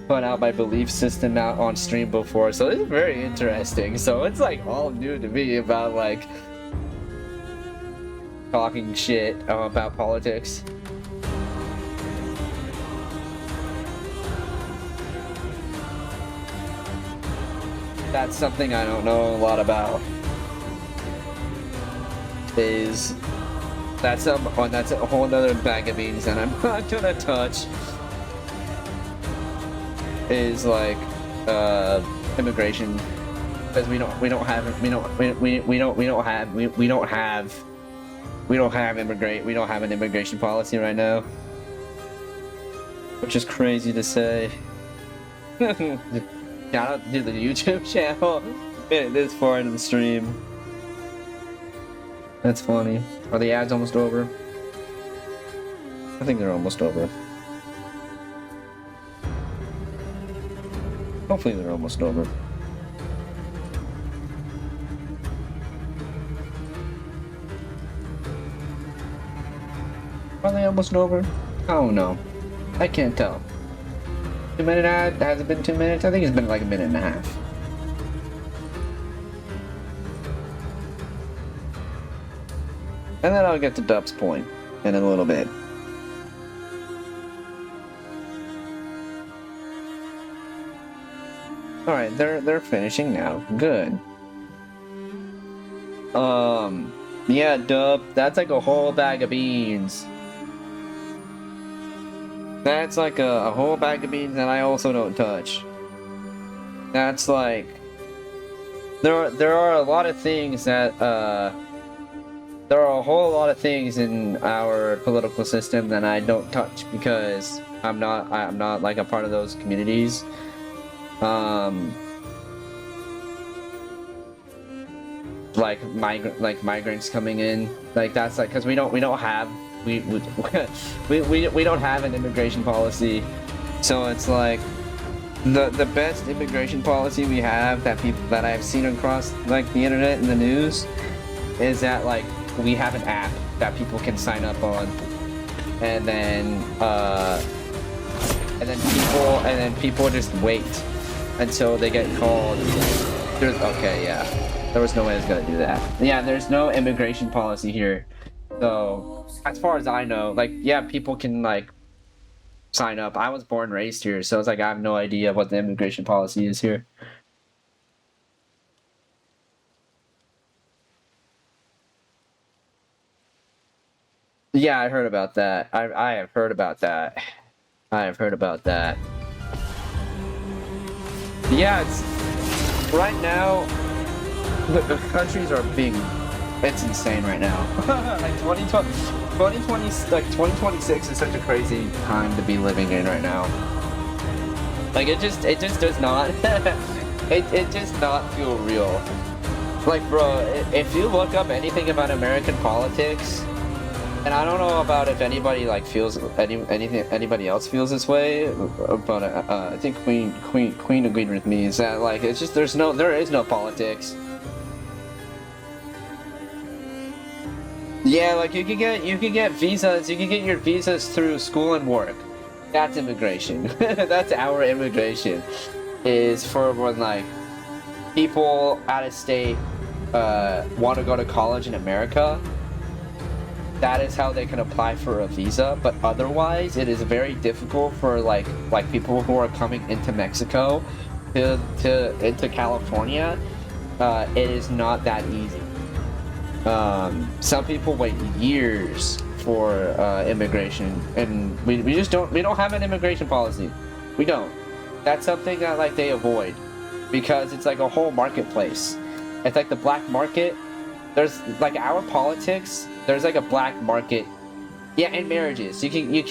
put out my belief system out on stream before, so it's very interesting. So it's like all new to me about like talking shit about politics. That's something I don't know a lot about. That's a whole nother bag of beans that I'm not gonna touch. Is like immigration, because we don't have an immigration policy right now, which is crazy to say. Shout out to the YouTube channel. Made it this far into the stream. That's funny. Are the ads almost over? I think they're almost over. Hopefully they're almost over. Are they almost over? I don't know. I can't tell. 2-minute ad? Has it been 2 minutes? I think it's been like a minute and a half. And then I'll get to Dub's point in a little bit. Alright, they're finishing now. Good. Yeah, Dub, that's like a whole bag of beans. That's like a whole bag of beans that I also don't touch. That's like... There are a lot of things that, there are a whole lot of things in our political system that I don't touch because I'm not like a part of those communities. Like migrants coming in, like that's like because we don't have we don't have an immigration policy, so it's like the best immigration policy we have that I've seen across like the internet and the news is that like we have an app that people can sign up on, and then people just wait until they get called. Okay, yeah. There was no way I was gonna do that. Yeah, there's no immigration policy here. So, as far as I know, like, yeah, people can, like, sign up. I was born and raised here, so it's like I have no idea what the immigration policy is here. Yeah, I heard about that. I have heard about that. I have heard about that. Yeah, it's... Right now... The countries are being, it's insane right now. Like 2026 is such a crazy time to be living in right now. Like it just does not, it does not feel real. Like bro, if you look up anything about American politics, and I don't know about if anybody like feels anybody else feels this way, but I think Queen agreed with me. Is that like it's just there is no politics. Yeah, like you can get visas. You can get your visas through school and work. That's immigration. That's our immigration. Is for when like people out of state want to go to college in America. That is how they can apply for a visa. But otherwise, it is very difficult for like people who are coming into Mexico into California. It is not that easy. Some people wait years for immigration, and we don't have an immigration policy. We don't. That's something that like they avoid because it's like a whole marketplace. It's like the black market. There's like our politics. There's like a black market. Yeah, and marriages. You can get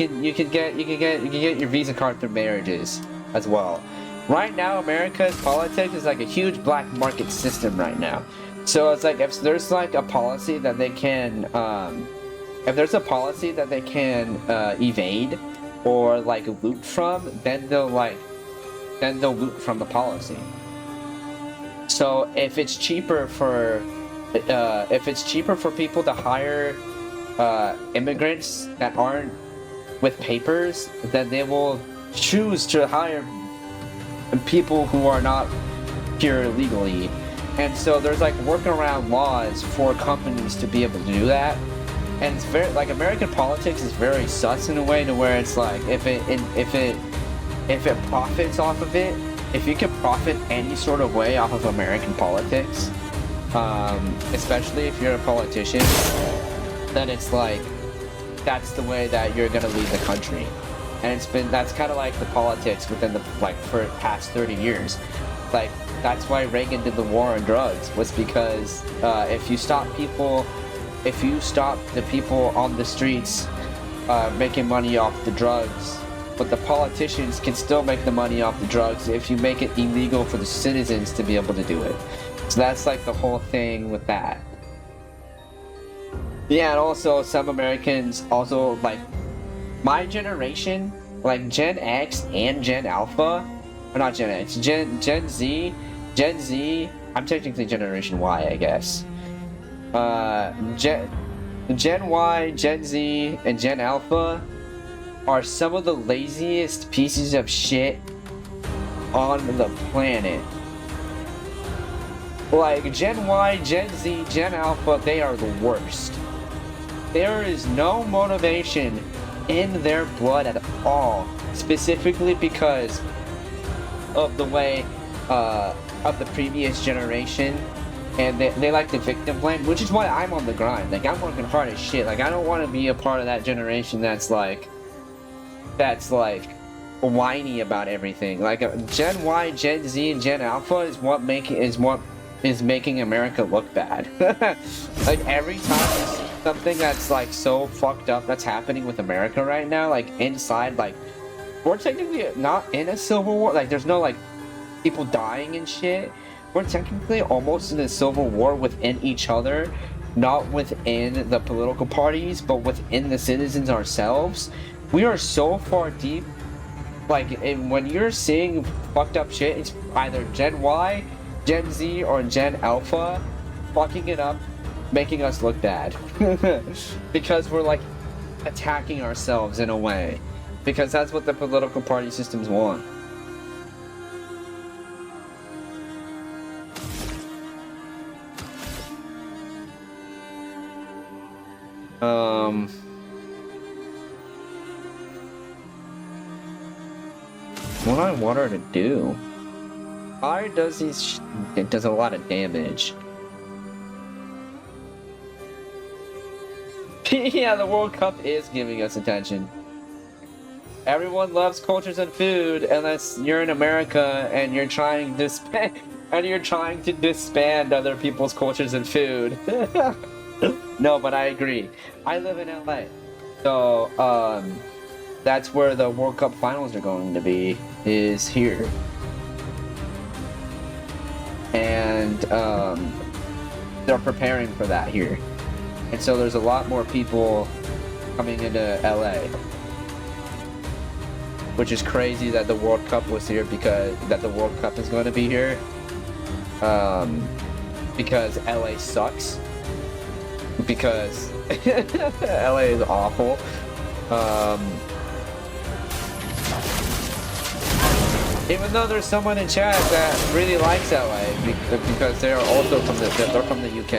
your visa card through marriages as well. Right now, America's politics is like a huge black market system right now. So it's like if there's like a policy that they can, evade or like loot from, then they'll loot from the policy. So if it's cheaper for people to hire immigrants that aren't with papers, then they will choose to hire people who are not here illegally. And so there's like workaround laws for companies to be able to do that. And it's very like American politics is very sus in a way to where it's like if it profits off of it, if you can profit any sort of way off of American politics, especially if you're a politician, then it's like that's the way that you're gonna lead the country. And that's kind of like the politics within the for past 30 years. Like that's why Reagan did the war on drugs, was because if you stop the people on the streets making money off the drugs, but the politicians can still make the money off the drugs if you make it illegal for the citizens to be able to do it. So that's like the whole thing with that. Yeah, and also some Americans also like my generation, like Gen X and Gen Alpha, or not Gen X, Gen Z, I'm technically Generation Y, I guess. Gen Y, Gen Z, and Gen Alpha are some of the laziest pieces of shit on the planet. Like, Gen Y, Gen Z, Gen Alpha, they are the worst. There is no motivation in their blood at all, specifically because of the way of the previous generation, and they like the victim blame, which is why I'm on the grind. Like, I'm working hard as shit. Like, I don't want to be a part of that generation that's like whiny about everything. Like Gen Y, Gen Z, and Gen Alpha is what is making America look bad. Like every time something that's like so fucked up that's happening with America right now, like inside, like we're technically not in a civil war, like there's no like people dying and shit. We're technically almost in a civil war within each other, not within the political parties, but within the citizens ourselves. We are so far deep, like, and when you're seeing fucked up shit, it's either Gen Y, Gen Z, or Gen Alpha fucking it up, making us look bad. Because we're like attacking ourselves in a way. Because that's what the political party systems want. What do I want her to do? Fire does it does a lot of damage. Yeah, the World Cup is giving us attention. Everyone loves cultures and food, unless you're in America and you're trying to disband other people's cultures and food. No, but I agree. I live in LA, so that's where the World Cup finals are going to be, is here. And they're preparing for that here. And so there's a lot more people coming into LA. Which is crazy that the World Cup was here, because that the World Cup is going to be here. Because LA sucks. Because LA is awful. Even though there's someone in chat that really likes LA, because they're also from the UK,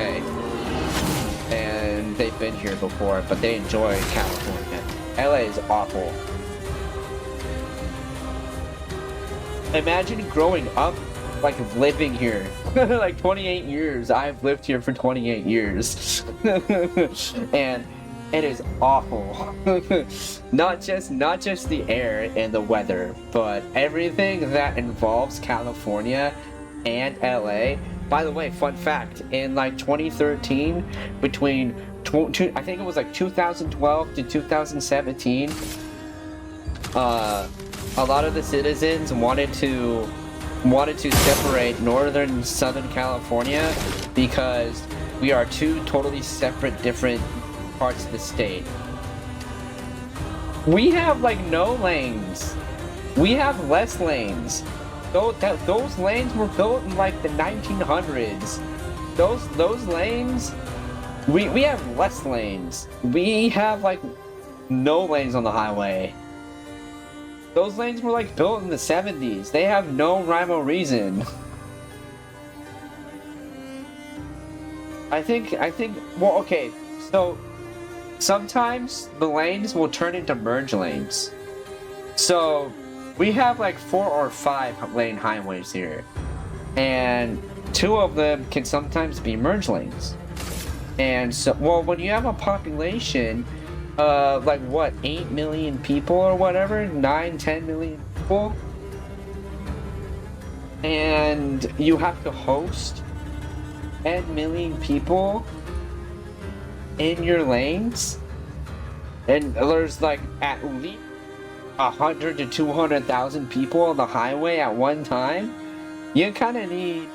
and they've been here before, but they enjoy California. LA is awful. Imagine growing up, like living here, like 28 years. I've lived here for 28 years, and it is awful. not just the air and the weather, but everything that involves California and LA. By the way, fun fact, in like 2013, between I think it was like 2012 to 2017, a lot of the citizens wanted to separate Northern and Southern California because we are two totally separate, different parts of the state. We have like no lanes. We have less lanes. Those lanes were built in like the 1900s. Those lanes, we have less lanes. We have like no lanes on the highway. Those lanes were like built in the 70s. They have no rhyme or reason. I think, well, okay, so sometimes the lanes will turn into merge lanes. So we have like 4 or 5 lane highways here, and 2 of them can sometimes be merge lanes. And so, well, when you have a population like what, 8 million people or whatever, 9-10 million people, and you have to host 10 million people in your lanes, and there's like at least 100 to 200,000 people on the highway at one time, you kind of need,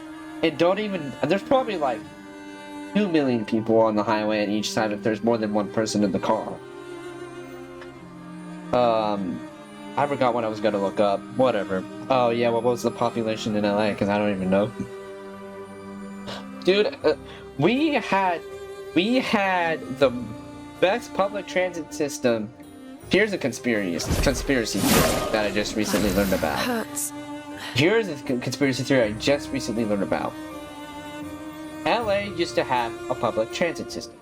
and don't even, there's probably like 2 million people on the highway on each side if there's more than one person in the car. I forgot what I was gonna look up. Whatever. Oh yeah, what was the population in LA? Because I don't even know. Dude, we had the best public transit system. Here's a conspiracy theory that I just recently learned about. Hurts. Here's a conspiracy theory I just recently learned about. LA used to have a public transit system.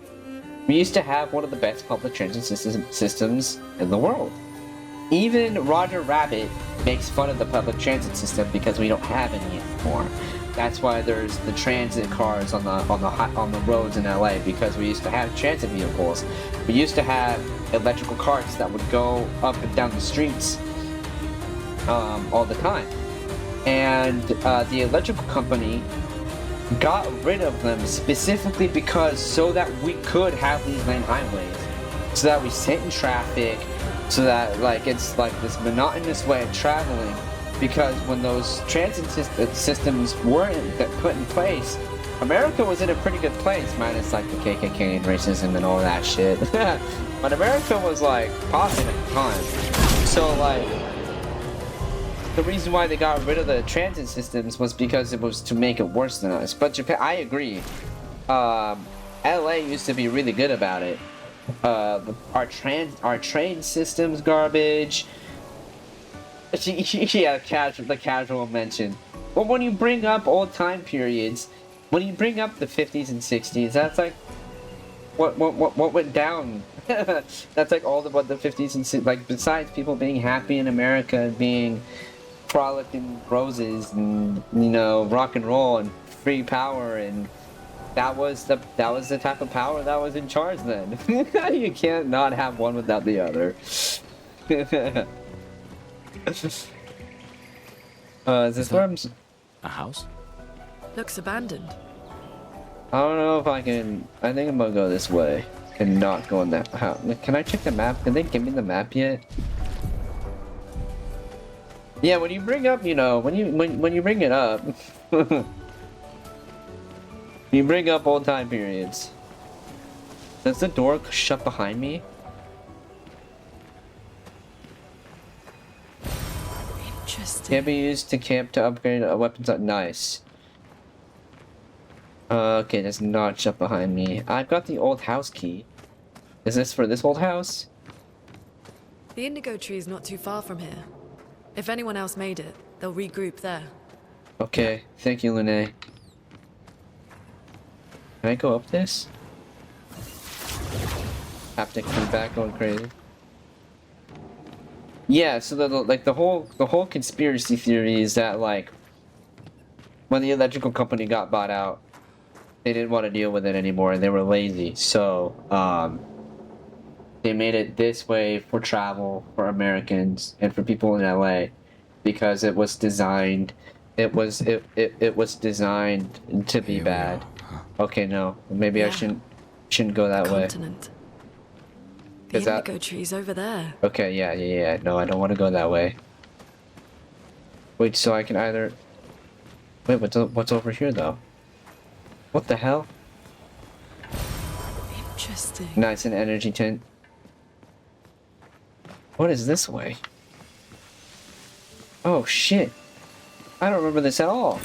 We used to have one of the best public transit systems in the world. Even Roger Rabbit makes fun of the public transit system because we don't have any anymore. That's why there's the transit cars on the roads in LA, because we used to have transit vehicles. We used to have electrical carts that would go up and down the streets all the time. And the electrical company got rid of them specifically because so that we could have these lane highways, so that we sit in traffic, so that like it's like this monotonous way of traveling. Because when those transit systems weren't put in place, America was in a pretty good place, minus like the KKK and racism and all that shit. But America was like popping at the time. So like, the reason why they got rid of the transit systems was because it was to make it worse than us. But Japan, I agree. LA used to be really good about it. Our train system's garbage. Yeah, the casual mention. But when you bring up old time periods, when you bring up the 50s and 60s, that's like what went down. That's like all what the 50s and 60s, like besides people being happy in America and being frolicking roses and you know rock and roll and free power, and that was the type of power that was in charge then. You can't not have one without the other. Is this where I'm... A house? Looks abandoned. I don't know if I can... I think I'm gonna go this way and not go in that house. Can I check the map? Did they give me the map yet? Yeah, when you bring up, you know, when you bring it up, you bring up old time periods. Does the door shut behind me? Interesting. Can be used to camp to upgrade weapons. Nice. Okay, there's not shut behind me. I've got the old house key. Is this for this old house? The indigo tree is not too far from here. If anyone else made it, they'll regroup there. Okay, thank you, Lene. Can I go up this? Haptic feedback going crazy. Yeah, so the whole conspiracy theory is that like when the electrical company got bought out, they didn't want to deal with it anymore and they were lazy. So they made it this way for travel for Americans and for people in LA because it was designed it was designed to be bad. Okay, no. Maybe I shouldn't go that way. The indigo tree's over there. Okay, yeah. No, I don't want to go that way. Wait, so I can either... Wait, what's over here, though? What the hell? Interesting. Nice, an energy tent. What is this way? Oh, shit. I don't remember this at all.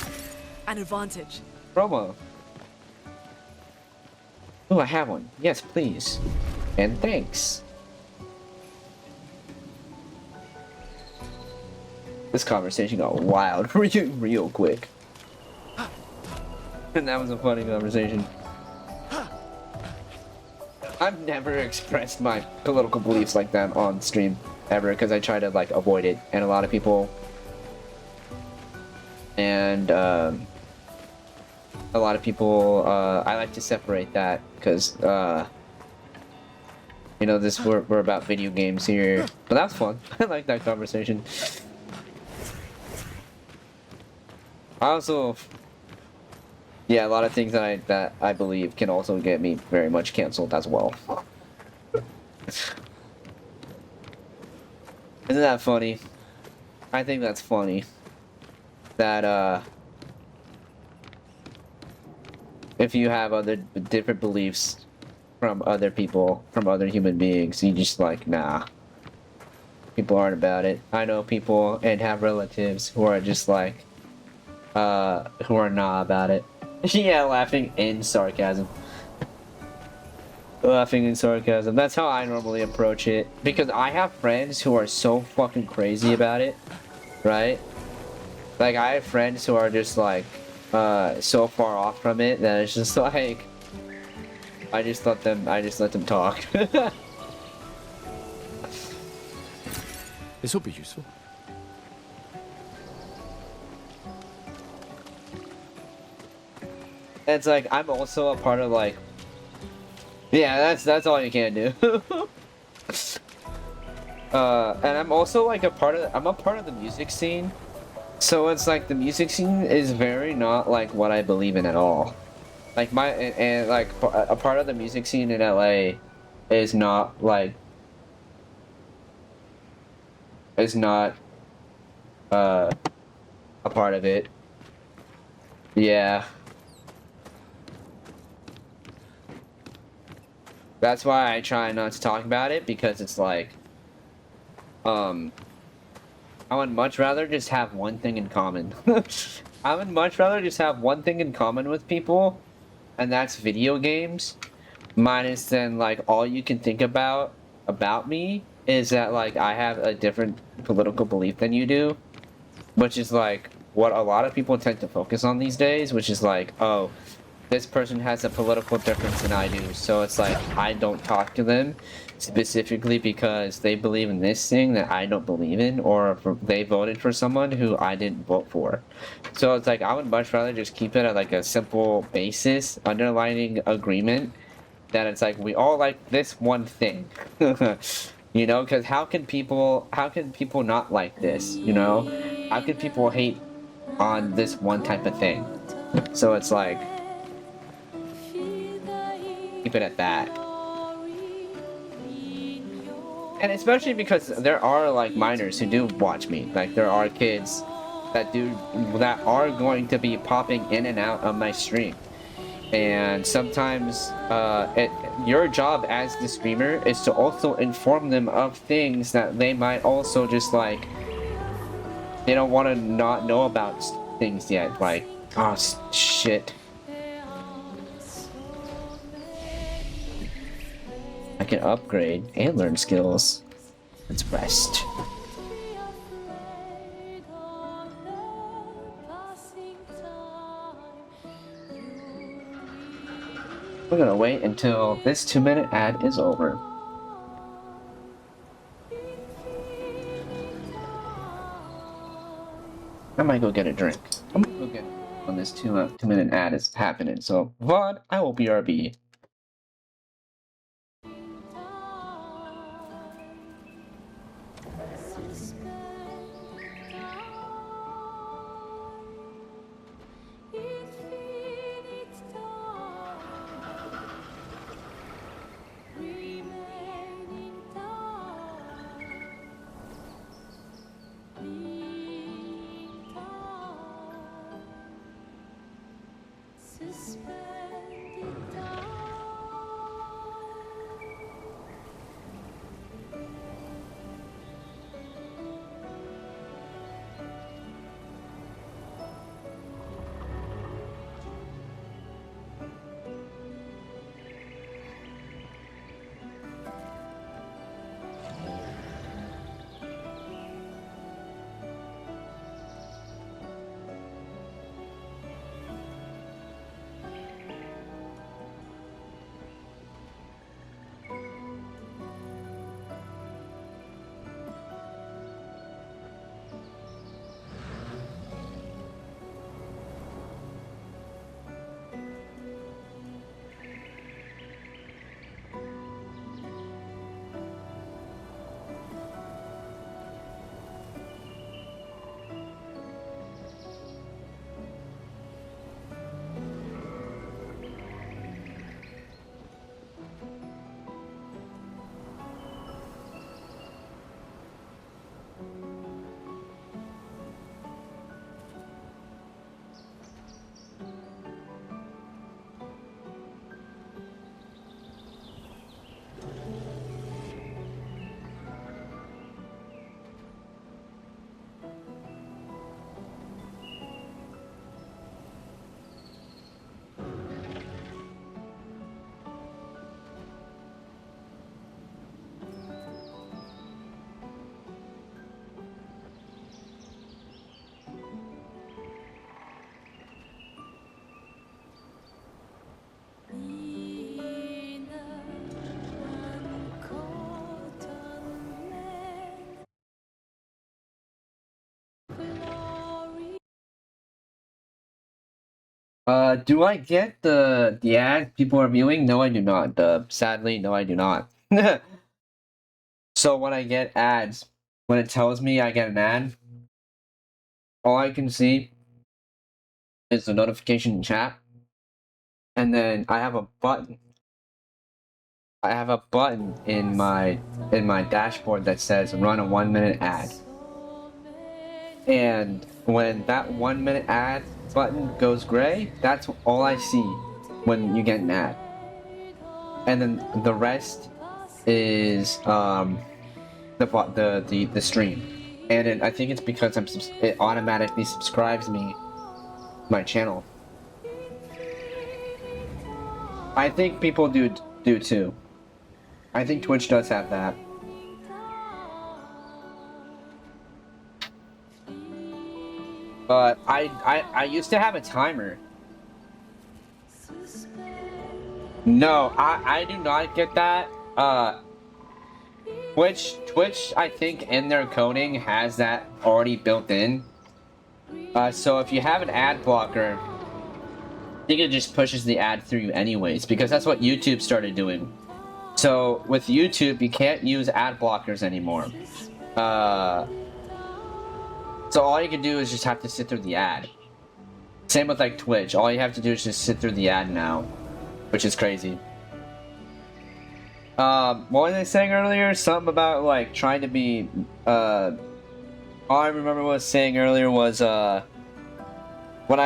An advantage. Promo. Oh, I have one. Yes, please. And thanks. This conversation got wild real quick. And that was a funny conversation. I've never expressed my political beliefs like that on stream ever because I try to like avoid it, and a lot of people I like to separate that because you know, we're about video games here, but that's fun. I like that conversation. Also, yeah, a lot of things that I believe can also get me very much canceled as well. Isn't that funny? I think that's funny. That if you have other different beliefs from other people, from other human beings, you just like, nah. People aren't about it. I know people and have relatives who are just like, who are not about it. Yeah, laughing in sarcasm. Laughing in sarcasm. That's how I normally approach it. Because I have friends who are so fucking crazy about it. Right? Like, I have friends who are just like, so far off from it that it's just like, I just let them talk. This will be useful. It's like, I'm also a part of like, yeah, that's all you can do. And I'm also like I'm a part of the music scene. So it's like the music scene is very not like what I believe in at all. Like and like a part of the music scene in LA is not like is not a part of it. Yeah. That's why I try not to talk about it, because it's like I would much rather just have one thing in common. I would much rather just have one thing in common with people, and that's video games. Minus then like all you can think about me is that like I have a different political belief than you do, which is like what a lot of people tend to focus on these days, which is like, oh, this person has a political difference than I do, so it's like I don't talk to them specifically because they believe in this thing that I don't believe in, or they voted for someone who I didn't vote for. So it's like I would much rather just keep it at like a simple basis, underlining agreement, that it's like we all like this one thing. You know, because how can people not like this, you know? How can people hate on this one type of thing? So it's like, keep it at that. And especially because there are like minors who do watch me. Like there are kids that are going to be popping in and out of my stream. And sometimes your job as the streamer is to also inform them of things that they might also just like, they don't want to not know about things yet. Like, oh shit, I can upgrade and learn skills. Let's rest. We're gonna wait until this 2-minute ad is over. I might go get a drink. I'm gonna go get when this 2-minute ad is happening. So, VOD, I will BRB. Do I get the ad people are viewing? No, I do not. Sadly, no, I do not. So when I get ads, when it tells me I get an ad, all I can see is the notification chat, and then I have a button. I have a button in my dashboard that says run a 1-minute ad. And when that 1-minute ad button goes gray, that's all I see when you get an ad. And then the rest is the stream. And I think it's because it automatically subscribes me my channel. I think people do too. I think Twitch does have that. But I used to have a timer. No, I do not get that. Twitch, I think in their coding has that already built in. So if you have an ad blocker, I think it just pushes the ad through you anyways, because that's what YouTube started doing. So with YouTube, you can't use ad blockers anymore. So all you can do is just have to sit through the ad. Same with like Twitch. All you have to do is just sit through the ad now, which is crazy. What was I saying earlier? Something about like trying to be. All I remember was saying earlier was when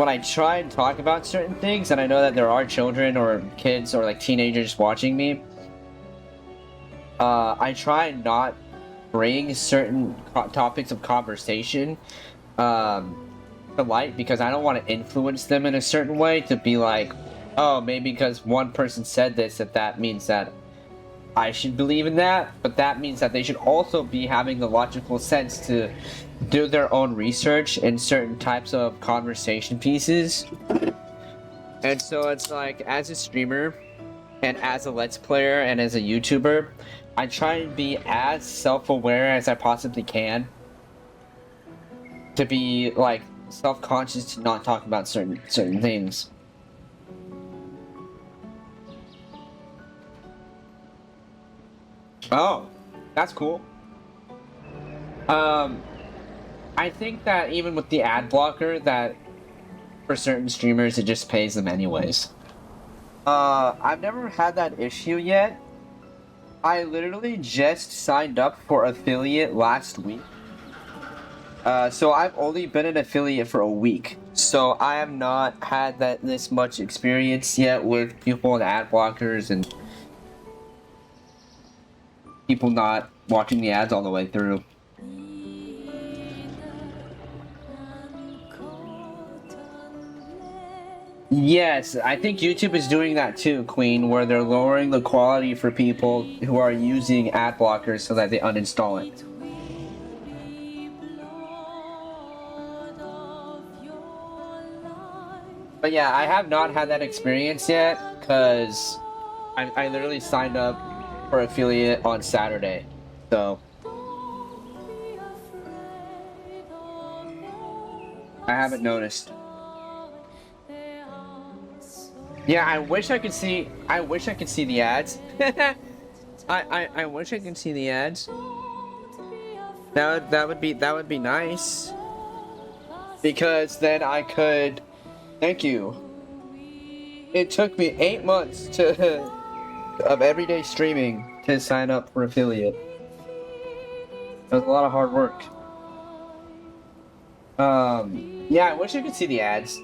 I try and talk about certain things, and I know that there are children or kids or like teenagers watching me. I try and not bring certain topics of conversation to light, because I don't want to influence them in a certain way to be like, oh, maybe because one person said this, that means that I should believe in that, but that means that they should also be having the logical sense to do their own research in certain types of conversation pieces. And so it's like, as a streamer and as a Let's Player and as a YouTuber, I try and be as self-aware as I possibly can, to be like self-conscious to not talk about certain things. Oh, that's cool. I think that even with the ad blocker, that for certain streamers it just pays them anyways. I've never had that issue yet. I literally just signed up for affiliate last week. So I've only been an affiliate for a week. So I have not had this much experience yet with people with ad blockers and people not watching the ads all the way through. Yes, I think YouTube is doing that too, Queen, where they're lowering the quality for people who are using ad blockers so that they uninstall it. But yeah, I have not had that experience yet, because I literally signed up for affiliate on Saturday, so I haven't noticed. Yeah, I wish I could see the ads. I wish I could see the ads. That would be nice. Because then I could. Thank you. It took me 8 months of everyday streaming to sign up for affiliate. It was a lot of hard work. Yeah, I wish I could see the ads.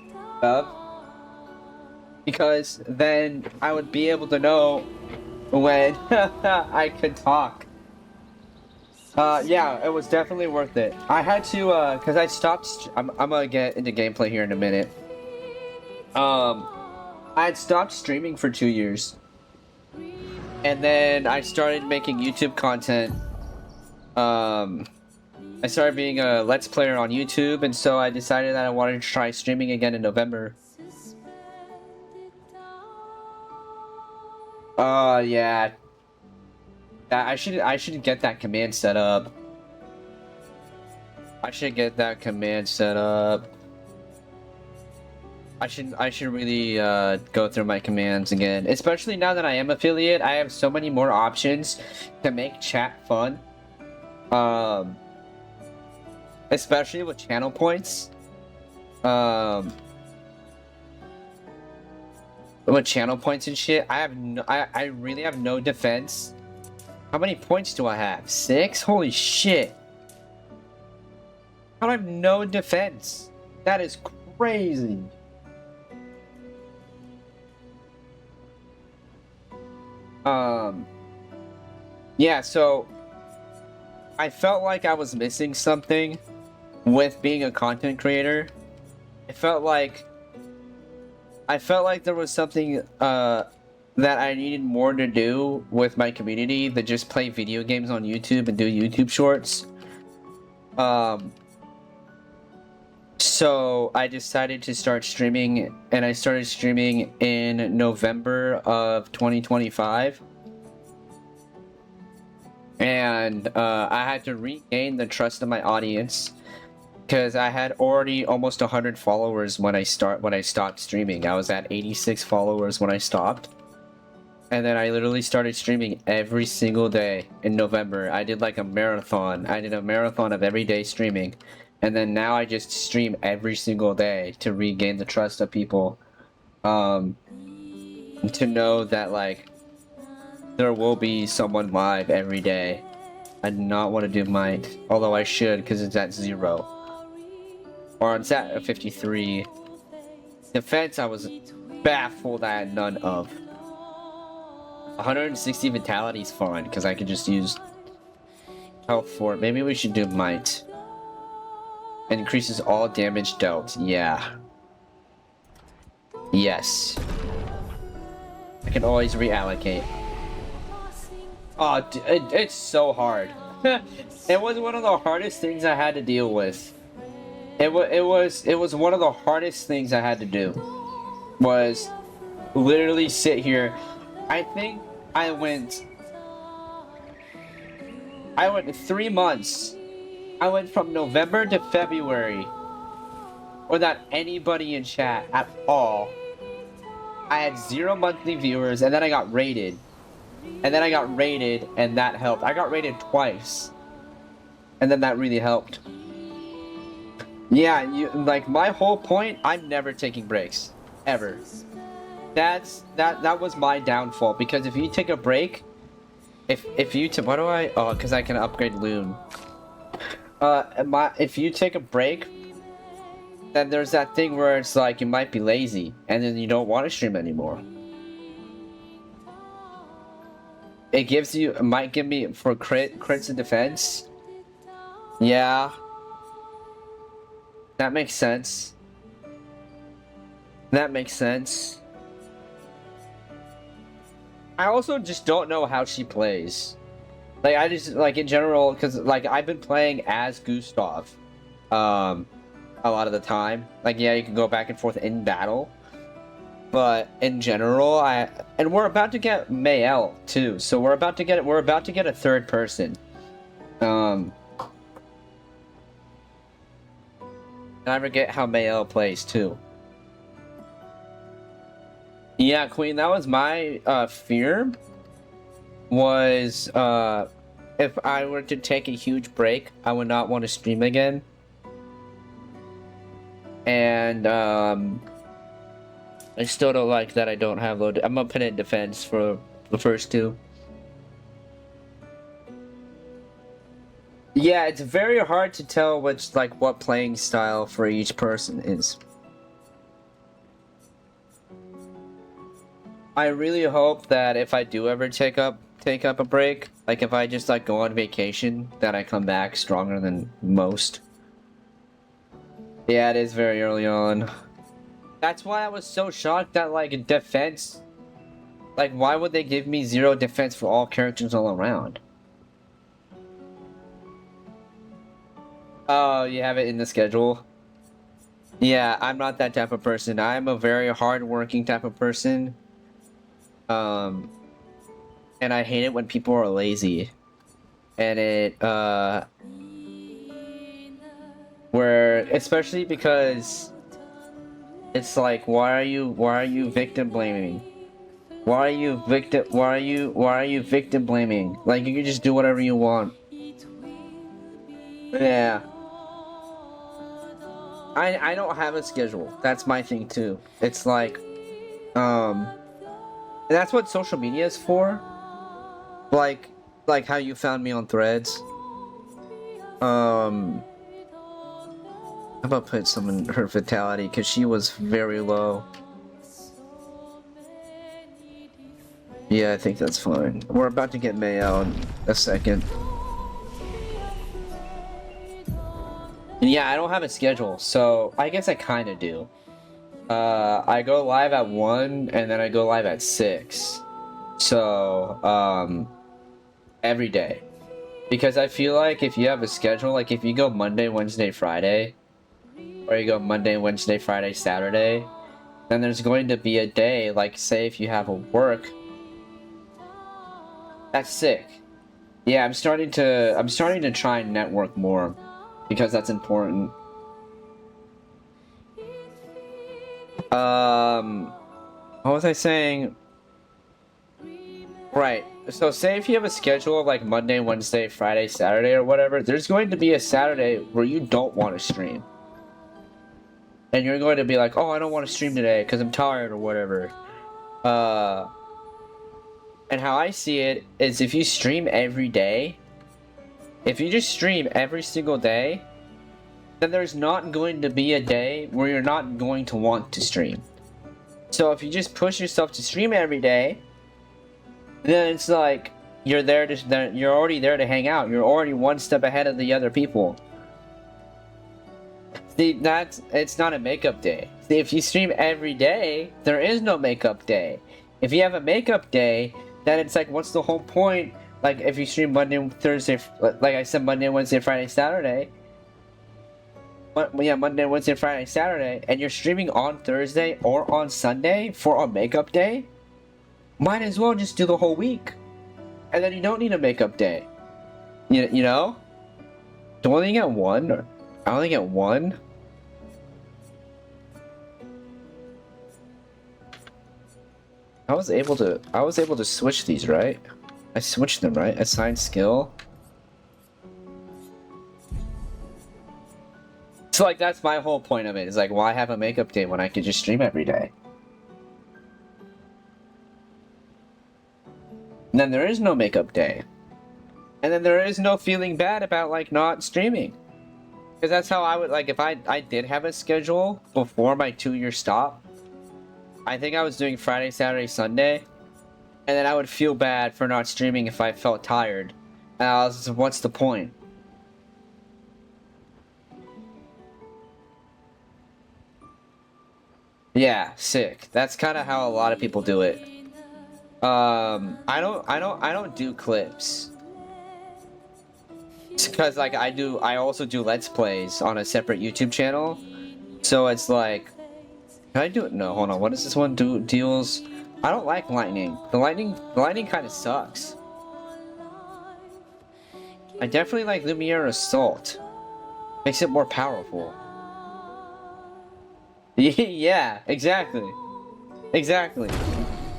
Because then I would be able to know when I could talk. Yeah, it was definitely worth it. I had to, cause I stopped, I'm gonna get into gameplay here in a minute. I had stopped streaming for 2 years. And then I started making YouTube content. I started being a Let's Player on YouTube, and so I decided that I wanted to try streaming again in November. Yeah. I should get that command set up. I should get that command set up. I should really go through my commands again. Especially now that I am affiliate, I have so many more options to make chat fun. especially with channel points. With channel points and shit, I really have no defense. How many points do I have? 6? Holy shit. I have no defense. That is crazy. Yeah, so I felt like I was missing something with being a content creator. I felt like there was something that I needed more to do with my community than just play video games on YouTube and do YouTube shorts. So I decided to start streaming, and I started streaming in November of 2025. And I had to regain the trust of my audience because I had already almost 100 followers when I stopped streaming. I was at 86 followers when I stopped. And then I literally started streaming every single day in November. I did like a marathon. I did a marathon of every day streaming. And then now I just stream every single day to regain the trust of people. To know that, like, there will be someone live every day. I do not want to do might, although I should because it's at 0. Or it's at 53. Defense, I was baffled I had none of. 160 vitality is fine because I could just use health for it. Maybe we should do might. It increases all damage dealt. Yeah. Yes. I can always reallocate. Oh, it's so hard. It was one of the hardest things I had to deal with. It was one of the hardest things I had to do. Was literally sit here. I think I went 3 months. I went from November to February without anybody in chat at all. I had 0 monthly viewers, and then I got raided. And then I got raided, and that helped. I got raided twice. And then that really helped. Yeah, like, my whole point, I'm never taking breaks. Ever. That was my downfall, because if you take a break, if you what do I, oh, because I can upgrade Loon. If you take a break, then there's that thing where it's like you might be lazy, and then you don't want to stream anymore. It gives you, it might give me for crits and defense. Yeah. That makes sense. That makes sense. I also just don't know how she plays. Like, I just, like, in general, because, like, I've been playing as Gustav, a lot of the time. Like, yeah, you can go back and forth in battle. But, in general, and we're about to get Mael, too. So, we're about to get a third person. And I forget how Mael plays, too. Yeah, Queen, that was my, fear. Was, if I were to take a huge break, I would not want to stream again. And, I still don't like that I don't have low... I'm gonna put in defense for the first 2. Yeah, it's very hard to tell which, like, what playing style for each person is. I really hope that if I do ever take up a break, like if I just like go on vacation, that I come back stronger than most. Yeah, it is very early on. That's why I was so shocked that like defense, like why would they give me 0 defense for all characters all around? Oh, you have it in the schedule? Yeah, I'm not that type of person. I'm a very hard-working type of person. And I hate it when people are lazy. And especially because it's like, why are you victim blaming? Why are you victim blaming? Like, you can just do whatever you want. Yeah. I don't have a schedule. That's my thing too. It's like, and that's what social media is for. Like how you found me on Threads. How about put someone her vitality because she was very low. Yeah, I think that's fine. We're about to get May out in a second. And yeah, I don't have a schedule, so I guess I kind of do. I go live at 1 and then I go live at 6. So, every day. Because I feel like if you have a schedule, like if you go Monday, Wednesday, Friday, or you go Monday, Wednesday, Friday, Saturday, then there's going to be a day, like say if you have a work, that's sick. Yeah, I'm starting to try and network more because that's important. What was I saying? Right. So say if you have a schedule of like Monday, Wednesday, Friday, Saturday or whatever, there's going to be a Saturday where you don't want to stream. And you're going to be like, oh, I don't want to stream today because I'm tired or whatever. And how I see it is if you stream every day, if you just stream every single day, then there's not going to be a day where you're not going to want to stream. So if you just push yourself to stream every day, then it's like you're already there to hang out. You're already one step ahead of the other people. See, it's not a makeup day. See, if you stream every day, there is no makeup day. If you have a makeup day, then it's like, what's the whole point? Like, if you stream Monday, Thursday, like I said, Monday, Wednesday, Friday, Saturday. Yeah, Monday, Wednesday, Friday, Saturday, and you're streaming on Thursday or on Sunday for a makeup day, might as well just do the whole week. And then you don't need a makeup day. You know? Do I only get one? Or I only get one? I was able to switch these, right? I switched them, right? Assign skill. So like that's my whole point of it. Is like, why have a makeup day when I could just stream every day? And then there is no makeup day. And then there is no feeling bad about like not streaming. Because that's how I would like if I did have a schedule before my 2-year stop. I think I was doing Friday, Saturday, Sunday, and then I would feel bad for not streaming if I felt tired. And I was just, what's the point? Yeah, sick. That's kind of how a lot of people do it. I don't do clips. Because like I also do Let's Plays on a separate YouTube channel. So it's like, can I do it? No, hold on. What does this one do? Deals. I don't like lightning. The lightning kind of sucks. I definitely like Lumiere Assault. Makes it more powerful. Yeah, exactly. Exactly.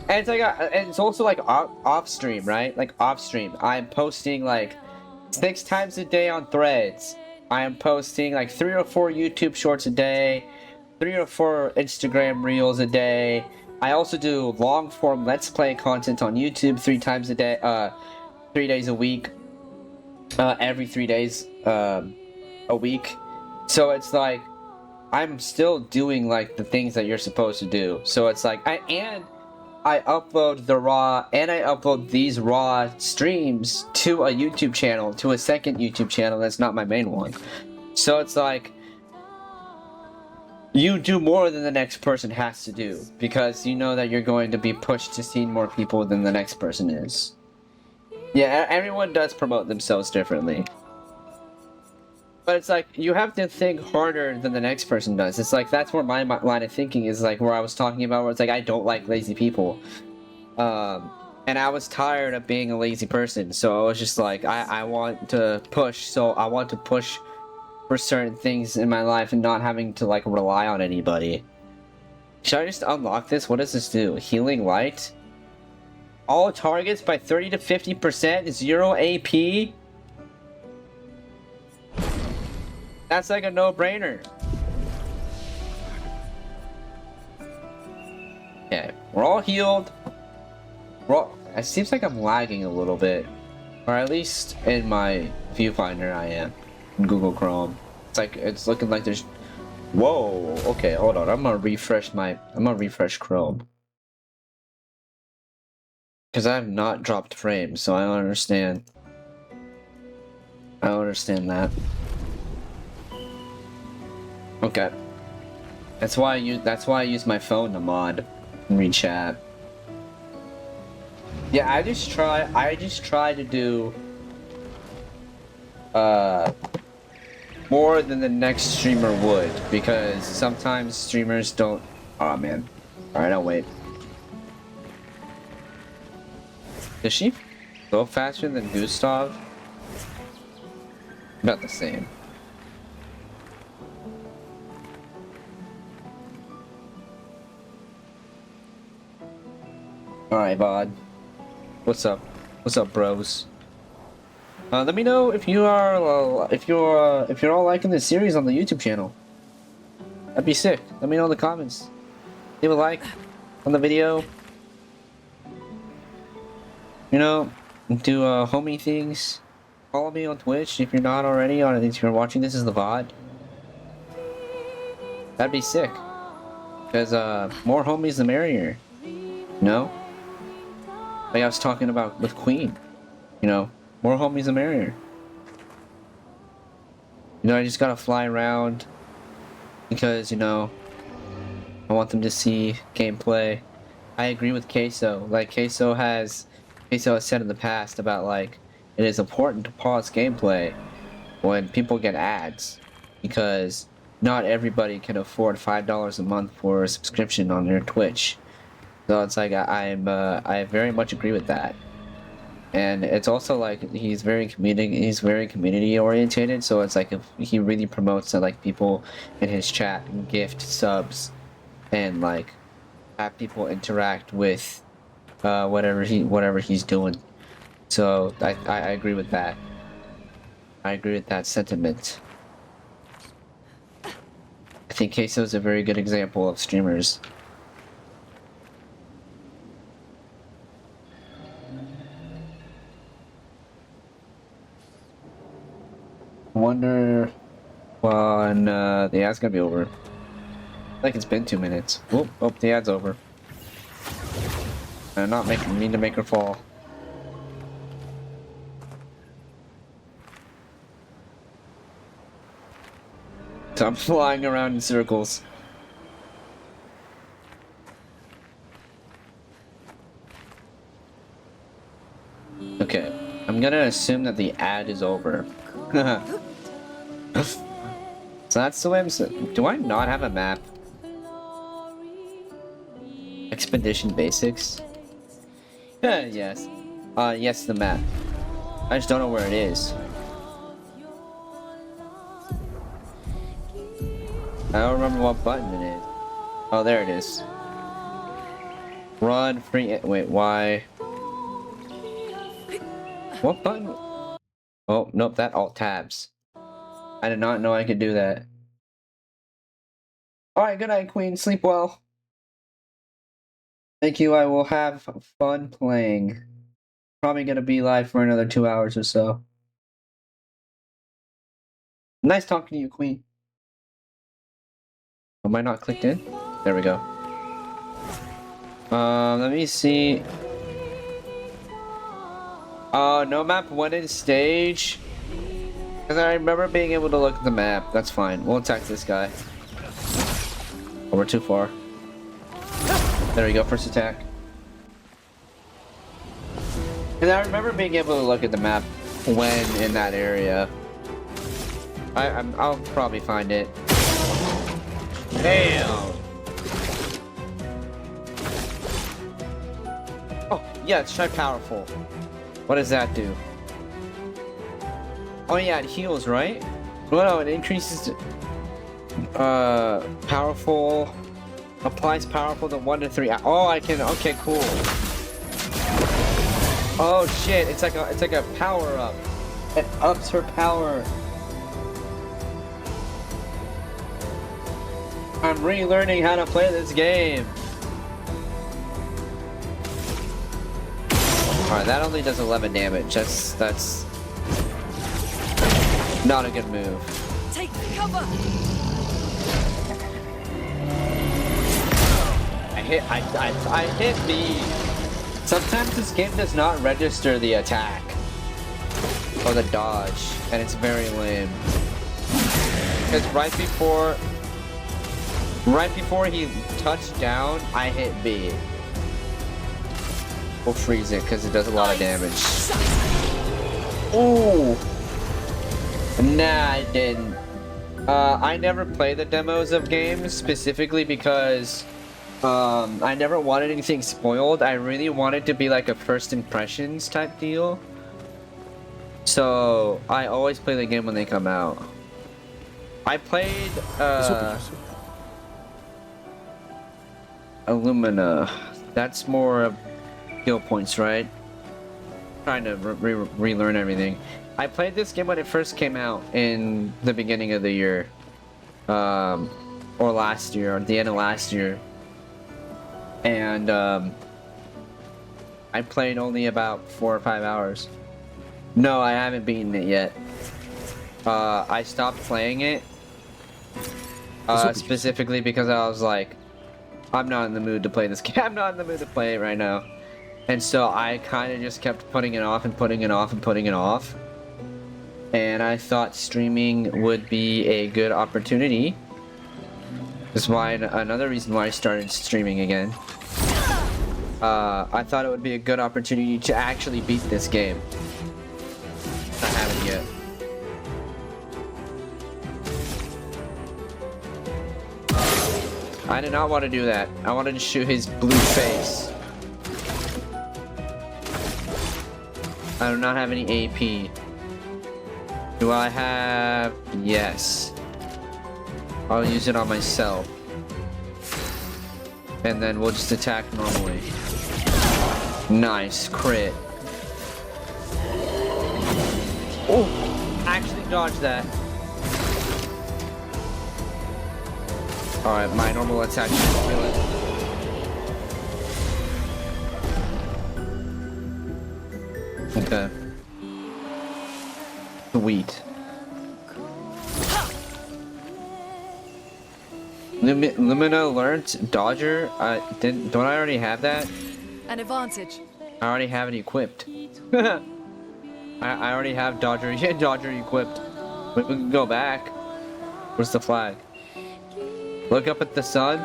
And it's like, and it's also like off stream, right? Like off stream. I'm posting like 6 times a day on Threads. I am posting like 3 or 4 YouTube shorts a day. 3 or 4 Instagram reels a day. I also do long form Let's Play content on YouTube 3 times a day, 3 days a week, every 3 days a week. So it's like I'm still doing like the things that you're supposed to do. So it's like I upload the raw and I upload these raw streams to a YouTube channel, to a second YouTube channel that's not my main one. So it's like you do more than the next person has to do, because you know that you're going to be pushed to see more people than the next person is. Yeah, everyone does promote themselves differently. But it's like, you have to think harder than the next person does. It's like, that's where my line of thinking is, like, where I was talking about, where it's like, I don't like lazy people. And I was tired of being a lazy person, so I was just like, I want to push, so I want to push for certain things in my life and not having to like rely on anybody. Should I just unlock this? What does this do? Healing light? All targets by 30 to 50%, 0 AP? That's like a no-brainer. We're all healed. It seems like I'm lagging a little bit. Or at least in my viewfinder I am. In Google Chrome. It's looking like there's... Whoa! Okay, hold on. I'm gonna refresh Chrome. Because I have not dropped frames, so I don't understand. I don't understand that. Okay. That's why I use my phone to mod and read chat. Yeah, I just try to do more than the next streamer would, because sometimes streamers don't. Oh man. Alright, I'll wait. Does she go faster than Gustav? About the same. Alright, Bod. What's up? What's up, bros? Let me know if you're all liking this series on the YouTube channel. That'd be sick. Let me know in the comments. Leave a like on the video. You know, do homie things. Follow me on Twitch if you're not already. If you're watching this as the VOD. That'd be sick. Because more homies the merrier. You know? Like I was talking about with Queen. You know, more homies the merrier. You know, I just gotta fly around. Because, you know, I want them to see gameplay. I agree with Queso. Like, Queso has said in the past about, like, it is important to pause gameplay when people get ads, because not everybody can afford $5 a month for a subscription on their Twitch. So it's like I very much agree with that, and it's also like he's very community orientated. So it's like if he really promotes that, like, people in his chat gift subs and like have people interact with whatever he's doing. So I agree with that. I agree with that sentiment. I think Queso is a very good example of streamers. I wonder when the ad's gonna be over. Like it's been 2 minutes. Oh, the ad's over. I'm not mean to make her fall. So I'm flying around in circles. Okay, I'm gonna assume that the ad is over. So that's the way I'm saying. Do I not have a map? Expedition basics? Yes. Yes, the map. I just don't know where it is. I don't remember what button it is. Oh, there it is. Run, free. Wait, why? What button? Oh, nope, that alt tabs. I did not know I could do that. Alright, good night, Queen. Sleep well. Thank you. I will have fun playing. Probably gonna be live for another 2 hours or so. Nice talking to you, Queen. Am I not clicked in? There we go. Let me see. No map went in stage. Because I remember being able to look at the map. That's fine. We'll attack this guy. Oh, we're too far. There we go, first attack. Because I remember being able to look at the map when in that area. I'll probably find it. Damn! Oh, yeah, let's try powerful. What does that do? Oh yeah, it heals, right? Well, no, it increases powerful, applies powerful to 1 to 3. Oh, I can, okay, cool. Oh shit, it's like a power up. It ups her power. I'm relearning how to play this game. Alright, that only does 11 damage. That's not a good move. Take cover. I hit B. Sometimes this game does not register the attack or the dodge, and it's very lame. Because right before he touched down, I hit B. We'll freeze it because it does a lot of damage. Ooh. Nah, I didn't. I never play the demos of games specifically because I never wanted anything spoiled. I really wanted to be like a first impressions type deal. So I always play the game when they come out. I played Illumina. That's more skill points, right? Trying to relearn everything. I played this game when it first came out in the beginning of the year, or last year, or the end of last year, and I played only about 4 or 5 hours. No, I haven't beaten it yet. I stopped playing it specifically because I was like, I'm not in the mood to play this game. I'm not in the mood to play it right now. And so I kind of just kept putting it off and putting it off and putting it off. And I thought streaming would be a good opportunity. That's why another reason why I started streaming again. I thought it would be a good opportunity to actually beat this game. I haven't yet. I did not want to do that. I wanted to shoot his blue face. I do not have any AP. Do I have... Yes. I'll use it on myself. And then we'll just attack normally. Nice. Crit. Oh! Actually dodged that. Alright, my normal attack should kill it. Okay. Sweet. Lumina learned Dodger. Don't I already have that? An advantage. I already have it equipped. I already have Dodger. Yeah, Dodger equipped. We can go back. Where's the flag? Look up at the sun.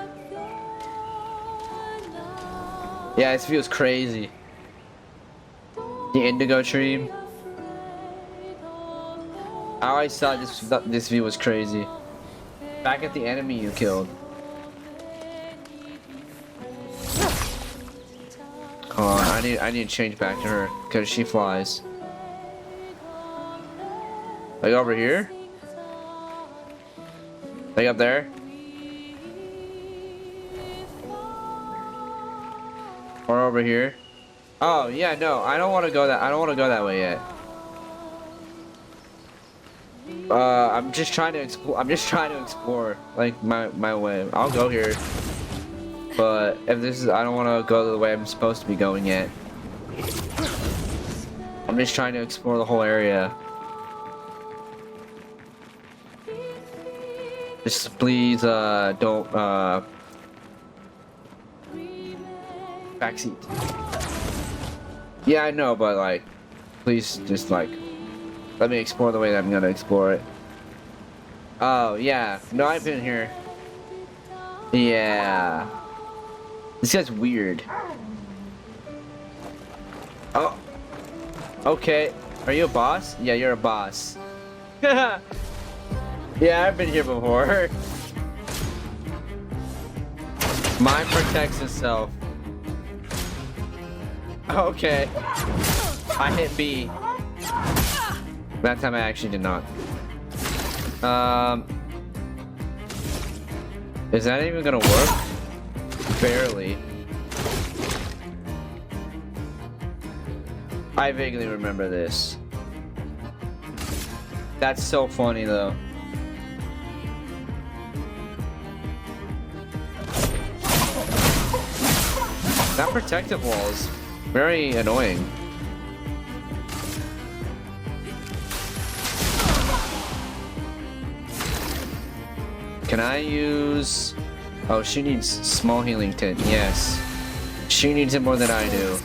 Yeah, this feels crazy. The indigo tree. I always thought this view was crazy. Back at the enemy you killed. Hold on, I need to change back to her because she flies. Like over here? Like up there? Or over here? Oh yeah, no, I don't want to go that. I don't want to go that way yet. I'm just trying to explore. I'm just trying to explore like my way. I'll go here, but if this is, I don't want to go the way I'm supposed to be going yet. I'm just trying to explore the whole area. Just please, don't backseat. Yeah, I know, but like, please just like, let me explore the way that I'm gonna explore it. Oh, yeah. No, I've been here. Yeah. This guy's weird. Oh. Okay. Are you a boss? Yeah, you're a boss. Yeah, I've been here before. Mine protects itself. Okay. I hit B. That time I actually did not. Is that even gonna work? Barely. I vaguely remember this. That's so funny though. That protective wall is very annoying. Can I use... Oh, she needs small healing tint. Yes. She needs it more than I do.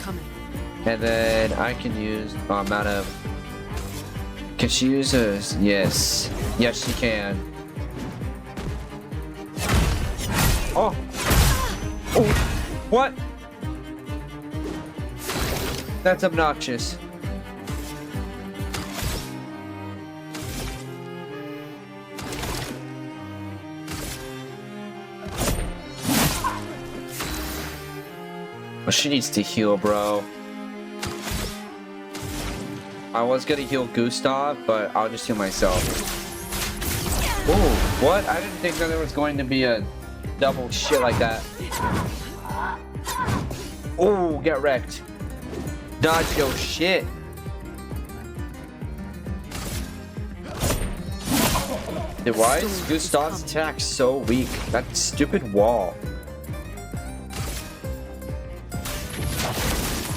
And then I can use... Oh, I'm out of... Can she use a... Yes. Yes, she can. Oh! Oh! What? That's obnoxious. Well, she needs to heal, bro. I was gonna heal Gustav, but I'll just heal myself. Oh, what? I didn't think that there was going to be a double shit like that. Oh, get wrecked. Dodge your shit. Dude, why is Gustav's attack so weak? That stupid wall.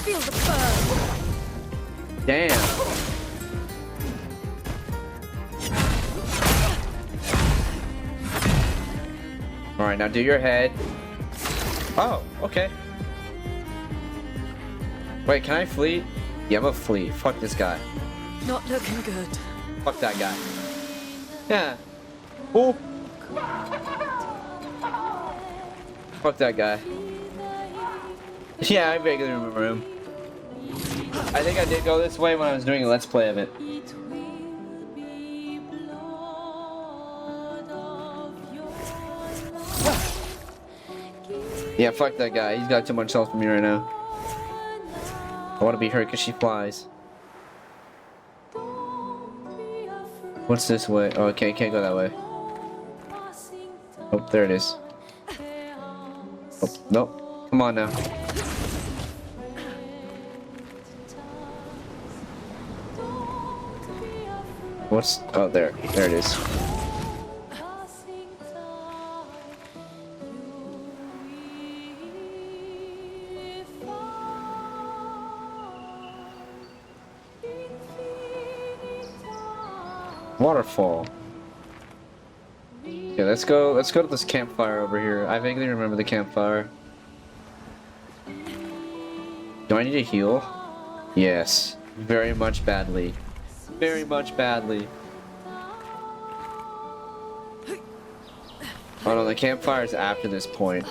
Feel the burn. Damn. Alright, now do your head. Oh, okay. Wait, can I flee? Yeah, I'm gonna flee. Fuck this guy. Not looking good. Fuck that guy. Yeah. Oh. Fuck that guy. Yeah, I vaguely remember him. I think I did go this way when I was doing a let's play of it. Yeah, fuck that guy. He's got too much health for me right now. I want to be her because she flies. What's this way? Oh, okay, can't go that way. Oh, there it is. Oh, nope. Come on now. What's... Oh, there. There it is. Waterfall. Yeah, let's go to this campfire over here. I vaguely remember the campfire. Do I need to heal? Yes. Very much badly. Very much badly. Oh no, the campfire is after this point.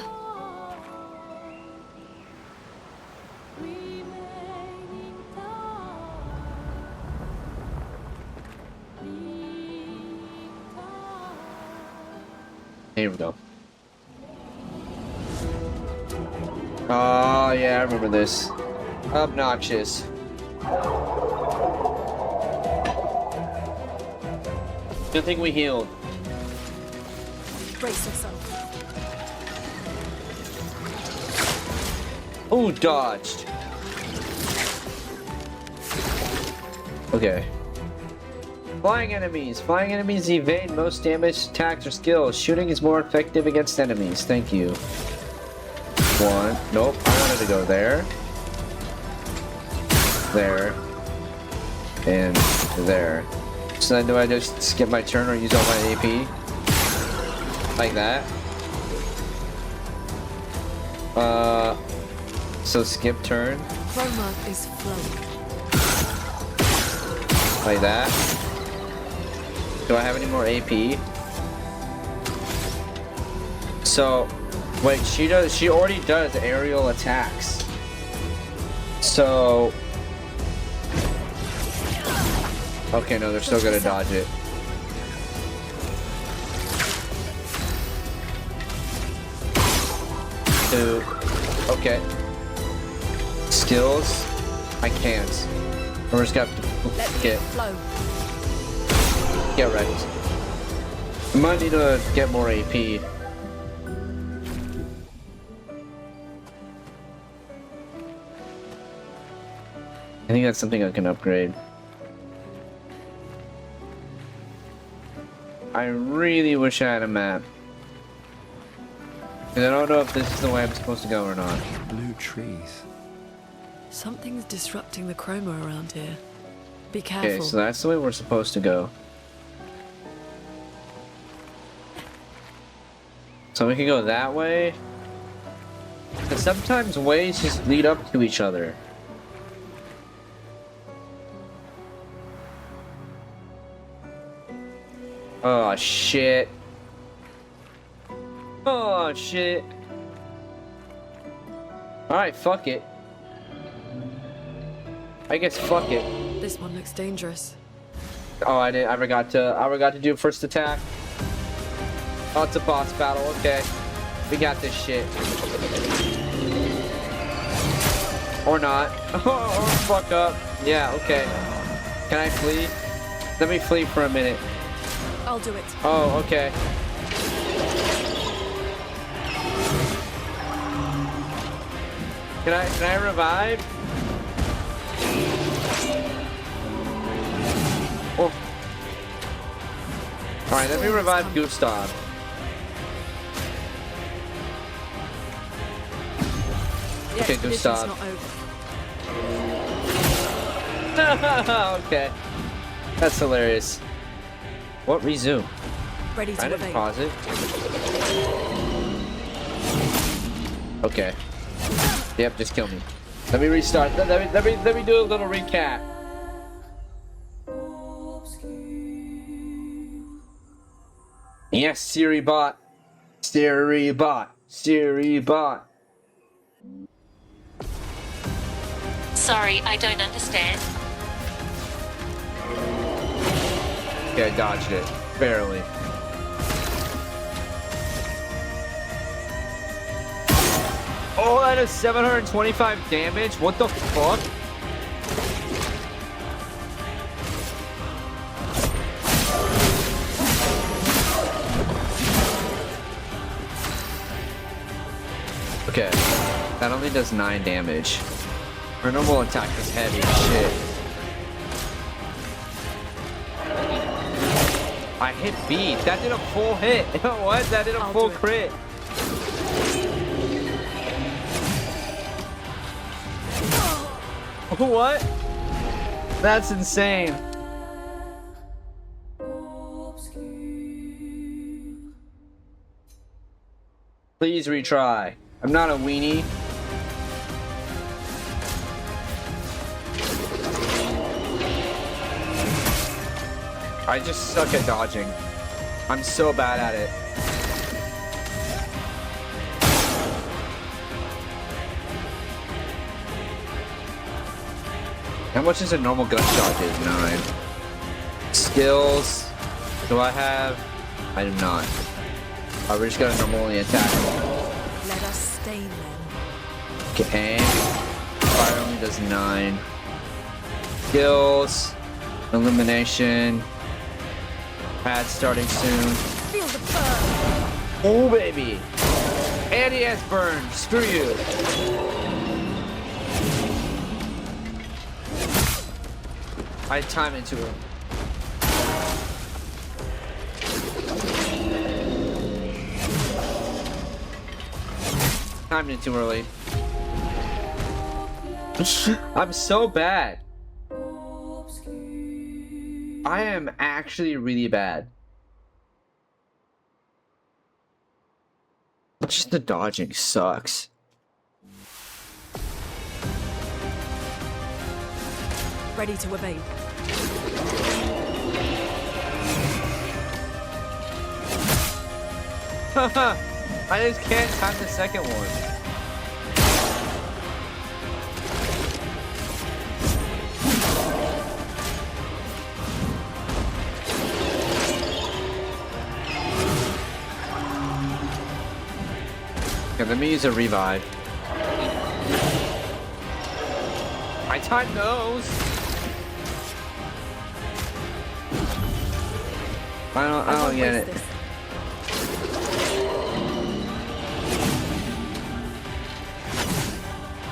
Here we go. Oh yeah, I remember this. Obnoxious. Good thing we healed. Brace yourself. Ooh, dodged. Okay. Flying enemies. Flying enemies evade most damage, attacks, or skills. Shooting is more effective against enemies. Thank you. One. Nope. I wanted to go there. There. And there. So then do I just skip my turn or use all my AP? Like that. So skip turn. Chroma is flowing. Like that. Do I have any more AP? So, wait, she already does aerial attacks. So, okay, no, they're still gonna dodge it. Two. Okay. Skills? I can't. We're just gonna have to get wrecked. I might need to get more AP. I think that's something I can upgrade. I really wish I had a map. Because I don't know if this is the way I'm supposed to go or not. Blue trees. Something's disrupting the chroma around here. Be careful. Okay, so that's the way we're supposed to go. So we can go that way. Because sometimes ways just lead up to each other. Oh shit. Oh shit. Alright, fuck it. I guess fuck it. This one looks dangerous. Oh, I forgot to do first attack. Oh, it's a boss battle. Okay. We got this shit. Or not. Or fuck up. Yeah, okay. Can I flee? Let me flee for a minute. I'll do it. Oh, okay. Can I revive? Oh. Alright, let me revive Gustav. Okay, Gustav. Okay. That's hilarious. What? Resume? Ready to I didn't evade. pause it. Okay. Yep, just kill me. Let me restart. Let me do a little recap. Yes, Siri bot. Siri bot. Siri bot. Sorry, I don't understand. Okay, I dodged it. Barely. Oh, that is 725 damage? What the fuck? Okay. That only does 9 damage. Her normal attack is heavy as shit. I hit B. That did a full hit. What? That did a full crit. What? That's insane. Please retry. I'm not a weenie. I just suck at dodging. I'm so bad at it. How much is a normal gunshot hit? 9. Skills. Do I have? I do not. Oh, we just got a normally attack. Let us stain them. Okay. Fire only does 9. Skills. Illumination. Pad starting soon. Feel the burn. Oh baby. And he has burn. Screw you. I time into him. Timed it too early. I'm so bad. I am actually really bad. Just the dodging sucks. Ready to evade. Haha, I just can't time the second one. Okay, let me use a revive. I timed those. I don't get it.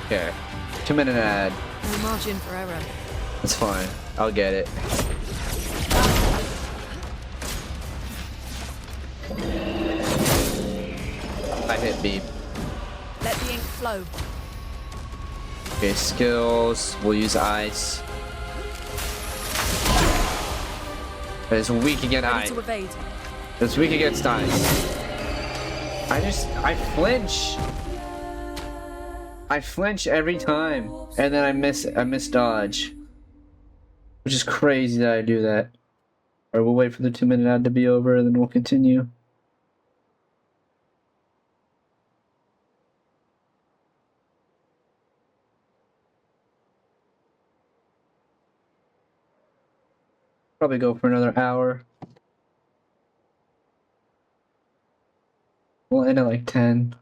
Okay. 2-minute ad. No margin for error. It's fine. I'll get it. I hit B. Let the ink flow. Okay, skills. We'll use ice. It's weak against Ready ice. to evade. It's weak against ice. I flinch. I flinch every time, and then I miss dodge. Which is crazy that I do that. Alright, we'll wait for the 2-minute ad to be over, and then we'll continue. Probably go for another hour. We'll end at like 10.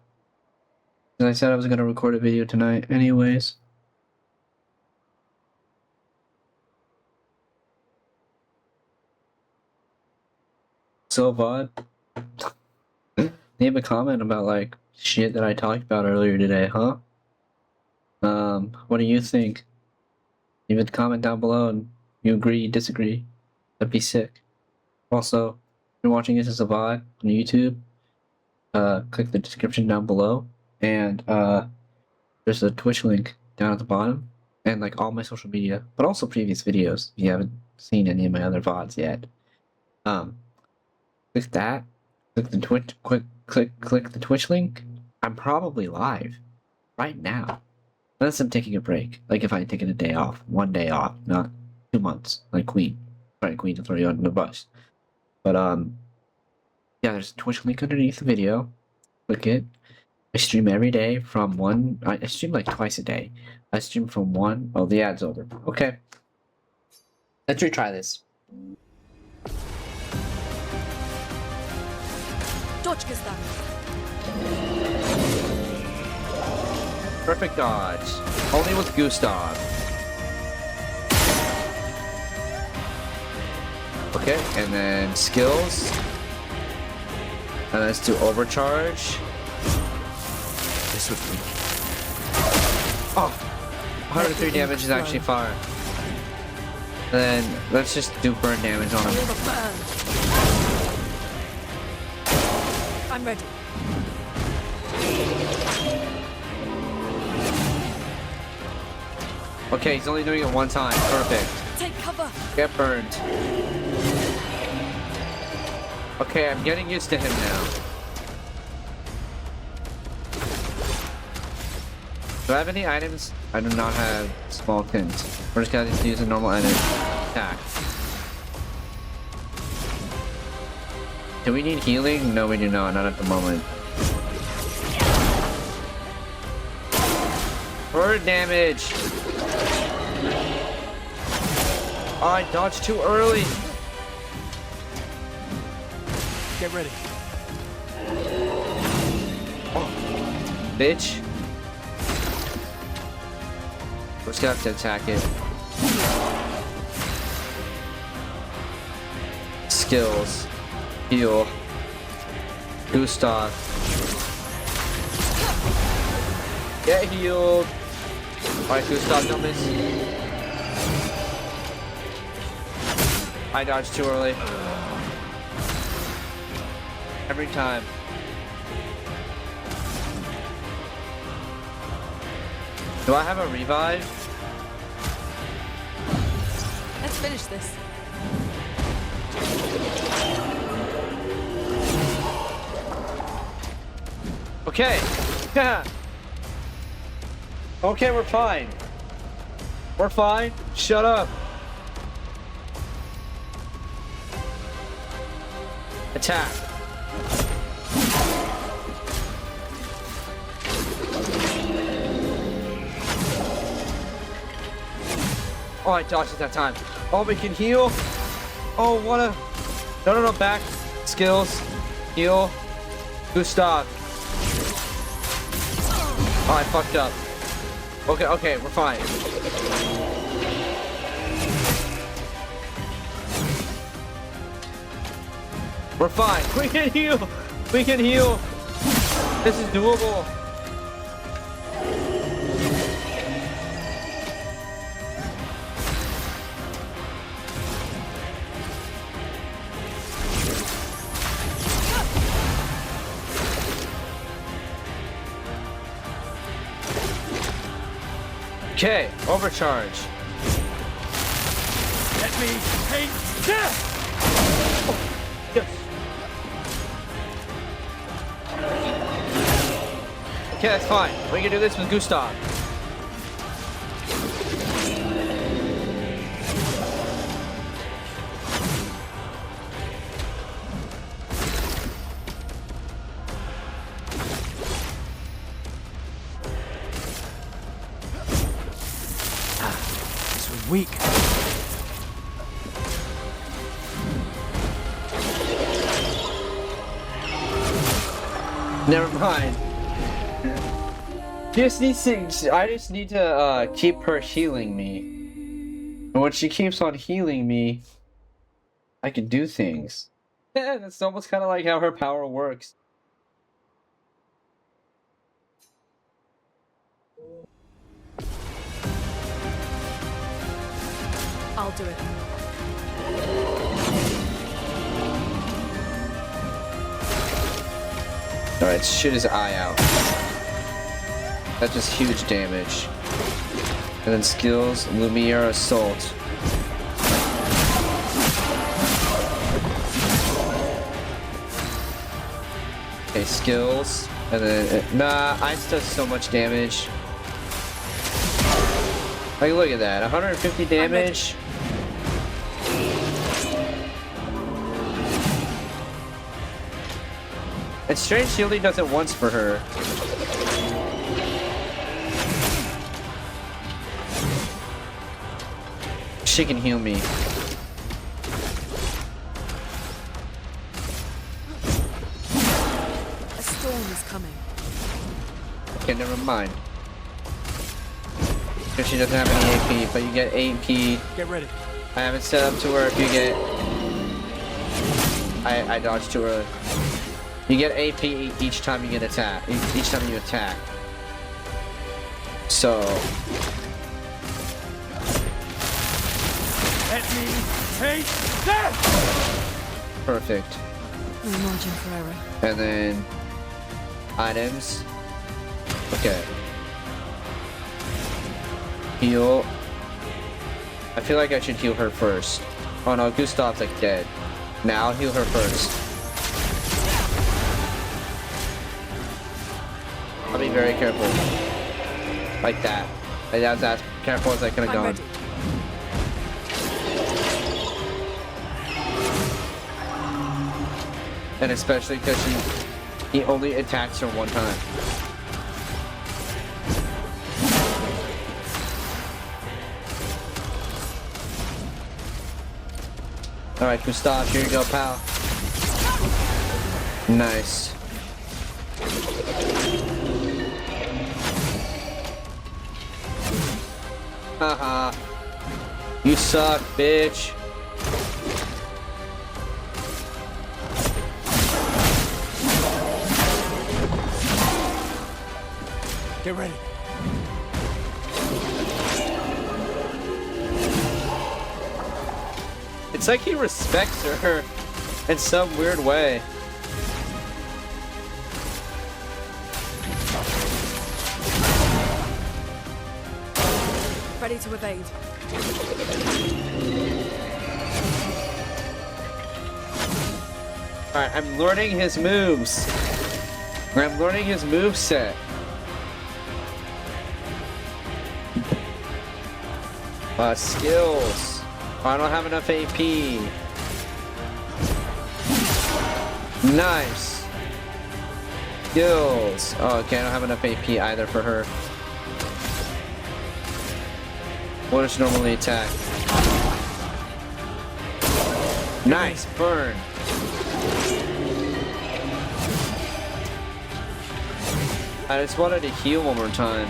As I said, I was gonna record a video tonight anyways. So VOD. Leave a comment about like shit that I talked about earlier today, huh? What do you think? Leave a comment down below and you agree, disagree. That'd be sick. Also, if you're watching this as a VOD on YouTube, click the description down below, and there's a Twitch link down at the bottom, and like all my social media, but also previous videos if you haven't seen any of my other VODs yet. Click that, click the click the Twitch link. I'm probably live right now, unless I'm taking a break. Like if I'm taking a day off, 1 day off, not 2 months, like Queen. Sorry, Queen, to throw you under the bus. But yeah, there's a Twitch link underneath the video. Click it. I stream every day from 1. I stream like twice a day. I stream from 1. Oh, the ad's over. Okay. Let's retry this. Perfect dodge. Only with Gustav. Okay, and then skills. And let's do overcharge. This would be. Oh! 103 damage is actually fire. And then let's just do burn damage on him. I'm ready. Okay, he's only doing it 1 time. Perfect. Take cover. Get burned. Okay, I'm getting used to him now. Do I have any items? I do not have small tins. We're just gonna use a normal item attack. Do we need healing? No, we do not. Not at the moment. Bird damage! Oh, I dodged too early! Get ready. Oh, bitch. We're just gonna have to attack it. Skills. Heal. Gustav. Get healed. Alright, Gustav, don't miss. I dodged too early. Every time. Do I have a revive? Let's finish this. Okay. Yeah. Okay, we're fine. We're fine. Shut up. Attack. Oh, I dodged at that time. Oh, we can heal. Oh, what a... No, back. Skills. Heal. Gustav. Oh, I fucked up. Okay, we're fine. We're fine. We can heal. We can heal. This is doable. Okay, overcharge. Let me take Oh, yes. Okay, that's fine. We can do this with Gustav. This was weak. Never mind. I just need to keep her healing me. And when she keeps on healing me, I can do things. Yeah, that's almost kind of like how her power works. I'll do it. Alright, shoot his eye out. That's just huge damage. And then skills, Lumiere Assault. Okay, skills. And then, nah, Ice does so much damage. Like, look at that, 150 damage. And Strange Shielding does it once for her. She can heal me. A storm is coming. Okay, never mind. Because she doesn't have any AP, but you get AP. Get ready. I have it set up to where if you get... I dodged too early. You get AP each time you get attack. Each time you attack. So... Let me take that! Perfect. No margin for error. And then... items. Okay. Heal. I feel like I should heal her first. Oh no, Gustav's like dead. Now I'll heal her first. I'll be very careful. Like that. Like that's as careful as I could have gone. Ready. And especially because he only attacks her one time. Alright, Gustav, here you go, pal. Nice. Haha. You suck, bitch. Get ready. It's like he respects her in some weird way. Ready to evade. Alright, I'm learning his moves. I'm learning his moveset. Skills. I don't have enough AP. Nice. Skills. Oh, okay, I don't have enough AP either for her. What does she normally attack? Nice, burn. I just wanted to heal one more time.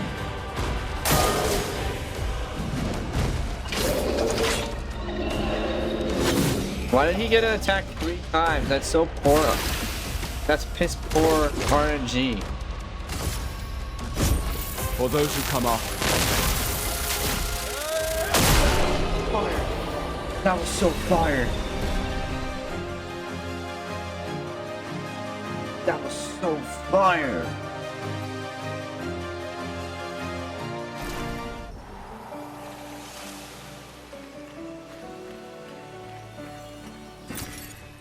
Why did he get an attack 3 times? That's so poor. That's piss poor RNG. For those who come after. Fire. That was so fire. That was so fire.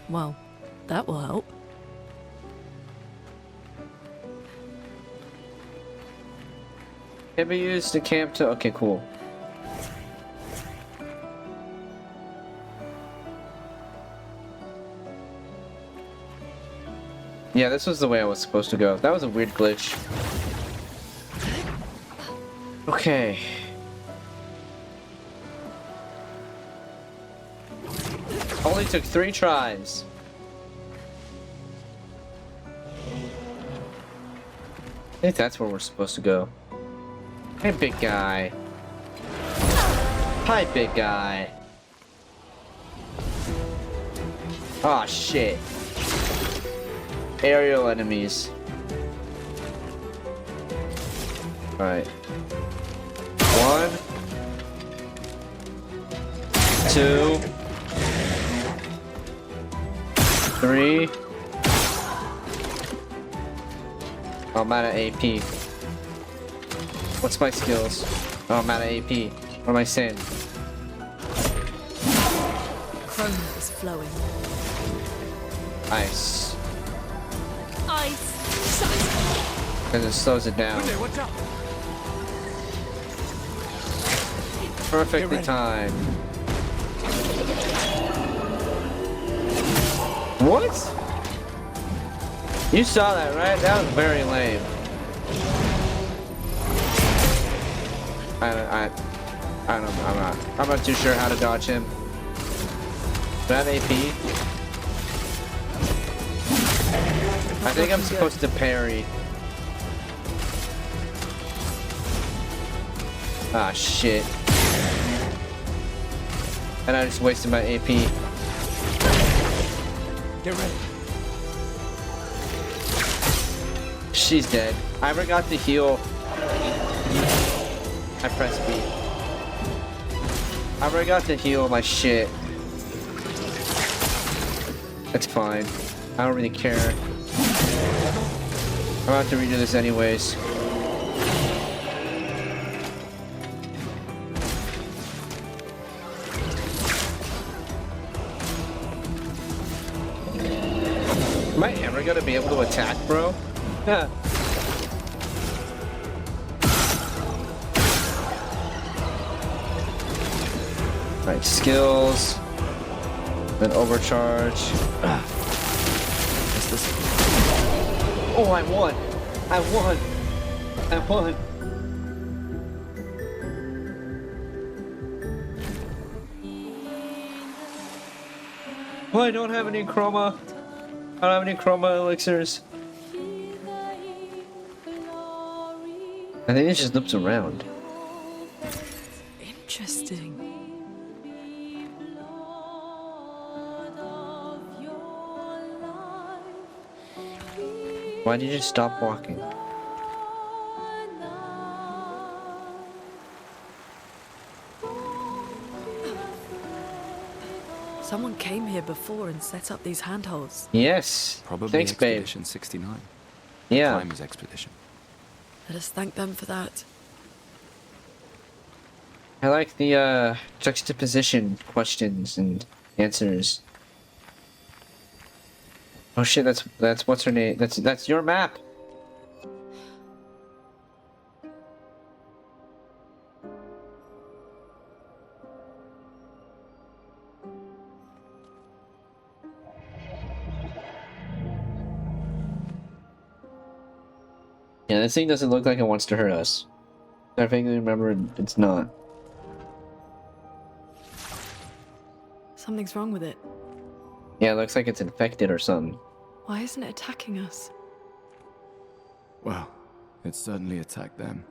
Well, that will help. Can be used to camp to. Okay, cool. Yeah, this was the way I was supposed to go. That was a weird glitch. Okay. Only took 3 tries. I think that's where we're supposed to go. Hey, big guy. Hi, big guy. Aw, shit. Aerial enemies. Alright. 1, 2, 3. Oh, I'm out of AP. What's my skills? Oh, I'm out of AP. What am I saying? Chroma is flowing. Ice. Ice. Because it slows it down. What's up? Perfectly timed. What? You saw that, right? That was very lame. I'm not too sure how to dodge him. Do I have AP? I think I'm supposed to parry. Ah, shit. And I just wasted my AP. Get ready. She's dead. I forgot to heal. I pressed B. I forgot to heal my shit. It's fine. I don't really care. I'm about to redo this anyways. Am I ever gonna be able to attack, bro? Yeah. Right, skills. Then overcharge. What's this? Oh, I won! I won! I won! Oh, I don't have any chroma. I don't have any chroma elixirs. I think it just loops around. Interesting. Why did you just stop walking? Someone came here before and set up these handholds. Yes. Probably Thanks, babe. Expedition 69. Yeah. Climbers expedition. Let us thank them for that. I like the juxtaposition questions and answers. Oh shit, that's what's her name? That's your map. Yeah, this thing doesn't look like it wants to hurt us. I vaguely remember it's not. Something's wrong with it. Yeah, it looks like it's infected or something. Why isn't it attacking us? Well, it certainly attacked them.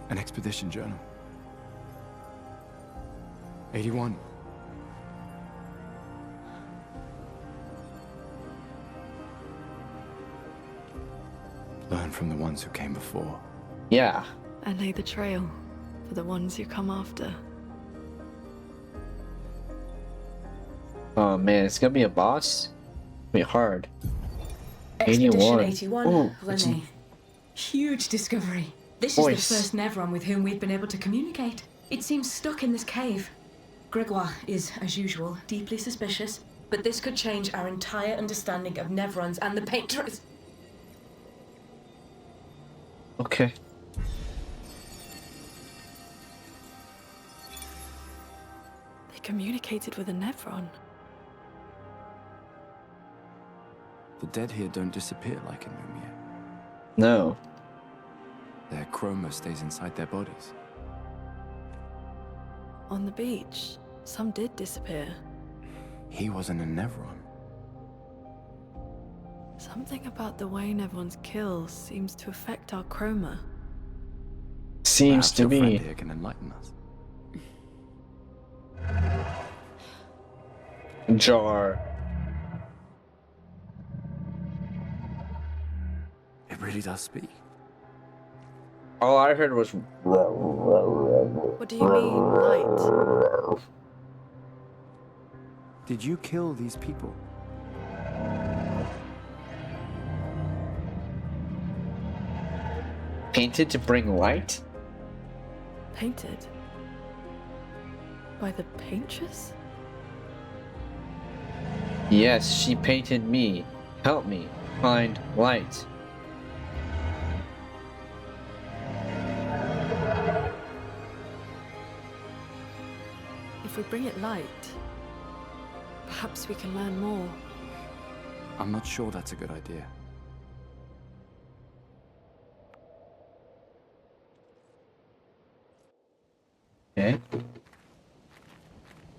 An expedition journal. 81. Learn from the ones who came before. Yeah. And lay the trail for the ones who come after. Oh man, it's gonna be a boss? It'll be hard. Expedition 81. 81, Ooh, René. Huge discovery. This Voice. is the first Nevron with whom we've been able to communicate. It seems stuck in this cave. Gregoire is, as usual, deeply suspicious. but this could change our entire understanding of Nevrons and the Patrons. Okay. They communicated with a Nevron. The dead here don't disappear like in Lumia. No. Their chroma stays inside their bodies. On the beach, some did disappear. He wasn't a Nevron. Something about the way Nevrons kill seems to affect our chroma. Seems Perhaps to your friend me. here can enlighten us. Jar. It really does speak. All I heard was. What do you mean, light? Did you kill these people? Painted to bring light? Painted? By the paintress? Yes, she painted me. Help me find light. If we bring it light, perhaps we can learn more. I'm not sure that's a good idea. Okay.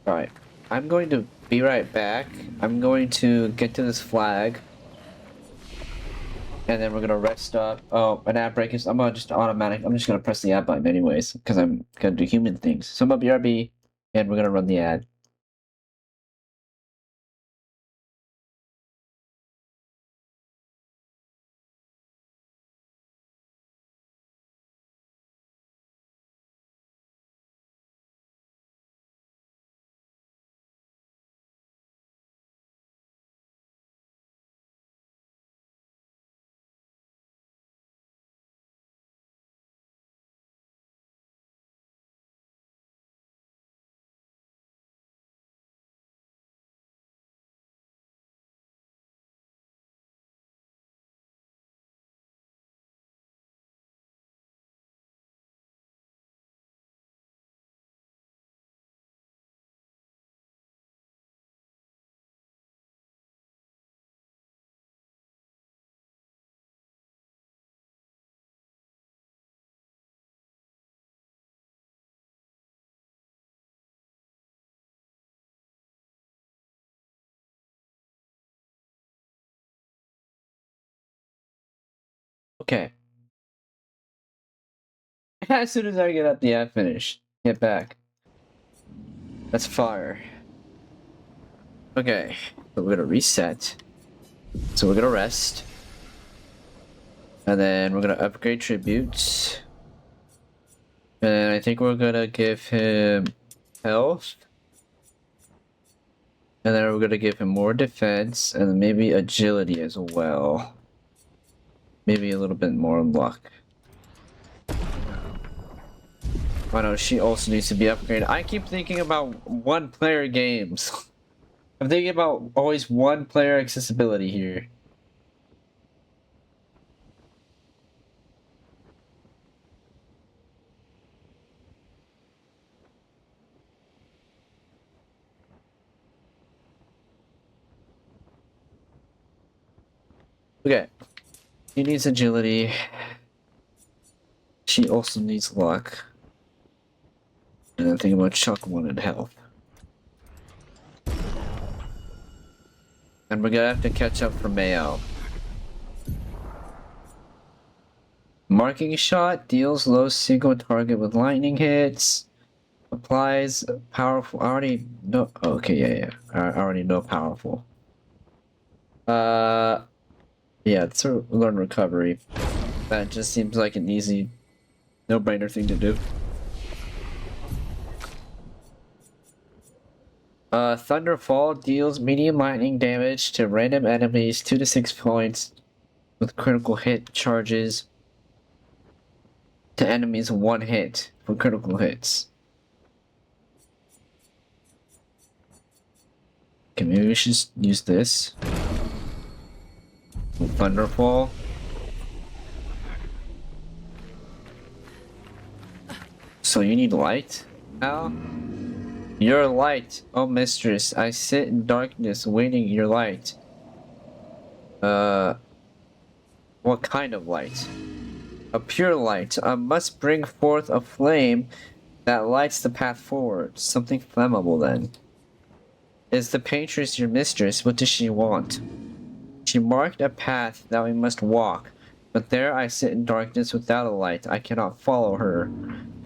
Alright. I'm going to be right back. I'm going to get to this flag. And then we're gonna rest up. Oh, an ad break is. I'm gonna just automatic. I'm just gonna press the ad button anyways, because I'm gonna do human things. So I'm gonna BRB, and we're gonna run the ad. Okay. As soon as I get up the ad finish, get back. That's fire. Okay, so we're gonna reset. So we're gonna rest. And then we're gonna upgrade tributes. And I think we're gonna give him health. And then we're gonna give him more defense and maybe agility as well. Maybe a little bit more luck. Oh no, she also needs to be upgraded. I keep thinking about one-player games. I'm thinking about always one-player accessibility here. Okay. She needs agility. She also needs luck. And I'm thinking about Chuck wanted health. And we're gonna have to catch up for Mayo. Marking shot deals low single target with lightning hits. Applies powerful. I already know. Okay, yeah. I already know powerful. Yeah, it's a learn recovery. That just seems like an easy, no-brainer thing to do. Thunderfall deals medium lightning damage to random enemies 2 to 6 points with critical hit charges to enemies 1 hit for critical hits. Okay, maybe we should use this. Thunderfall. So you need light now? Your light, oh mistress, I sit in darkness waiting your light. What kind of light? A pure light. I must bring forth a flame that lights the path forward. Something flammable then. Is the paintress your mistress? What does she want? She marked a path that we must walk, but there I sit in darkness without a light. I cannot follow her.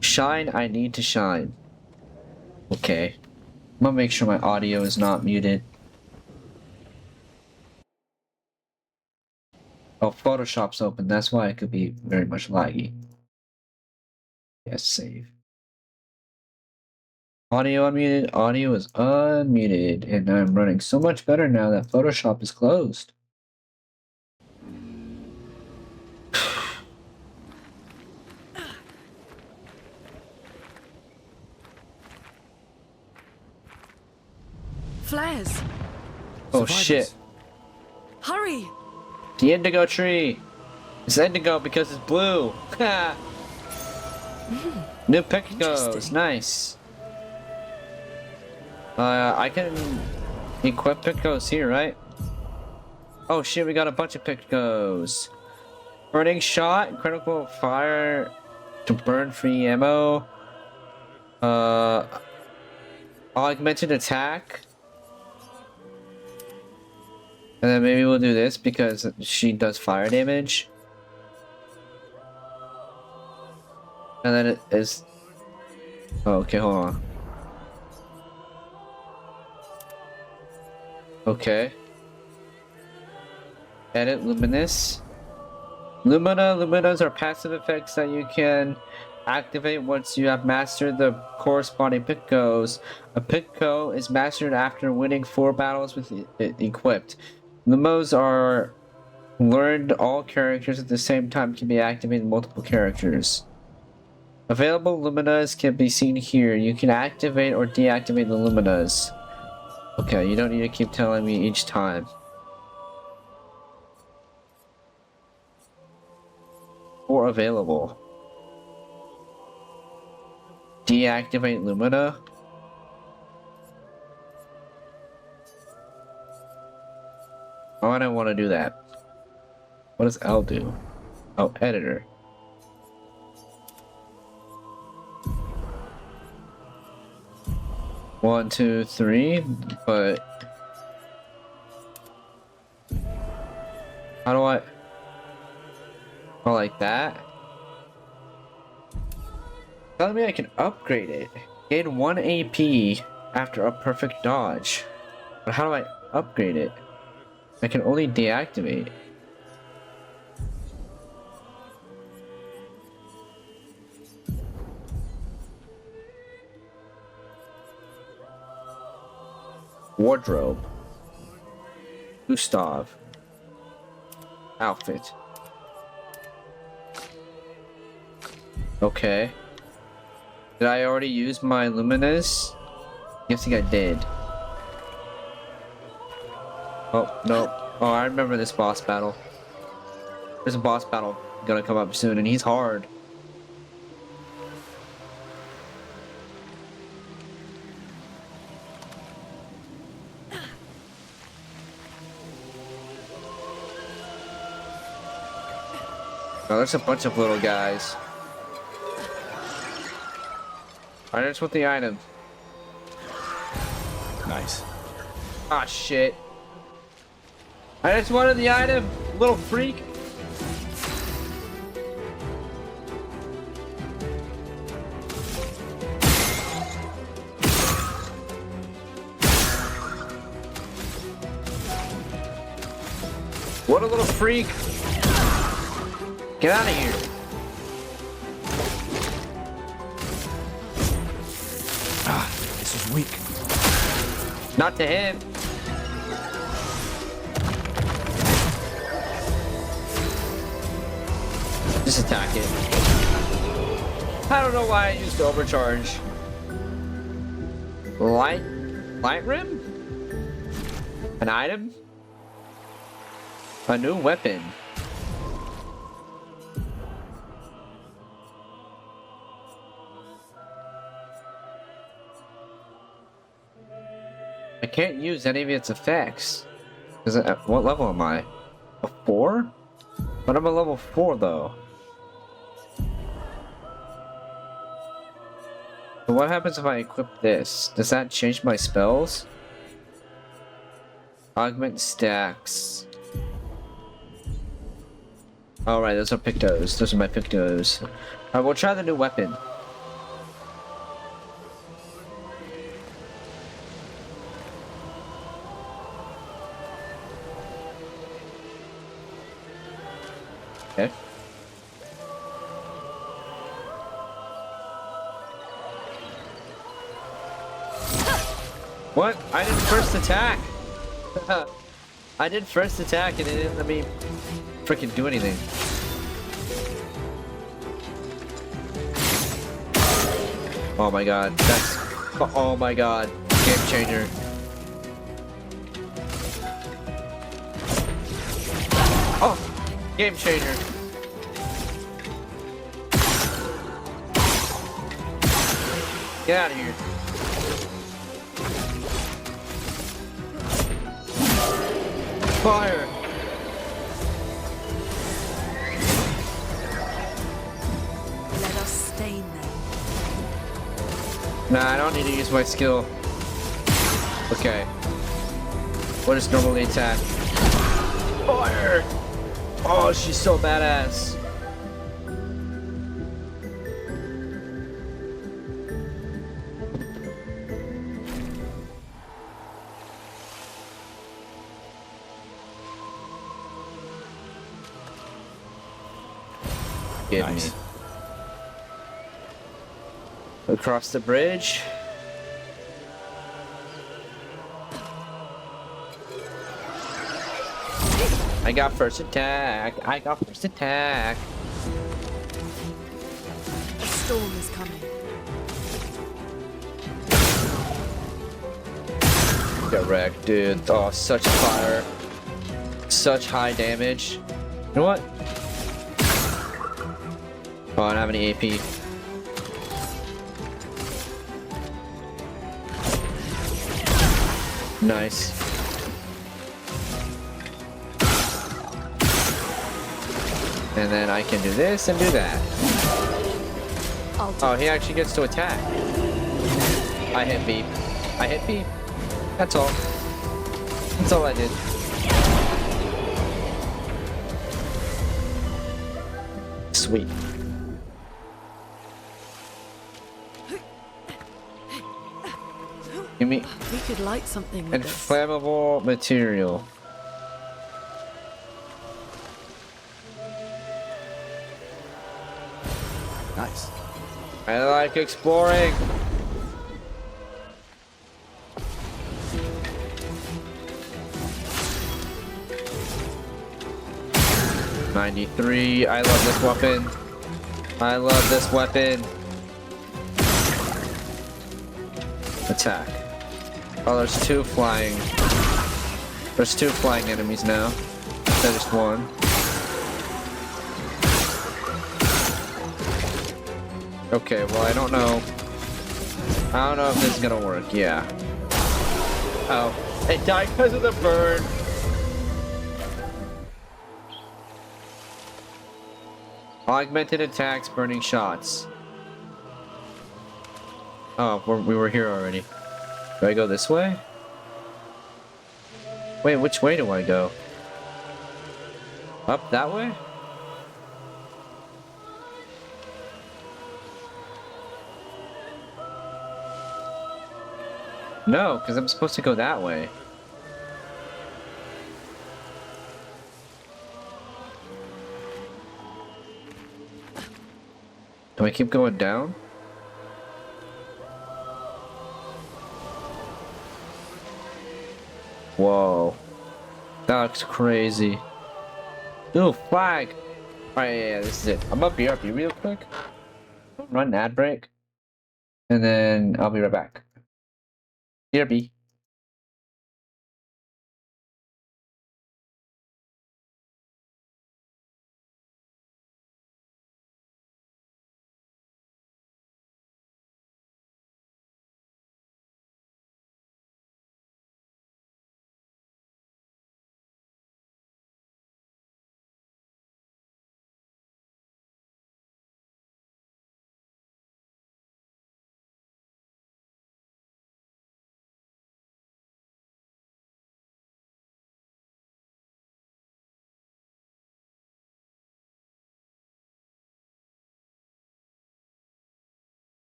Shine, I need to shine. Okay. I'm gonna make sure my audio is not muted. Oh, Photoshop's open. That's why it could be very much laggy. Yes, save. Audio unmuted. Audio is unmuted. And I'm running so much better now that Photoshop is closed. Flares! Oh shit. Hurry! The indigo tree! It's indigo because it's blue! New picos! Nice! I can equip picos here, right? Oh shit, we got a bunch of picos! Burning shot, critical fire to burn free ammo. Augmented attack. And then maybe we'll do this because she does fire damage. And then it is... Oh, okay, hold on. Okay. Edit Luminous. Luminas are passive effects that you can activate once you have mastered the corresponding picos. A pico is mastered after winning 4 battles with it equipped. Lumos are learned all characters at the same time, can be activated multiple characters. Available Luminas can be seen here. You can activate or deactivate the Luminas. Okay, you don't need to keep telling me each time. Or available. Deactivate Lumina. Oh, I don't want to do that. What does L do? Oh, editor. One, two, three, but how do I? Oh, like that? Telling me I can upgrade it. Gain 1 AP after a perfect dodge. But how do I upgrade it? I can only deactivate. Wardrobe. Gustav. Outfit. Okay. Did I already use my Luminous? Guessing I did. Oh, no. Oh, I remember this boss battle. There's a boss battle gonna come up soon, and he's hard. Oh, there's a bunch of little guys. I just want the item. Nice. Ah, shit. I just wanted the item, little freak. What a little freak. Get out of here. Ah, this is weak. Not to him. Just attack it. I don't know why I used to overcharge. Light rim? An item? A new weapon. I can't use any of its effects. What level am I? A 4? But I'm a level 4 though. So what happens if I equip this? Does that change my spells? Augment stacks. Alright, those are Pictos. Those are my Pictos. Alright, we'll try the new weapon. Okay. What? I did first attack! I did first attack and it didn't let me freaking do anything. Oh my god, that's... Oh my god, game changer. Oh! Game changer. Get out of here. Fire! Let us stain them. Nah, I don't need to use my skill. Okay. What is normally attack? Fire! Oh, she's so badass. Give me. Across the bridge. I got first attack. I got first attack. A storm is coming. Get wrecked, dude. Oh, such fire. Such high damage. You know what? Oh, I don't have any AP. Nice. And then I can do this and do that. Oh, he actually gets to attack. I hit B. I hit B. That's all. That's all I did. Sweet. Give me We could light something with this. inflammable material. Nice. I like exploring. $93. I love this weapon. I love this weapon. Attack. Oh, there's two flying. There's two flying enemies now. There's just one. Okay, well, I don't know. I don't know if this is gonna work. Yeah. Oh, it died because of the burn. Augmented attacks, burning shots. Oh, we were here already. Do I go this way? Wait, which way do I go? Up that way? No, because I'm supposed to go that way. Do I keep going down? Whoa. That looks crazy. Ooh, flag! Alright, yeah, this is it. I'm gonna BRB real quick. Run an ad break. And then I'll be right back. BRB.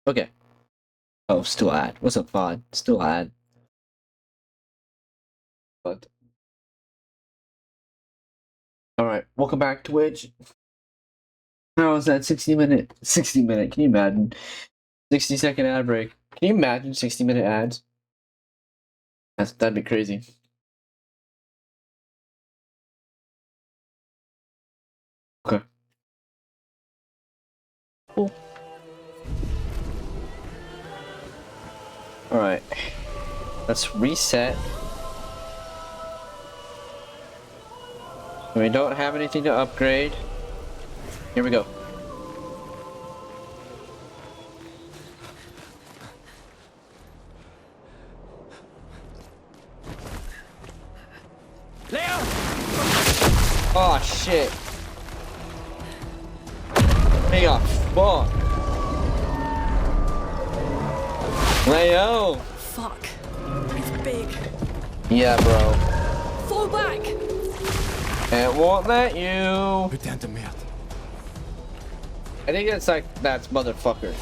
Okay. Oh, still ad. What's up, Vod? Still ad. But. Alright, welcome back, Twitch. How was that 60 minute? Can you imagine? 60-second ad break. Can you imagine 60-minute ads? That'd be crazy. Okay. Cool. Alright. Let's reset. We don't have anything to upgrade. Here we go. Leo! Oh shit. Hey, fuck. Leo! Fuck. It's big. Yeah, bro. Fall back! It won't let you. Putain de merde. I think that's like, that's motherfucker.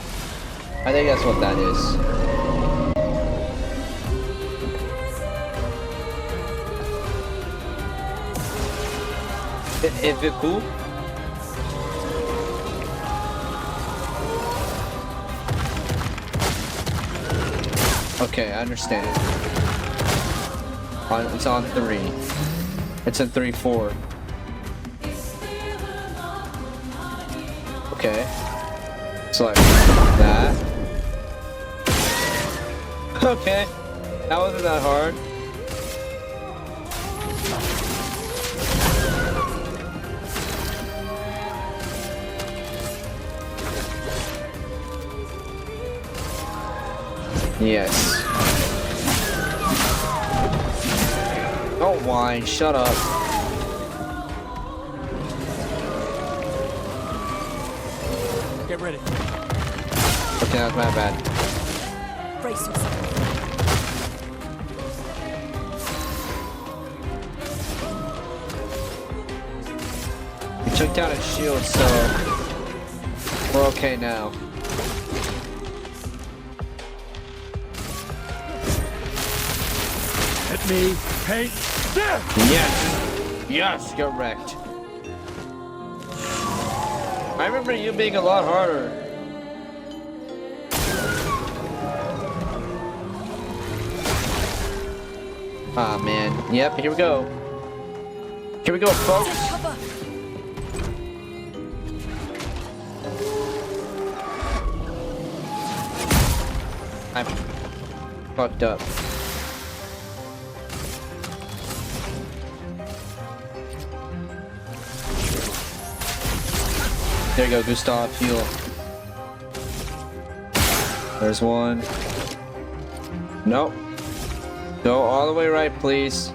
I think that's what that is. Is it cool? Okay, I understand. It's on 3. It's at 3-4. Okay. So like that. Okay. That wasn't that hard. Yes. Don't whine, shut up. Get ready. Okay, that's my bad. Brace yourself. We took down his shield, so we're okay now. Let me paint this! Yes! Yes, get wrecked. I remember you being a lot harder. Ah, man. Yep, here we go. Here we go, folks. I'm fucked up. There you go, Gustav, heal. There's one. Nope. Go all the way right, please.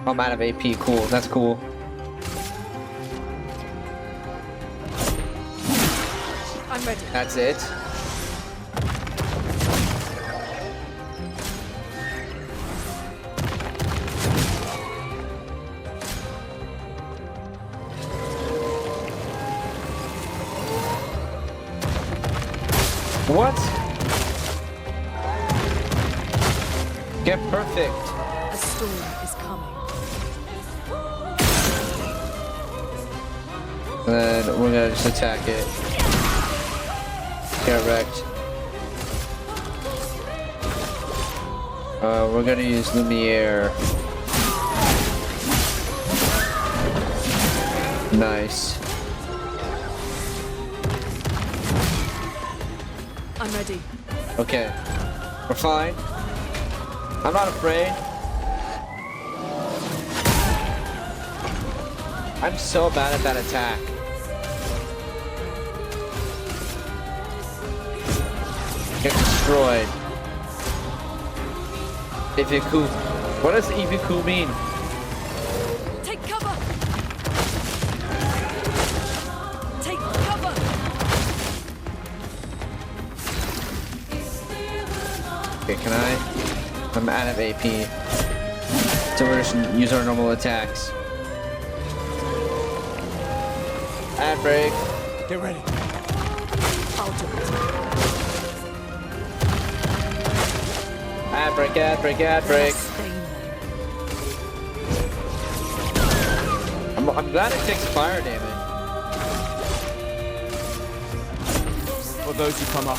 I'm out of AP, cool, that's cool. I'm ready. That's it. What? Get perfect. A storm is coming. And then we're gonna just attack it. Get wrecked. We're gonna use Lumiere. Nice. I'm ready. Okay. We're fine. I'm not afraid. I'm so bad at that attack. Get destroyed. Iviku. What does Iviku mean? Take cover! Take cover! Okay, can I? I'm out of AP. So we're just gonna use our normal attacks. Ad break. Get ready. I'll do it. ad break, ad break. I'm glad it takes fire damage. For those who come up.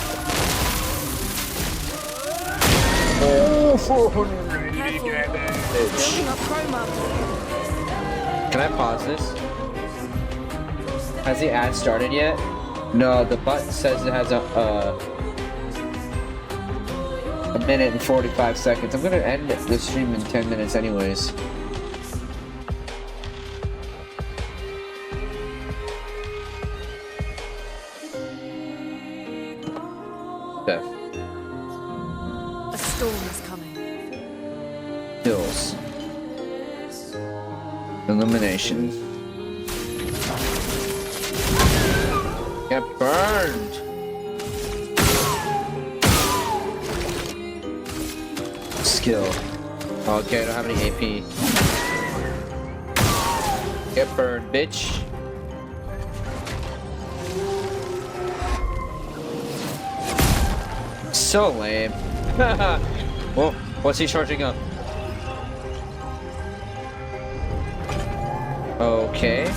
Oh, 480 damage. Can I pause this? Has the ad started yet? No, the button says it has a minute and 45 seconds. I'm gonna end the stream in 10 minutes anyways. Okay. A storm is coming. Kills. Illumination. Get burned! Skill. Okay, I don't have any AP. Get burned, bitch. So lame. Whoa, what's he charging up? Okay.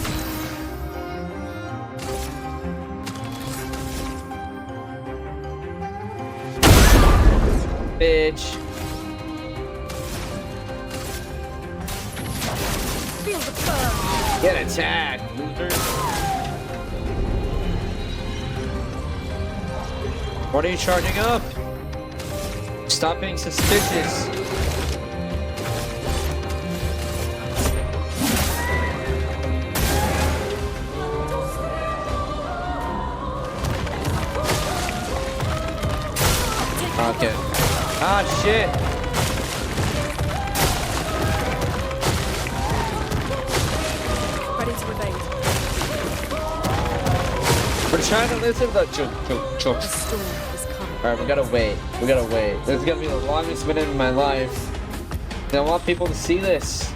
Bitch. Feel the burn. Get attacked, loser. What are you charging up? Stop being suspicious. Okay. Ah, shit. Ready to evade. We're trying to listen to the chug. Alright, we gotta wait. We gotta wait. This is gonna be the longest minute in my life. And I want people to see this.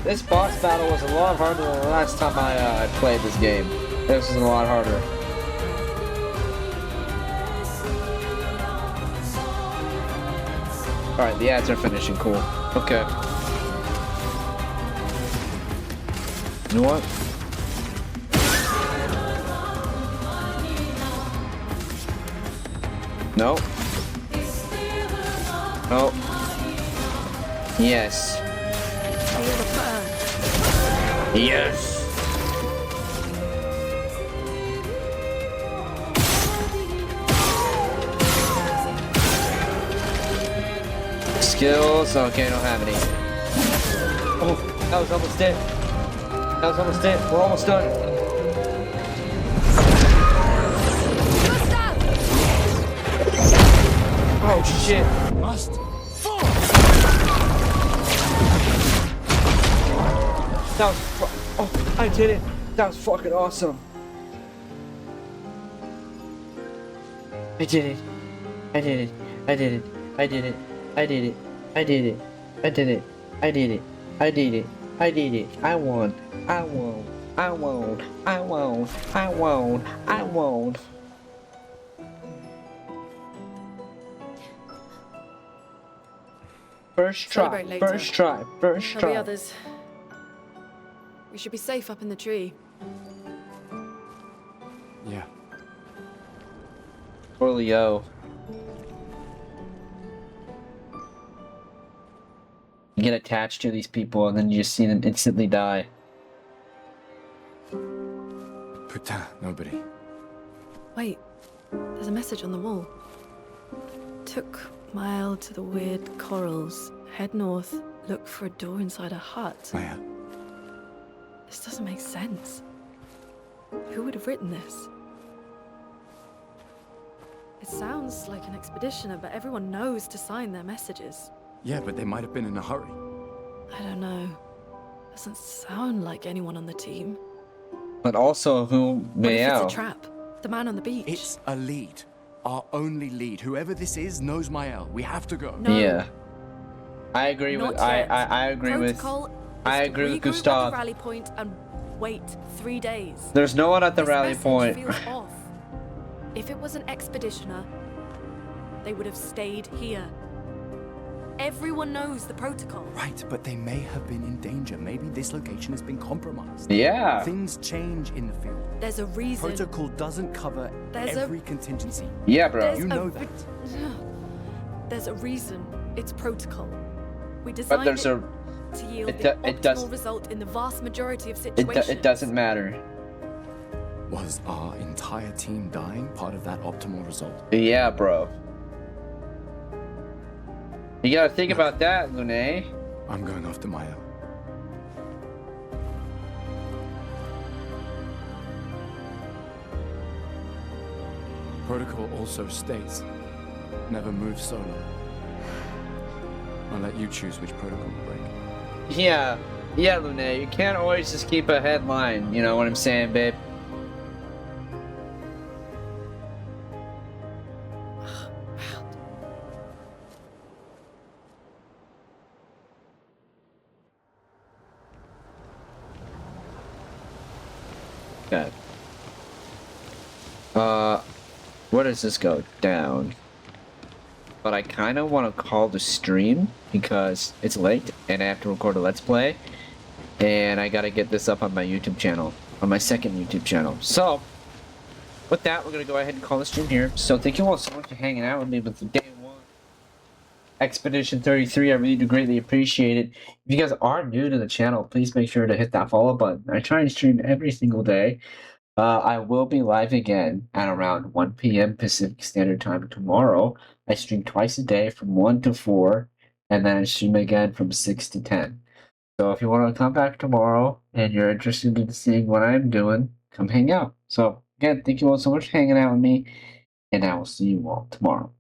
This boss battle was a lot harder than the last time I played this game. This is a lot harder. Alright, the ads are finishing. Cool. Okay. You know what? No. No. Yes. Yes. Skills. Okay, I don't have any. Oh, that was almost it. That was almost it. We're almost done. Oh shit. Must. That was oh, I did it. That was fucking awesome. I did it. I did it. I did it. I did it. I did it. I did it. I did it. I did it. I did it. I did it. I won. I won. I won. I won. I won. I won. First try. Celebrate later. First try. First There'll be try. others. We should be safe up in the tree. Yeah. Poor Leo. You get attached to these people and then you just see them instantly die. Putain, nobody. Wait, there's a message on the wall. Took mile to the weird corals. Head north, look for a door inside a hut. Oh, yeah. This doesn't make sense. Who would have written this? It sounds like an expeditioner, but everyone knows to sign their messages. Yeah, but they might have been in a hurry. I don't know. Doesn't sound like anyone on the team. But also, who What if Mael? it's a trap? The man on the beach. It's a lead. Our only lead. Whoever this is knows Mael. We have to go. No. Yeah. I agree Not with yet. I agree with Protocol I is to agree with regroup at the Gustav. rally point and wait 3 days. There's no one at the This rally message point. feels off. If it was an expeditioner, they would have stayed here. Everyone knows the protocol. Right, but they may have been in danger. Maybe this location has been compromised. Yeah. Things change in the field. There's a reason. Protocol doesn't cover every contingency. Yeah, bro. There's You a know re- that. There's a reason it's protocol. We But designed there's it a. to yield It the do- it does- optimal result in the vast majority of It, situations. it doesn't matter. Was our entire team dying part of that optimal result? Yeah, bro. You gotta think about that, Lune. I'm going after Maya. Protocol also states, never move solo. I'll let you choose which protocol to break. Yeah, Lune. You can't always just keep a headline. You know what I'm saying, babe? Okay. Where does this go? Down. But I kind of want to call the stream because it's late and I have to record a Let's Play. And I gotta get this up on my YouTube channel. On my second YouTube channel. So, with that, we're gonna go ahead and call the stream here. So, thank you all so much for hanging out with me with the Day 1 Expedition 33. I really do greatly appreciate it. If you guys are new to the channel, please make sure to hit that follow button. I try and stream every single day. I will be live again at around 1 p.m. Pacific Standard Time tomorrow. I stream twice a day from 1 to 4, and then I stream again from 6 to 10. So if you want to come back tomorrow and you're interested in seeing what I'm doing, come hang out. So again, thank you all so much for hanging out with me, and I will see you all tomorrow.